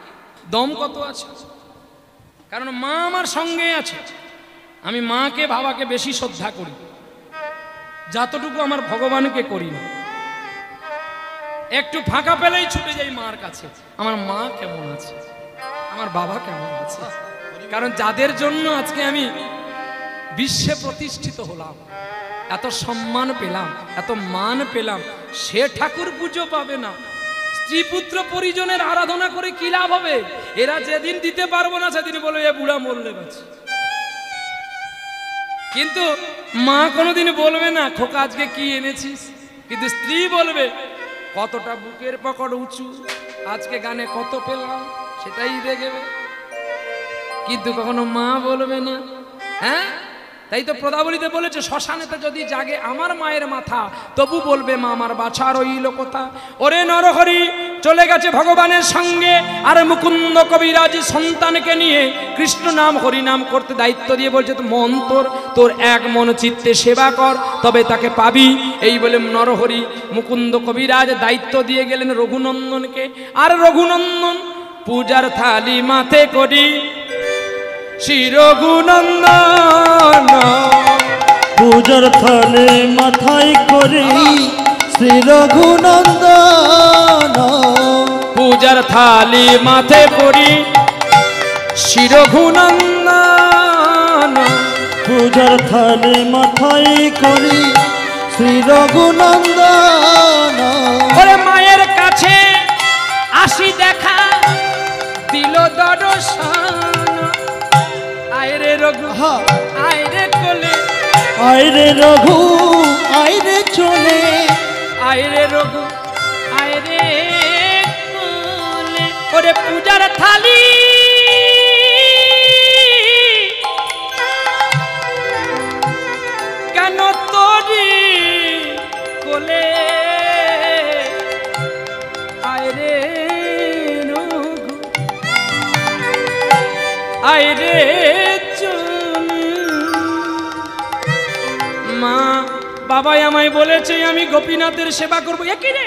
দম কত আছে। কারণ মা আমার সঙ্গে আছে, আমি মাকে বাবাকে বেশি শ্রদ্ধা করি যতটুকু আমার ভগবানকে করি না। একটু ফাঁকা পেলেই ছুটে যাই মার কাছে, আমার মা কেমন আছে, আমার বাবা কেমন আছে। কারণ যাদের জন্য আজকে আমি বিশ্বে প্রতিষ্ঠিত হলাম, এত সম্মান পেলাম, এত মান পেলাম, সে ঠাকুর পুজো পাবে না। স্ত্রী পুত্র পরিজনের আরাধনা করে কি লাভ হবে? এরা যেদিন দিতে পারবো না সেদিন বলবে এ বুড়া মরলে বাঁচি। কিন্তু মা কোনোদিন বলবে না খোকা আজকে কি এনেছিস, কিন্তু স্ত্রী বলবে কতটা বুকের পকড় উঁচু, আজকে গানে কত পেলাম সেটাই দেখবে, কিন্তু কখনো মা বলবে না। হ্যাঁ, তাই তো পদাবলিতে বলেছে শ্মশানেতে যদি জাগে আমার মায়ের মাথা, তবু বলবে মা আমার বাছা রইল কোথা। ওরে নরহরি চলে গেছে ভগবানের সঙ্গে, আর মুকুন্দ কবিরাজ সন্তানকে নিয়ে কৃষ্ণ নাম হরি নাম করতে দায়িত্ব দিয়ে বলছে তো মন তোর এক মন চিত্তে সেবা কর তবে তাকে পাবি। এই বলে নরহরি মুকুন্দ কবিরাজ দায়িত্ব দিয়ে গেলেন রঘুনন্দনকে। আর রঘুনন্দন পূজার থালি মাথে করি শ্রী রঘুনন্দন, পূজার থালে মাথায় করি শ্রী রঘুনন্দন, পূজার থালি মাথে করি শ্রী রঘুনন্দন, পূজার থালে মাথায় করি শ্রী রঘুনন্দন। ওরে মায়ের কাছে আসি দেখা দিল দর্শন, আয়রে রঘু আয়রে কোলে, আইরে রঘু আইরে চলে, আয়রে রঘু আয়রে কোলে। ওরে পূজার থালি কেন তোরি কোলে, আয়রে রঘু আয়রে চলে। মা বাবাই আমায় বলেছে আমি গোপীনাথের সেবা করবো। একই রে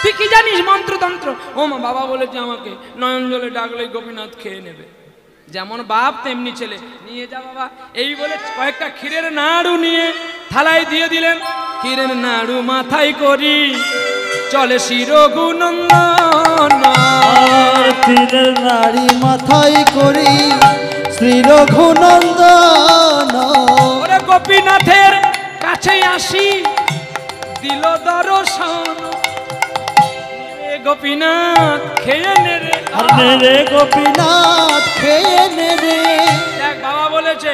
তুই কি জানিস মন্ত্রতন্ত্র? ও মা বাবা বলেছে আমাকে নয়ন জলে ডাকলে গোপীনাথ খেয়ে নেবে। যেমন বাপ তেমনি ছেলে, নিয়ে যা বাবা। এই বলে কয়েকটা ক্ষীরের নাড়ু নিয়ে থালায় দিয়ে দিলেন। ক্ষীরের নাড়ু মাথায় করি চলে শ্রী রঘুনন্দন, আর তীরের নাড়ি মাথায় করি শ্রী রঘুনন্দন। ওরে গোপীনাথের কাছে আসি দিল দর্শন, রে গোপীনাথ খেয়ে নে রে, আর নে রে গোপীনাথ খেয়ে নে রে। দেখ বাবা বলেছে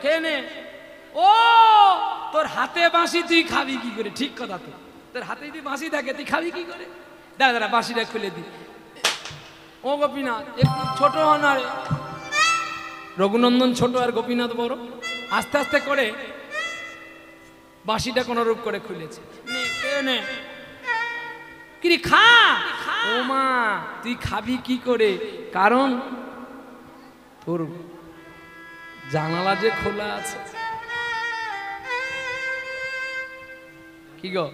খেয়ে নে। ও তোর হাতে বাঁশি তুই খাবি কি করে? ঠিক কথা তো, তোর হাতে যদি বাঁশি থাকে তুই খাবি কি করে? দাঁড়া দাঁড়া বাঁশিটা খুলে দি। ও গোপীনাথ একটু ছোট হন। আর রঘুনন্দন ছোট আর গোপীনাথ বড়, আস্তে আস্তে করে বাঁশিটা কোনো রূপ করে খুলেছে। নে খেয়ে নে। কি রে, খা। ও মা, তুই খাবি কি করে? কারণ তোর জানালা যে খোলা আছে। কি গো,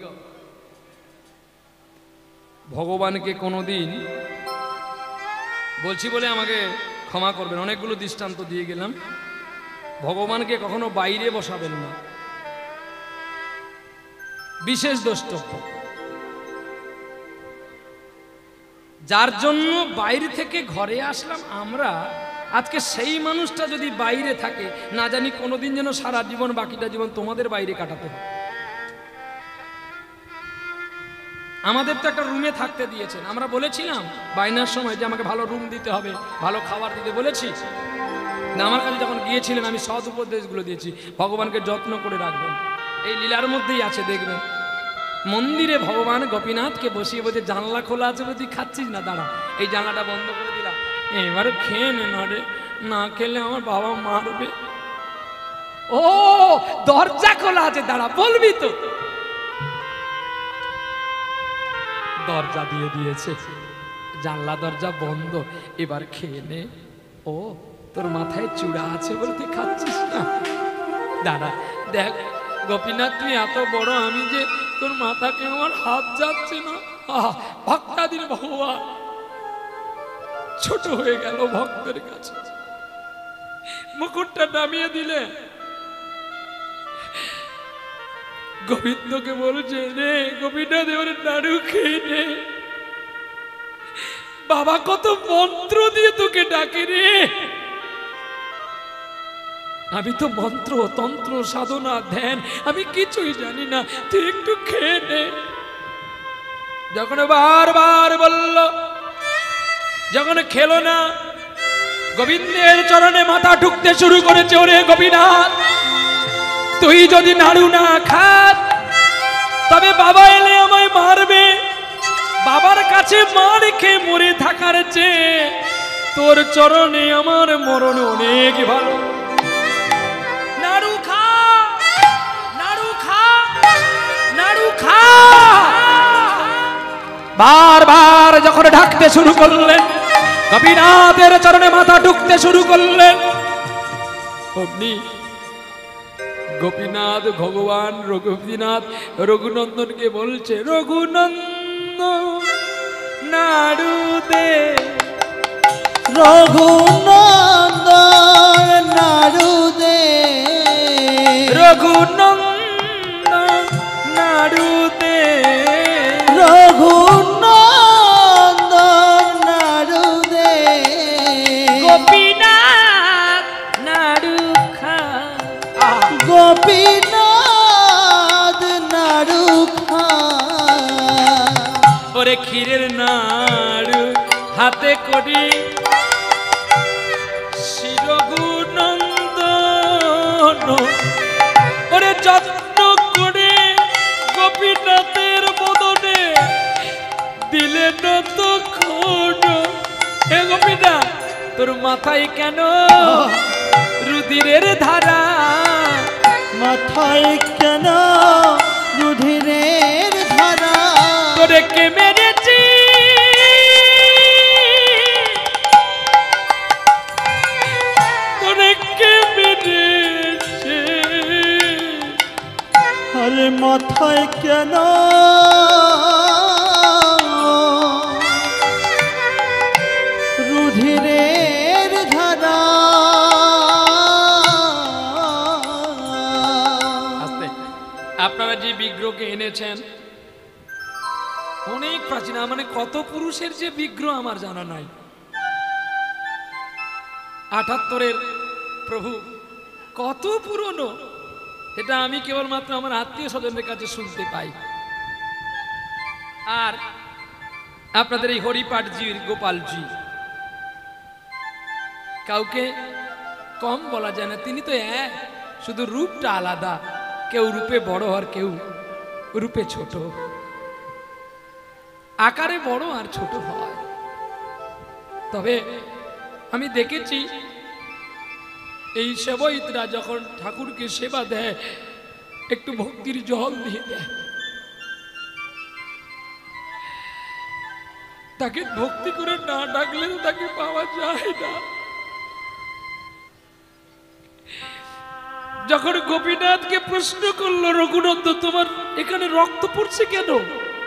ভগবানকে কোনোদিন, বলছি বলে আমাকে ক্ষমা করবেন, অনেকগুলো দৃষ্টান্ত দিয়ে গেলাম, ভগবানকে কখনো বাইরে বসাবেন না, বিশেষ দ্রষ্টব্য। যার জন্য বাইরে থেকে ঘরে আসলাম আমরা, আজকে সেই মানুষটা যদি বাইরে থাকে, না জানি কোনোদিন যেন সারা জীবন, বাকিটা জীবন তোমাদের বাইরে কাটাতে হয়। আমাদের তো একটা রুমে থাকতে দিয়েছেন, আমরা বলেছিলাম বাইনার সময় যে আমাকে ভালো রুম দিতে হবে, ভালো খাবার দিতে বলেছি না? আমার কাছে যখন গিয়েছিলেন আমি সৎ উপদেশগুলো দিয়েছি, ভগবানকে যত্ন করে রাখবেন। এই লীলার মধ্যেই আছে, দেখবেন মন্দিরে ভগবান গোপীনাথকে বসিয়ে বলছে, জানলা খোলা আছে, তুই খাচ্ছিস না, দাঁড়া, এই জানলাটা বন্ধ করে দিলাম, এবারে খেয়ে নে, না রে, না খেলে আমার বাবা মারবে। ও, দরজা খোলা আছে, দাঁড়া, বলবি তো। দরজা দিয়ে দিয়েছে, জানলা দরজা বন্ধ, এবার খেয়ে নে। ও, তোর মাথায় চূড়া আছে বলে তুই খাচ্ছিস না, দাঁড়া, দেখ গোপীনাথ তুই এত বড়, আমি যে তোর মাথাকে আমার হাত যাচ্ছে না। ভক্তাদির ভগবান ছোট হয়ে গেল ভক্তের কাছে, মুকুটটা নামিয়ে দিলে। গোবিন্দকে বলছে, রে গোপীনাথ এবারে নাড়ু খেয়ে নে, বাবা কত মন্ত্র দিয়ে তোকে ডাকে রে, আমি তো মন্ত্র তন্ত্র সাধনা ধ্যান আমি কিছুই জানি না, তুই একটু খেয়ে নে। যখন বারবার বলল, যখন খেলো না, গোবিন্দের চরণে মাথা ঠুকতে শুরু করেছে, ওরে গোপীনাথ তুই যদি নাড়ু না খাস তবে বাবা এলে আমায় মারবে, বাবার কাছে মার খেয়ে মরে থাকার চেয়ে তোর চরণে আমার মরণ অনেক ভালো। নাড়ু খা, নাড়ু খা, নাড়ু খা। বারবার যখন ঢাকতে শুরু করলেন, গোপীনাথের চরণে মাথা ঢুকতে শুরু করলেন, অমনি গোপীনাথ ভগবান রঘুনাথ রঘুনন্দনকে বলছে, রঘুনন্দন নাড়ু দে, রঘুনন্দন নাড়ু দে, রঘুনন্দন নাড়ু দে, রঘুনন্দন নাড়ু দে, গোপীনাথ নাড়ু খা, গোপীনাথ নাড়ু খা। ওরে ক্ষীরের নাড়ু হাতে করি, রঘুনন্দন ওরে যত্ন করে গোপীনাথের বদনে দিলে নতক্ষণ। হে গোপীনাথ, তোর মাথায় কেন রুধিরের ধারা, মাথায় কেন রুধিরের ধারা, তোরে কে মেরেছি, তোরে কে মেরেছে, আরে মাথায় কেন রুধিরের ধারা। আপনারা যে বিগ্রহকে এনেছেন অনেক প্রাচীন, মানে কত পুরুষের যে বিগ্রহ আমার জানা নাই। ৭৮-এর প্রভু কত পুরনো, এটা আমি কেবলমাত্র আমার আত্মীয় স্বজনের কাছে শুনতে পাই। আর আপনাদের এই হরিপাঠজির গোপালজি, কাউকে কম বলা যায় না, তিনি তো এক, শুধু রূপটা আলাদা, কেউ রূপে বড় আর কেউ রূপে ছোট, আকারে বড় আর ছোট হয়। তবে আমি দেখেছি এই সেবইতরা যখন ঠাকুরকে সেবা দেয় একটু ভক্তির জল দিয়ে দেয়। তাকে ভক্তি করে না ডাকলে তো তাকে পাওয়া যায় না। যখন গোপীনাথকে প্রশ্ন করলো, রঘুনন্দন তোমার এখানে রক্ত পড়ছে কেন,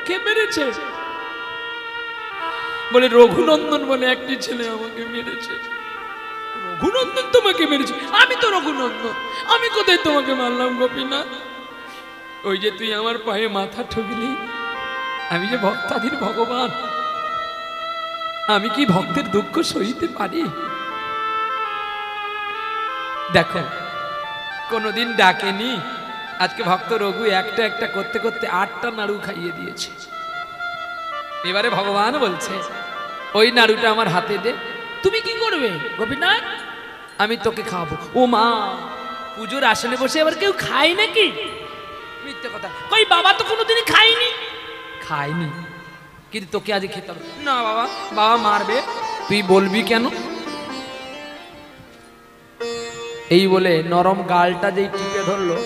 কে মেরেছে? বলে রঘুনন্দন বলে একটি ছেলে আমাকে মেরেছে। রঘুনন্দন তোমাকে মেরেছে? আমি তো রঘুনন্দন, আমি কোথায় তোমাকে মারলাম গোপীনাথ? ওই যে তুই আমার পায়ে মাথা ঠুকলি, আমি যে ভক্তাধীন ভগবান, আমি কি ভক্তের দুঃখ সইতে পারি? দেখো কোনদিন ডাকেনি, আজকে ভক্ত রঘু একটা একটা করতে করতে 8টা নাড়ু খাইয়ে দিয়েছে। এবারে ভগবান বলছে ওই নাড়ুটা আমার হাতে দে। তুমি কি করবে গোপীনাথ? আমি তোকে খাওয়াবো। ও মা, পুজোর আসনে বসে এবার কেউ খায় নাকি? মিথ্যে কথা, কই বাবা তো কোনোদিনই খায়নি। খায়নি কিন্তু তোকে আজ খেতে হবে। না বাবা, বাবা মারবে। তুই বলবি কেন? এই বলে নরম গালটা যেই টিপে ধরলো,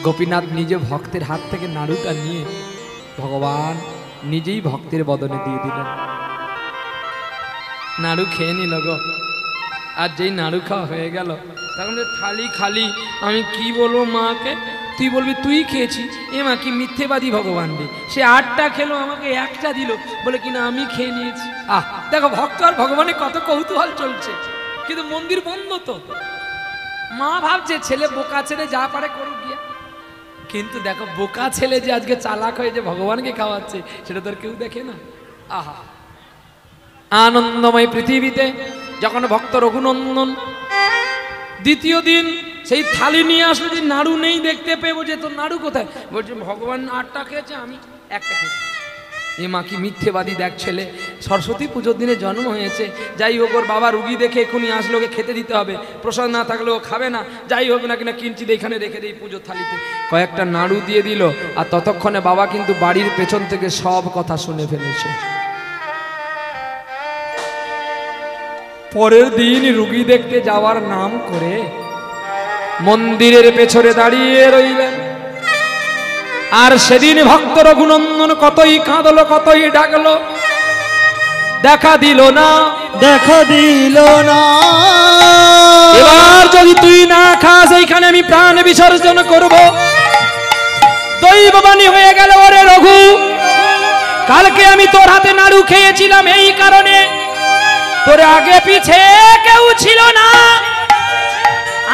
গোপীনাথ নিজে ভক্তের হাত থেকে নাড়ুটা নিয়ে ভগবান নিজেই ভক্তের বদনে দিয়ে দিলেন। নাড়ু খেয়ে নিল গো। আর যেই নাড়ু খাওয়া হয়ে গেল, তখন যে থালি খালি, আমি কি বলবো মাকে? তুই বলবি তুই খেয়েছিস? এ মা কি মিথ্যেবাদী ভগবান রে, সে 8টা খেলো, আমাকে 1টা দিল, বলে কিনা আমি খেয়ে নিয়েছি। দেখো ভক্ত আর ভগবানের কত কৌতূহল চলছে, কিন্তু মন্দির বন্ধ তো। মা ভাবছে ছেলে বোকা ছেলে যা পারে করুক গিয়া, কিন্তু দেখো বোকা ছেলে যে আজকে চালাক হয়ে যে ভগবানকে খাওয়াচ্ছে, সেটা তো আর কেউ দেখে না। আহা, আনন্দময় পৃথিবীতে যখন ভক্ত রঘুনন্দন দ্বিতীয় দিন সেই থালি নিয়ে আসলে, যে নাড়ু নেই দেখতে পেয়ে বলছে তোর নাড়ু কোথায়? বলছে ভগবান 8টা খেয়েছে, আমি 1টা খেয়েছি। এ মা কি মিথ্যেবাদী, দেখ ছেলে সরস্বতী পুজোর দিনে জন্ম হয়েছে, যাই হোক ওর বাবা রুগী দেখে এখনই আসলে ওকে খেতে দিতে হবে, প্রসাদ না থাকলে ও খাবে না, যাই হোক না কিনা কিঞ্চিত এখানে রেখে দিই পুজোর থালিতে। কয়েকটা নাড়ু দিয়ে দিল, আর ততক্ষণে বাবা কিন্তু বাড়ির পেছন থেকে সব কথা শুনে ফেলেছে। পরের দিন রুগী দেখতে যাওয়ার নাম করে মন্দিরের পেছনে দাঁড়িয়ে রইলেন। আর সেদিন ভক্ত রঘুনন্দন কতই কাঁদলো, কতই ডাকলো, দেখা দিল না, দেখা দিল না। এবার যদি তুই না খাস এইখানে আমি প্রাণ বিসর্জন করব। দৈববাণী হয়ে গেল, ওরে রঘু, কালকে আমি তোর হাতে নাড়ু খেয়েছিলাম, এই কারণে তোর আগে পিছে কেউ ছিল না।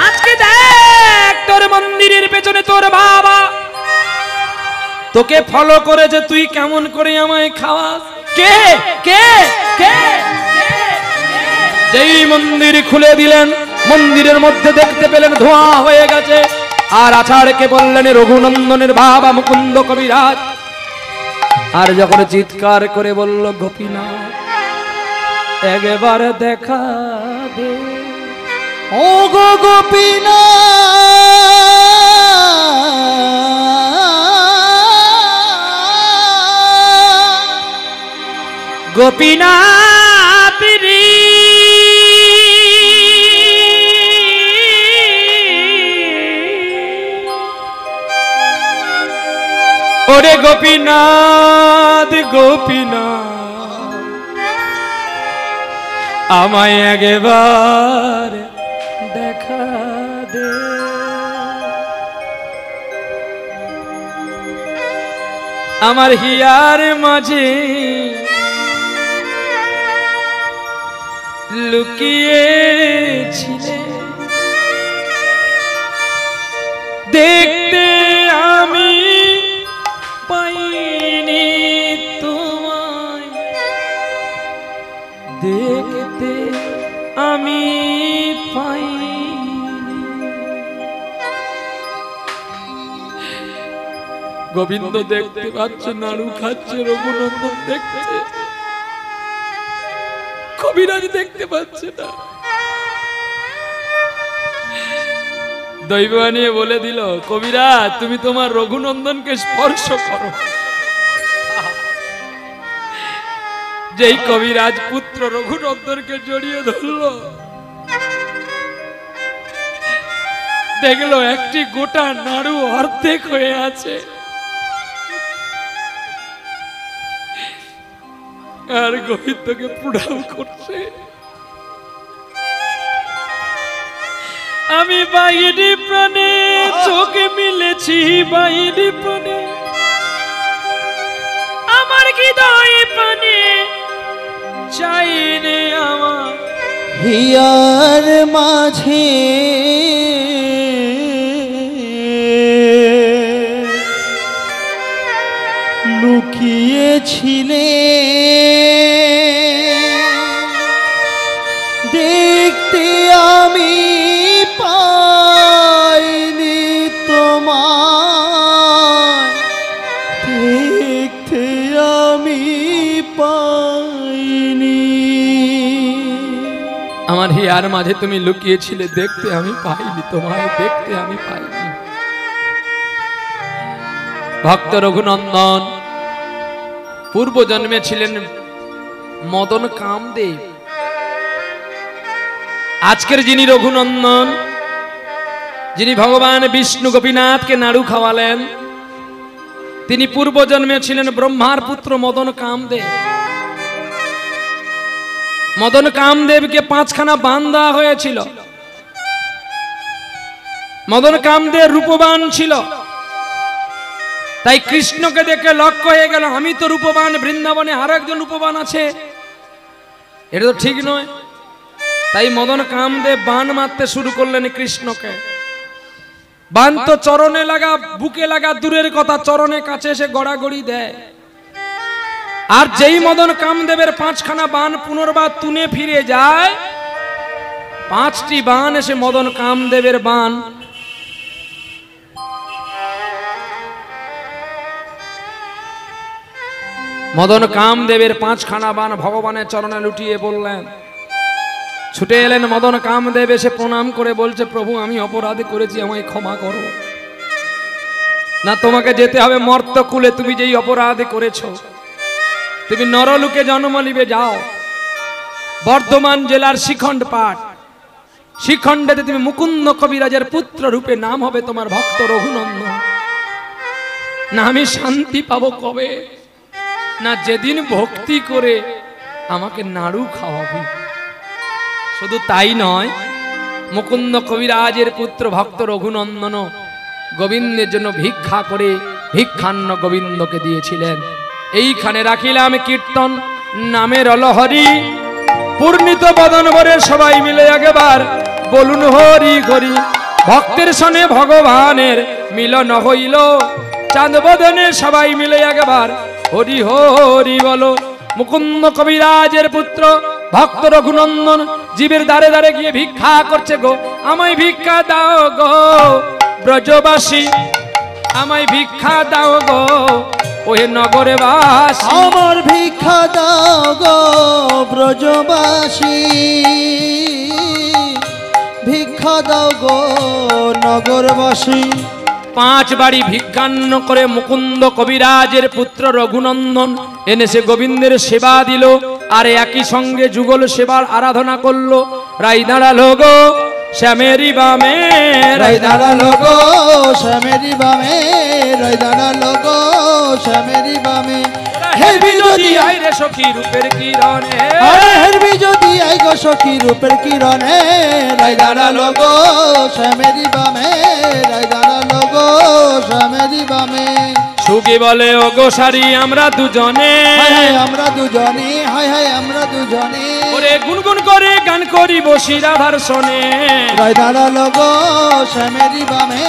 আজকে দেখ তোর মন্দিরের পেছনে তোর বাবা তোকে ফলো করেছে, তুই কেমন করে আমায় খাওয়াস? কে কে কে? যেই মন্দির খুলে দিলেন, মন্দিরের মধ্যে দেখতে পেলেন ধোঁয়া হয়ে গেছে। আর আচার্যকে বললেন রঘুনন্দনের বাবা মুকুন্দ কবিরাজ। আর যখন চিৎকার করে বলল গোপীনাথ একবার দেখা দে, ও গো গোপীনাথ, গোপীনাথ রে ওরে গোপীনাথ, গোপীনাথ আমায় একবার দেখা দে। আমার হিয়ার মাঝে লুকিয়েছিলে, দেখতে আমি পাইনি তোমায়, দেখতে আমি পাইনি। গোবিন্দ দেখতে পাচ্ছে নাড়ু খাচ্ছে, রঘুনন্দন দেখছে, কবিরাজ দেখতে পাচ্ছে না। দৈবানী বলে দিল কবিরাজ তুমি তোমার রঘুনন্দনকে স্পর্শ করো। যেই কবিরাজ পুত্র রঘুনন্দনকে জড়িয়ে ধরল, দেখলো একটি গোটা নাড়ু অর্ধেক হয়ে আছে। আর গোবিন্দকে প্রণাম করছে। আমি বাইরে প্রাণে চোখে মিলেছি, বাইরে প্রাণে আমার হৃদয় প্রাণে চাইনে আমার হিয়ার মাঝে লুকিয়েছিলে, দেখতে আমি পাইনি তোমায়, দেখতে আমি পাইনি। আমার হিয়ার মাঝে তুমি লুকিয়েছিলে, দেখতে আমি পাইনি তোমায়, দেখতে আমি পাইনি। ভক্ত রঘুনন্দন পূর্ব জন্মে ছিলেন মদন কামদেব। আজকের যিনি রঘুনন্দন, যিনি ভগবান বিষ্ণু গোপীনাথকে নাড়ু খাওয়ালেন, তিনি পূর্ব জন্মে ছিলেন ব্রহ্মার পুত্র মদন কামদেব। মদন কামদেবকে 5খানা বান দেওয়া হয়েছিল। মদন কামদেব রূপবান ছিল, তাই কৃষ্ণকে দেখে লক্ষ্য হয়ে গেল আমি তো রূপবান, বৃন্দাবনে আর একজন রূপবান আছে, এটা তো ঠিক নয়। তাই মদন কামদেব বান মারতে শুরু করলেন কৃষ্ণকে। বান তো চরণে লাগা, বুকে লাগা দূরের কথা, চরণে কাছে এসে গড়াগড়ি দেয়। আর যেই মদন কামদেবের 5খানা বান পুনর্বার তুনে ফিরে যায়, 5টি বান এসে মদন কামদেবের বান মদন কামদেবের 5খানা বান ভগবানের চরণে লুটিয়ে বললেন। ছুটে এলেন মদন কামদেব, এসে প্রণাম করে বলছে প্রভু আমি অপরাধ করেছি, আমায় ক্ষমা করো। না, তোমাকে যেতে হবে মর্তকুলে, তুমি যেই অপরাধ করেছো। তুমি নরলোকে জন্ম নিবে, যাও বর্ধমান জেলার শিখণ্ড পাঠ, শিখণ্ডেতে তুমি মুকুন্দ কবিরাজের পুত্র রূপে নাম হবে তোমার ভক্ত রঘুনন্দন। না আমি শান্তি পাবো কবে? না যেদিন ভক্তি করে আমাকে নাড়ু খাওয়াবি। শুধু তাই নয়, মুকুন্দ কবিরাজের পুত্র ভক্ত রঘুনন্দন গোবিন্দের জন্য ভিক্ষা করে ভিক্ষান্ন গোবিন্দকে দিয়েছিলেন। এইখানে রাখিলাম কীর্তন নামের অলহরি, পূর্ণিত বদন ভরে সবাই মিলে একবার বলুন হরি হরি। ভক্তের সনে ভগবানের মিলন হইল, চাঁদ বদনে সবাই মিলে একবার হরি হরি বলো। মুকুন্দ কবিরাজের পুত্র ভক্ত রঘুনন্দন জীবের দ্বারে দ্বারে গিয়ে ভিক্ষা করছে, গো আমায় ভিক্ষা দাও গো ব্রজবাসী, আমায় ভিক্ষা দাও গো ওহে নগরে বাসী। আমার ভিক্ষা দাও গো ব্রজবাসী, ভিক্ষা দাও গো নগরবাসী। 5 বাড়ি ভিক্ষান্ন করে মুকুন্দ কবিরাজের পুত্র রঘুনন্দন এনেছে গোবিন্দের সেবা দিল, আর একই সঙ্গে যুগল সেবার আরাধনা করলো। রাই দাঁড়ালো গো শ্যামেরি বামে, রাই দাঁড়ালো গো শ্যামেরি বামে, রাই দাঁড়ালো গো শ্যামেরি বামে। হেরবি যদি আই রে সখী রূপের কিরণে, হেরবি যদি আই গো সখী রূপের কিরণে, রাই দাঁড়ালো গো শ্যামেরি বামে, রাই দাঁড়ালো গো শ্যামেরি বামে। সুখী বলে ও গো সারি আমরা দুজনে, হায় হায় আমরা দুজনে, হায় হায় আমরা দুজনে, ওরে গুনগুন করে গান করি বসি রাধার সনে। রাই দাঁড়ালো গো শ্যামেরি বামে।